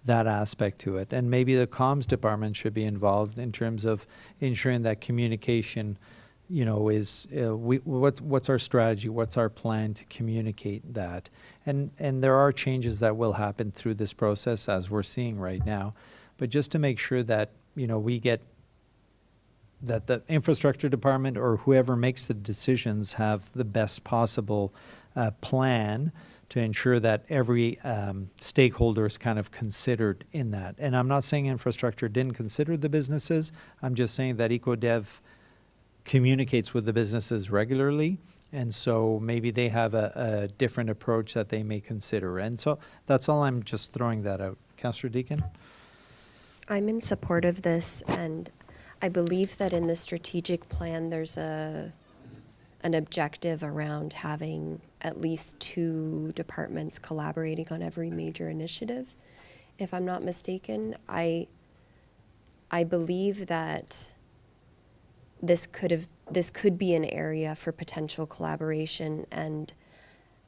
aspect to it. And maybe the comms department should be involved in terms of ensuring that communication, is what's our strategy, what's our plan to communicate that. And there are changes that will happen through this process, as we're seeing right now. But just to make sure that, we get that the infrastructure department or whoever makes the decisions have the best possible plan to ensure that every stakeholder is kind of considered in that. And I'm not saying infrastructure didn't consider the businesses. I'm just saying that EcoDev communicates with the businesses regularly. And so maybe they have a different approach that they may consider. And so that's all. I'm just throwing that out. Councillor Deacon? I'm in support of this, and I believe that in the strategic plan, there's an objective around having at least 2 departments collaborating on every major initiative. if I'm not mistaken. I believe that this could be an area for potential collaboration, and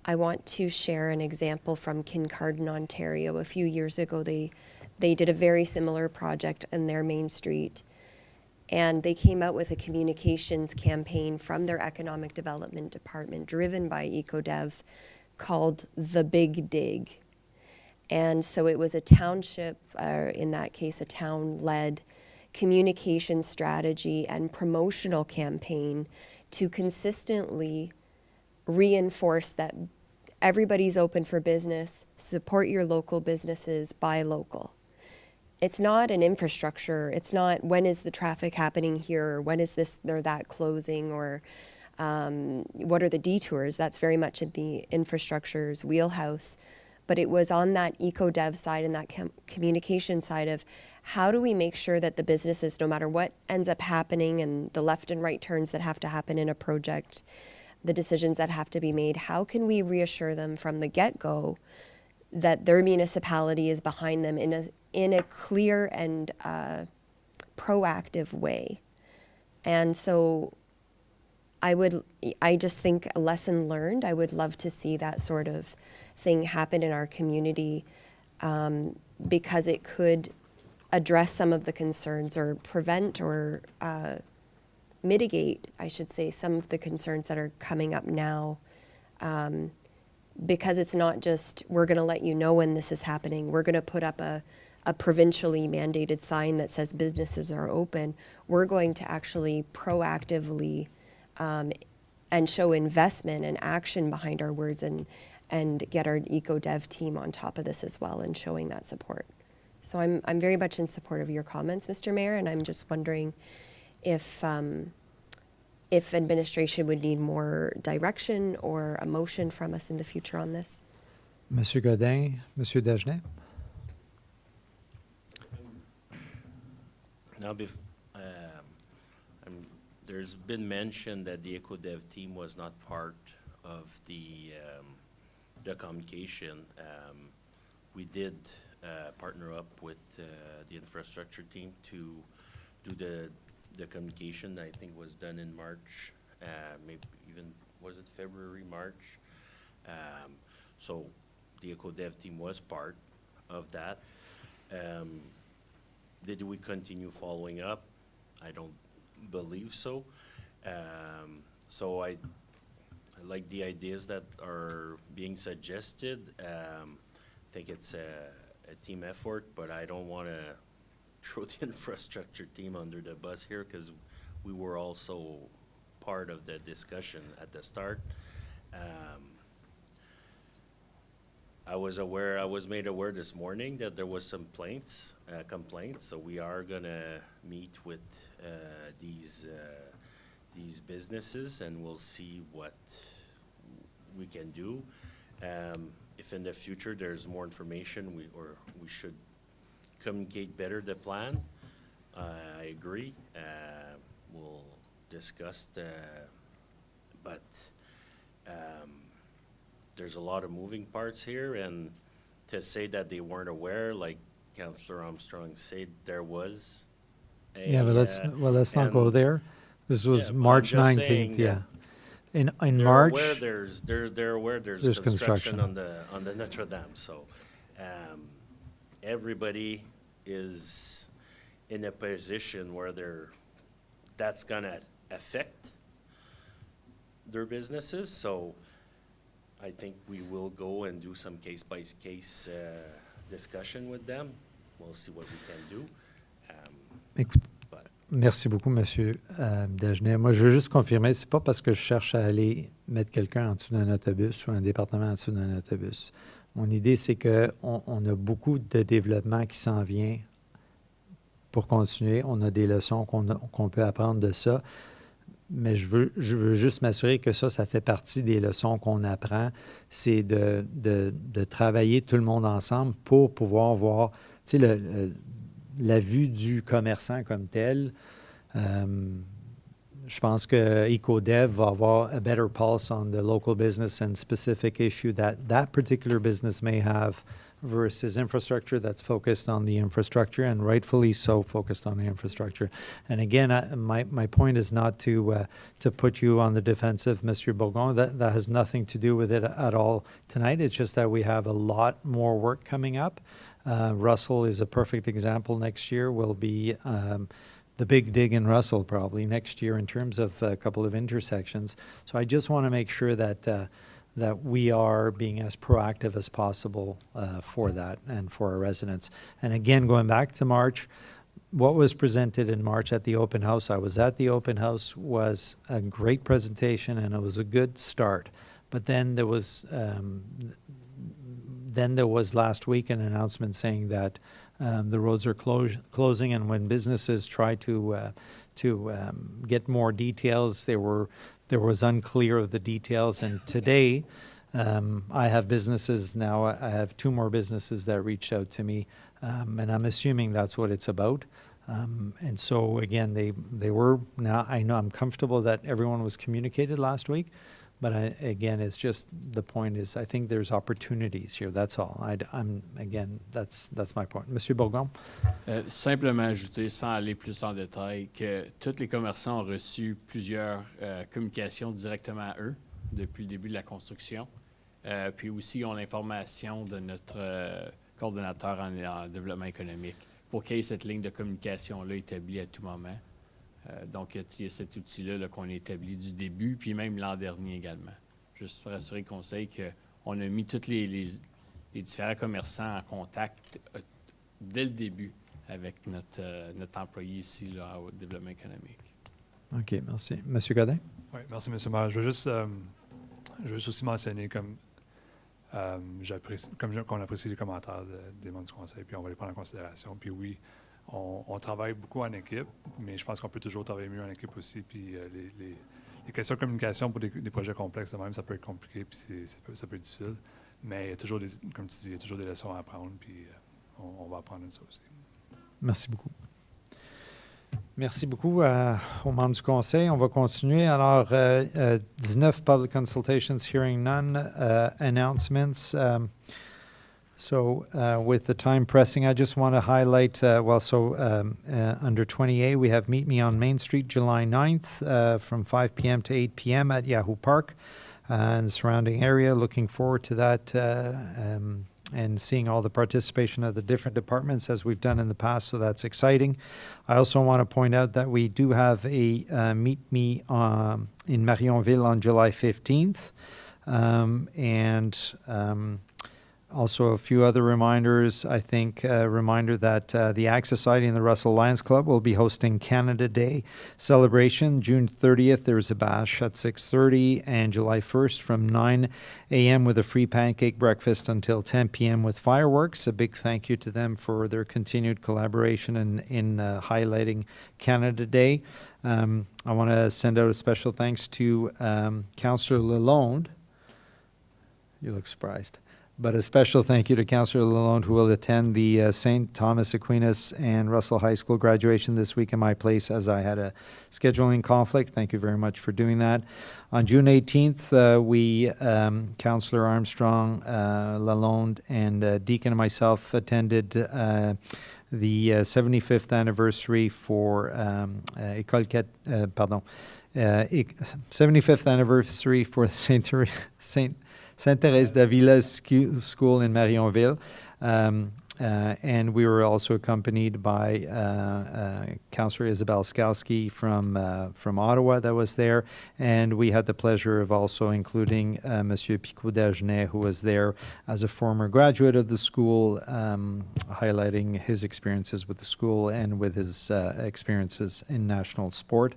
I want to share an example from Kincardine, Ontario. A few years ago, they did a very similar project in their main street, and they came out with a communications campaign from their economic development department, driven by EcoDev, called The Big Dig. And so it was a township, in that case, a town-led communication strategy and promotional campaign to consistently reinforce that everybody's open for business, support your local businesses, buy local. It's not an infrastructure. It's not when is the traffic happening here, or when is this or that closing, or what are the detours. That's very much in the infrastructure's wheelhouse. But it was on that eco-dev side and that communication side of how do we make sure that the businesses, no matter what ends up happening and the left and right turns that have to happen in a project, the decisions that have to be made, how can we reassure them from the get-go that their municipality is behind them in a clear and proactive way? And so I just think a lesson learned. I would love to see that sort of thing happen in our community, because it could address some of the concerns or prevent or mitigate, I should say, some of the concerns that are coming up now. Because it's not just, we're going to let you know when this is happening. We're going to put up a provincially mandated sign that says businesses are open. We're going to actually proactively and show investment and action behind our words, and get our eco-dev team on top of this as well and showing that support. So I'm very much in support of your comments, Mr. Mayor, and I'm just wondering if administration would need more direction or a motion from us in the future on this. Monsieur Godin, Monsieur Dagenet? Now, there's been mention that the EcoDev team was not part of the communication. We did partner up with the infrastructure team to do the communication. I think was done in March, maybe even, was it February, March? So the EcoDev team was part of that. Did we continue following up? I don't believe so. So I like the ideas that are being suggested. I think it's a team effort, but I don't want to throw the infrastructure team under the bus here, because we were also part of the discussion at the start. I was made aware this morning that there was some complaints, so we are gonna meet with these businesses, and we'll see what we can do. If in the future there's more information, we should communicate better the plan. I agree. We'll discuss but there's a lot of moving parts here, and to say that they weren't aware, like Councillor Armstrong said, there was Yeah, but let's not go there. This was March I'm just 19th, saying yeah. In they're March, aware they're aware there's construction on the Notre Dame, so everybody is in a position where that's gonna affect their businesses. So I think we will go and do some case-by-case discussion with them. We'll see what we can do. écoute, merci beaucoup, Monsieur Dagenet. Moi, je veux juste confirmer, c'est pas parce que je cherche à aller mettre quelqu'un en dessous d'un autobus ou un département en dessous d'un autobus. Mon idée, c'est qu'on a beaucoup de développement qui s'en vient pour continuer. On a des leçons qu'on peut apprendre de ça. Mais je veux juste m'assurer que ça fait partie des leçons qu'on apprend. C'est de travailler tout le monde ensemble pour pouvoir voir, tu sais, la vue du commerçant comme tel. Je pense que EcoDev va avoir a better pulse on the local business and specific issue that particular business may have versus infrastructure that's focused on the infrastructure, and rightfully so focused on the infrastructure. And again, my point is not to put you on the defensive, Mr. Bourgon. That has nothing to do with it at all tonight. It's just that we have a lot more work coming up. Russell is a perfect example. Next year will be the big dig in Russell probably next year in terms of a couple of intersections. So I just want to make sure that that we are being as proactive as possible for that and for our residents. And again, going back to March, what was presented in March at the open house, I was at the open house, was a great presentation and it was a good start. But then there was last week an announcement saying that the roads are closing, and when businesses try to get more details, there was unclear of the details. And today, I have businesses now. I have 2 more businesses that reached out to me, and I'm assuming that's what it's about. And so again, they were. Now I know I'm comfortable that everyone was communicated last week. But again, it's just, the point is, I think there's opportunities here. That's all. Again, that's my point. Monsieur Bourgon? Simplement ajouter, sans aller plus en détail, que tous les commerçants ont reçu plusieurs communications directement à eux depuis le début de la construction. Puis aussi, ils ont l'information de notre coordonnateur en développement économique pour qu'il y ait cette ligne de communication-là établie à tout moment. Donc, il y a cet outil-là qu'on a établi du début, puis même l'an dernier également. Juste pour rassurer le conseil qu'on a mis tous les différents commerçants en contact dès le début avec notre employé ici là, au développement économique. OK, merci. Monsieur Godin? Oui, merci, M. le maire. Je veux juste aussi mentionner qu'on apprécie les commentaires des membres du conseil, puis on va les prendre en considération. Puis oui, on travaille beaucoup en équipe, mais je pense qu'on peut toujours travailler mieux en équipe aussi. Puis les questions de communication pour des projets complexes de même, ça peut être compliqué, puis ça peut être difficile. Mais il y a toujours, comme tu dis, il y a toujours des leçons à apprendre, puis on va apprendre de ça aussi. Merci beaucoup. Merci beaucoup aux membres du Conseil. On va continuer. Alors, 19 public consultations, hearing none, announcements. With the time pressing, I just want to highlight, under 20A, we have Meet Me on Main Street, July 9th, from 5 p.m. to 8 p.m. at Yahoo Park and the surrounding area. Looking forward to that and seeing all the participation of the different departments as we've done in the past, so that's exciting. I also want to point out that we do have a Meet Me in Marionville on July 15th, also, a few other reminders. I think a reminder that the Ag Society and the Russell Lions Club will be hosting Canada Day celebration. June 30th, there's a bash at 6:30, and July 1st from 9 a.m. with a free pancake breakfast until 10 p.m. with fireworks. A big thank you to them for their continued collaboration in highlighting Canada Day. I want to send out a special thanks to Councillor Lalonde. You look surprised. But a special thank you to Councillor Lalonde, who will attend the St. Thomas Aquinas and Russell High School graduation this week in my place, as I had a scheduling conflict. Thank you very much for doing that. On June 18th, Councillor Armstrong, Lalonde, and Deacon and myself attended the 75th anniversary for 75th anniversary for Sainte-Thérèse d'Avila School in Marionville. And we were also accompanied by Councillor Isabelle Skalski from Ottawa that was there. And we had the pleasure of also including Monsieur Picot-Dagenet, who was there as a former graduate of the school, highlighting his experiences with the school and with his experiences in national sport.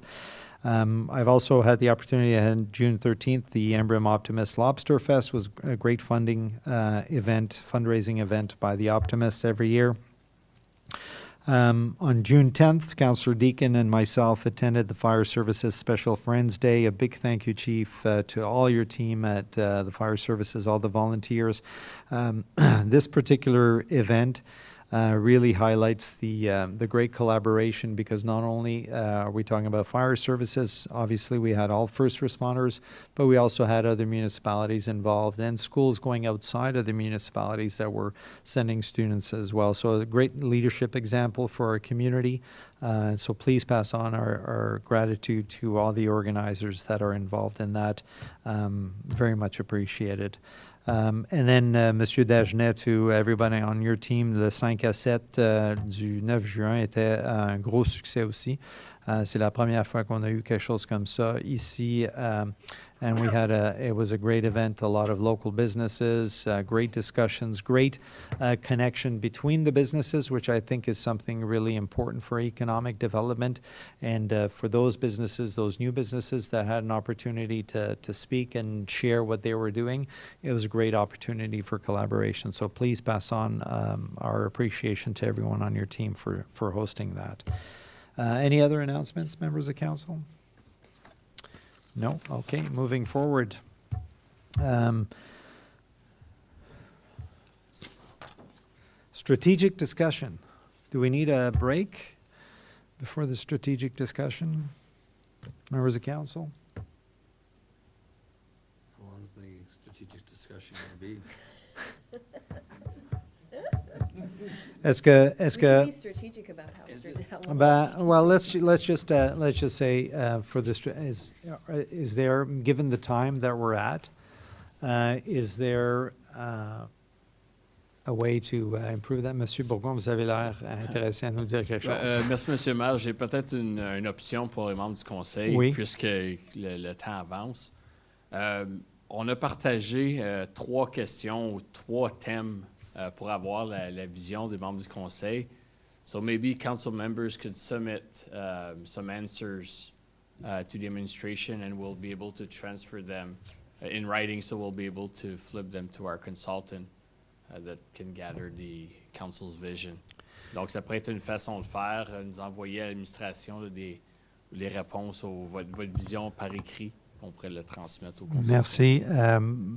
I've also had the opportunity on June 13th, the Emblem Optimist Lobster Fest was a great fundraising event by the Optimists every year. On June 10th, Councillor Deacon and myself attended the Fire Services Special Friends Day. A big thank you, Chief, to all your team at the Fire Services, all the volunteers. This particular event really highlights the great collaboration, because not only are we talking about fire services, obviously we had all first responders, but we also had other municipalities involved and schools going outside of the municipalities that were sending students as well. So a great leadership example for our community. So please pass on our gratitude to all the organizers that are involved in that. Very much appreciated. And then, Monsieur Dagenet, to everybody on your team, le 5 à 7 du 9 juin était un gros succès aussi. C'est la première fois qu'on a eu quelque chose comme ça ici. And we had it was a great event, a lot of local businesses, great discussions, great connection between the businesses, which I think is something really important for economic development. And for those businesses, those new businesses that had an opportunity to speak and share what they were doing, it was a great opportunity for collaboration. So please pass on our appreciation to everyone on your team for hosting that. Any other announcements, members of council? No? Okay, moving forward. Strategic discussion. Do we need a break before the strategic discussion? Members of council? How long is the strategic discussion going to be? Est-ce que We can be strategic about how well, let's just say for the is there, given the time that we're at, is there a way to improve that? Monsieur Bourgon, vous avez l'air intéressé à nous dire quelque chose. Merci, Monsieur le maire. J'ai peut-être une option pour les membres du conseil, Oui. puisque le temps avance. On a partagé 3 questions ou 3 thèmes pour avoir la vision des membres du conseil. So maybe council members could submit some answers to the administration, and we'll be able to transfer them in writing, so we'll be able to flip them to our consultant that can gather the council's vision. Donc, ça pourrait être une façon de faire, nous envoyer à l'administration les réponses votre vision par écrit. On pourrait le transmettre au conseil. Merci.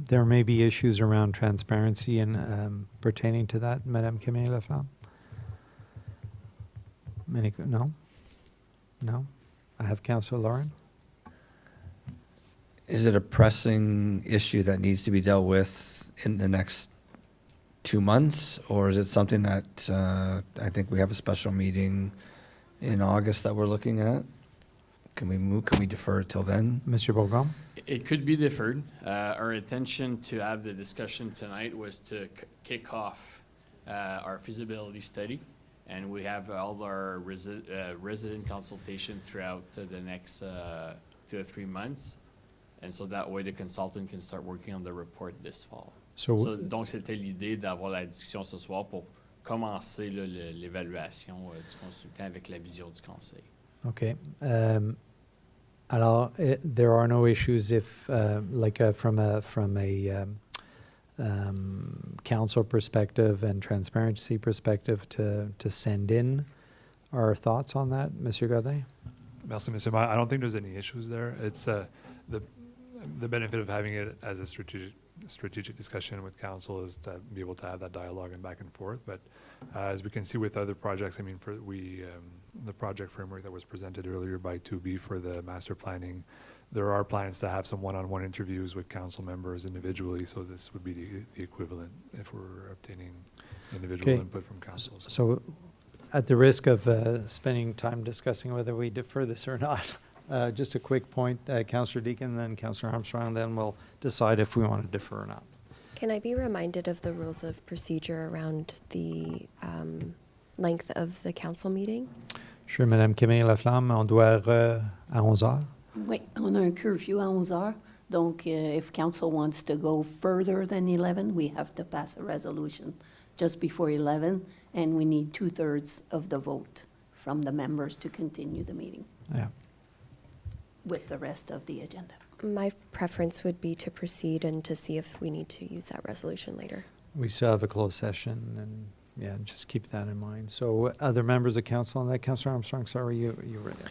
There may be issues around transparency and pertaining to that, Madame Camille Laflamme? No? No? I have Councillor Lauren. Is it a pressing issue that needs to be dealt with in the next 2 months? Or is it something that I think we have a special meeting in August that we're looking at? Can we defer till then? Monsieur Bourgon? It could be deferred. Our intention to have the discussion tonight was to kick off our feasibility study, and we have all our resident consultation throughout the next 2 or 3 months. And so that way the consultant can start working on the report this fall. Donc c'était l'idée d'avoir la discussion ce soir pour commencer l'évaluation du consultant avec la vision du conseil. Okay. Alors, there are no issues if, from a council perspective and transparency perspective, to send in our thoughts on that, Monsieur Godet? Merci, Monsieur Maire. I don't think there's any issues there. It's the benefit of having it as a strategic discussion with council is to be able to have that dialogue and back and forth. But as we can see with other projects, I mean, the project framework that was presented earlier by 2B for the master planning, there are plans to have some one-on-one interviews with council members individually. So this would be the equivalent if we're obtaining individual input from council. So at the risk of spending time discussing whether we defer this or not, just a quick point, Councillor Deakin, then Councillor Armstrong, then we'll decide if we want to defer or not. Can I be reminded of the rules of procedure around the length of the council meeting? Sure, Madame Camille Laflamme, on doit à 11 heures. Oui, on a un curfew à 11 heures. Donc, if council wants to go further than 11, we have to pass a resolution just before 11, and we need 2/3 of the vote from the members to continue the meeting Yeah. with the rest of the agenda. My preference would be to proceed and to see if we need to use that resolution later. We still have a closed session, and yeah, just keep that in mind. So other members of council on that, Councillor Armstrong, sorry, you were there.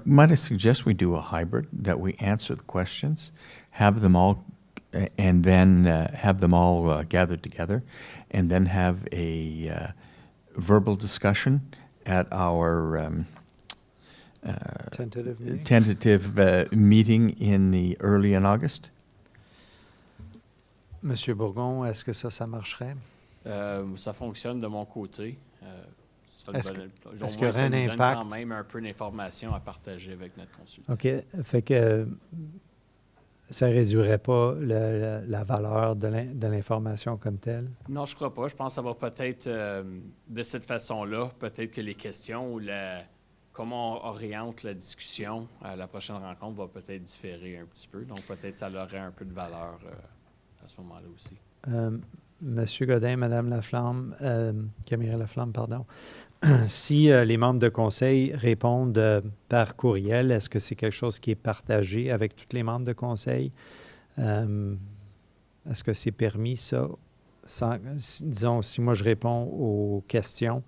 Might I suggest we do a hybrid, that we answer the questions, have them all, and then have them all gathered together, and then have a verbal discussion at our Tentative meeting? tentative meeting early in August? Monsieur Bourgon, est-ce que ça marcherait? Ça fonctionne de mon côté. Est-ce Est-ce qu'il y aurait un donne impact? quand même un peu d'informations à partager avec notre consultant. OK. Fait que ça réduirait pas la valeur de l'information comme telle? Non, je crois pas. Je pense que ça va peut-être, de cette façon-là, peut-être que les questions ou comment on oriente la discussion à la prochaine rencontre va peut-être différer un petit peu. Donc, peut-être ça aurait un peu de valeur à ce moment-là aussi. Monsieur Godin, Madame Laflamme, Camille Laflamme, pardon. Si les membres de conseil répondent par courriel, est-ce que c'est quelque chose qui est partagé avec tous les membres de conseil? Est-ce que c'est permis, ça? Disons, si moi je réponds aux questions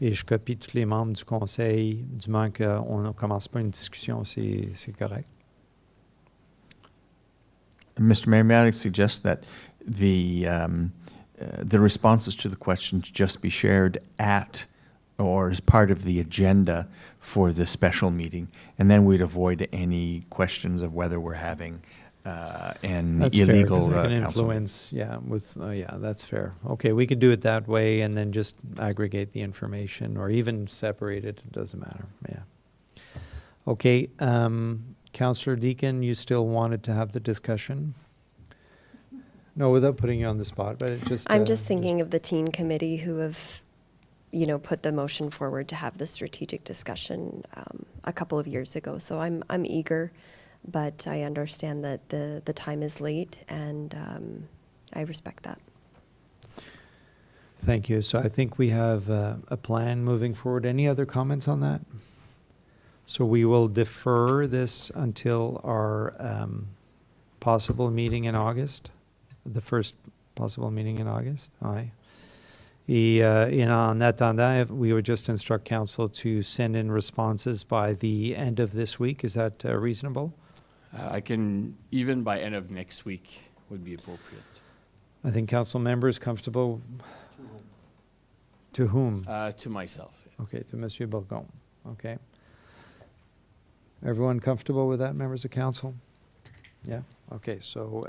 et je copie tous les membres du conseil, du moment qu'on ne commence pas une discussion, c'est correct? Mr. Mayor, may I suggest that the responses to the questions just be shared at or as part of the agenda for the special meeting, and then we'd avoid any questions of whether we're having an That's illegal fair, 'cause it can council meeting. influence, yeah, that's fair. Okay, we could do it that way and then just aggregate the information or even separate it, it doesn't matter, yeah. Okay, Councillor Deacon, you still wanted to have the discussion? No, without putting you on the spot, but it just... I'm just thinking of the teen committee who have, put the motion forward to have the strategic discussion a couple of years ago. So I'm eager, but I understand that the time is late, and I respect that. Thank you. So I think we have a plan moving forward. Any other comments on that? So we will defer this until our possible meeting in August, the first possible meeting in August. Aye. En attendant, we would just instruct council to send in responses by the end of this week. Is that reasonable? I can, even by end of next week would be appropriate. I think council members comfortable. To whom? To myself. Yeah. Okay, to Monsieur Bourgon. Okay. Everyone comfortable with that, members of council? Yeah? Okay, so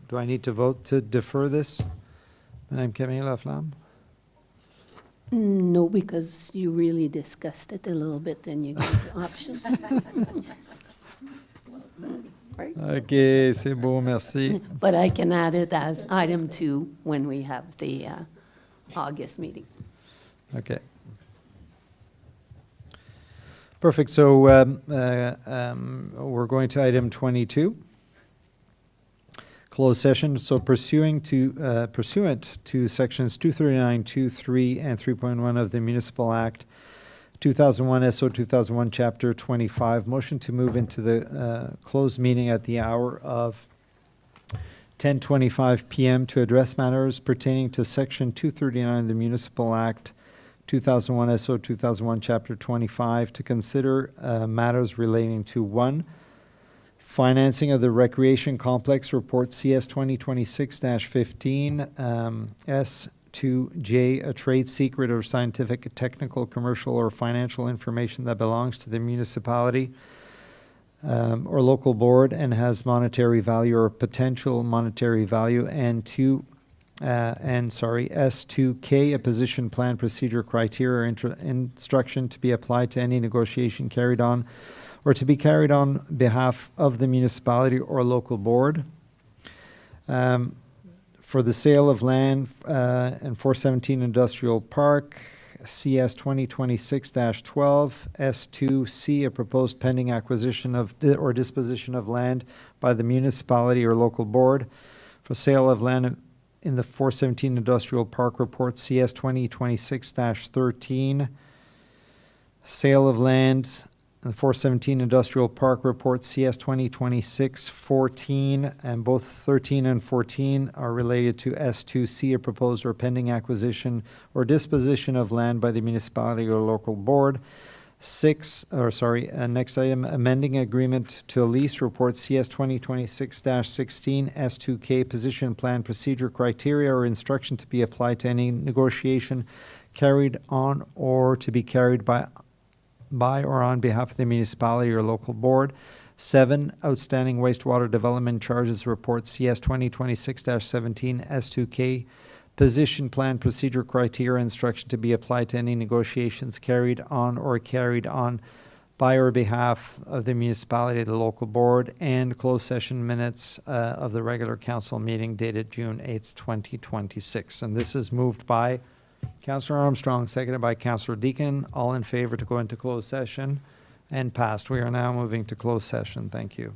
do I need to vote to defer this? Madame Camille Laflamme? No, because you really discussed it a little bit and you gave options. Right? Okay, c'est beau, merci. But I can add it as item 2 when we have the August meeting. Okay. Perfect, so we're going to item 22. Closed session, so pursuant to sections 239, 2.3, and 3.1 of the Municipal Act 2001, SO 2001, Chapter 25, motion to move into the closed meeting at the hour of 10:25 p.m. to address matters pertaining to Section 239 of the Municipal Act 2001, SO 2001, Chapter 25, to consider matters relating to 1, financing of the Recreation Complex Report CS 2026-15, S2J, a trade secret or scientific, technical, commercial, or financial information that belongs to the municipality or local board and has monetary value or potential monetary value, and S2K, a position, plan, procedure, criteria, or instruction to be applied to any negotiation carried on or to be carried on behalf of the municipality or local board. For the sale of land in 417 Industrial Park, CS 2026-12, S2C, a proposed pending acquisition of or disposition of land by the municipality or local board. For sale of land in the 417 Industrial Park Report, CS 2026-13, sale of land in the 417 Industrial Park Report, CS 2026-14, and both 13 and 14 are related to S2C, a proposed or pending acquisition or disposition of land by the municipality or local board. Next item, amending agreement to a lease report, CS 2026-16, S2K, position, plan, procedure, criteria, or instruction to be applied to any negotiation carried on or to be carried by or on behalf of the municipality or local board. 7, outstanding wastewater development charges report CS 2026-17 S2K. Position plan procedure criteria instruction to be applied to any negotiations carried on by or behalf of the municipality, the local board, and closed session minutes of the regular council meeting dated June 8th, 2026. And this is moved by Councillor Armstrong, seconded by Councillor Deakin. All in favor to go into closed session, and passed. We are now moving to closed session. Thank you.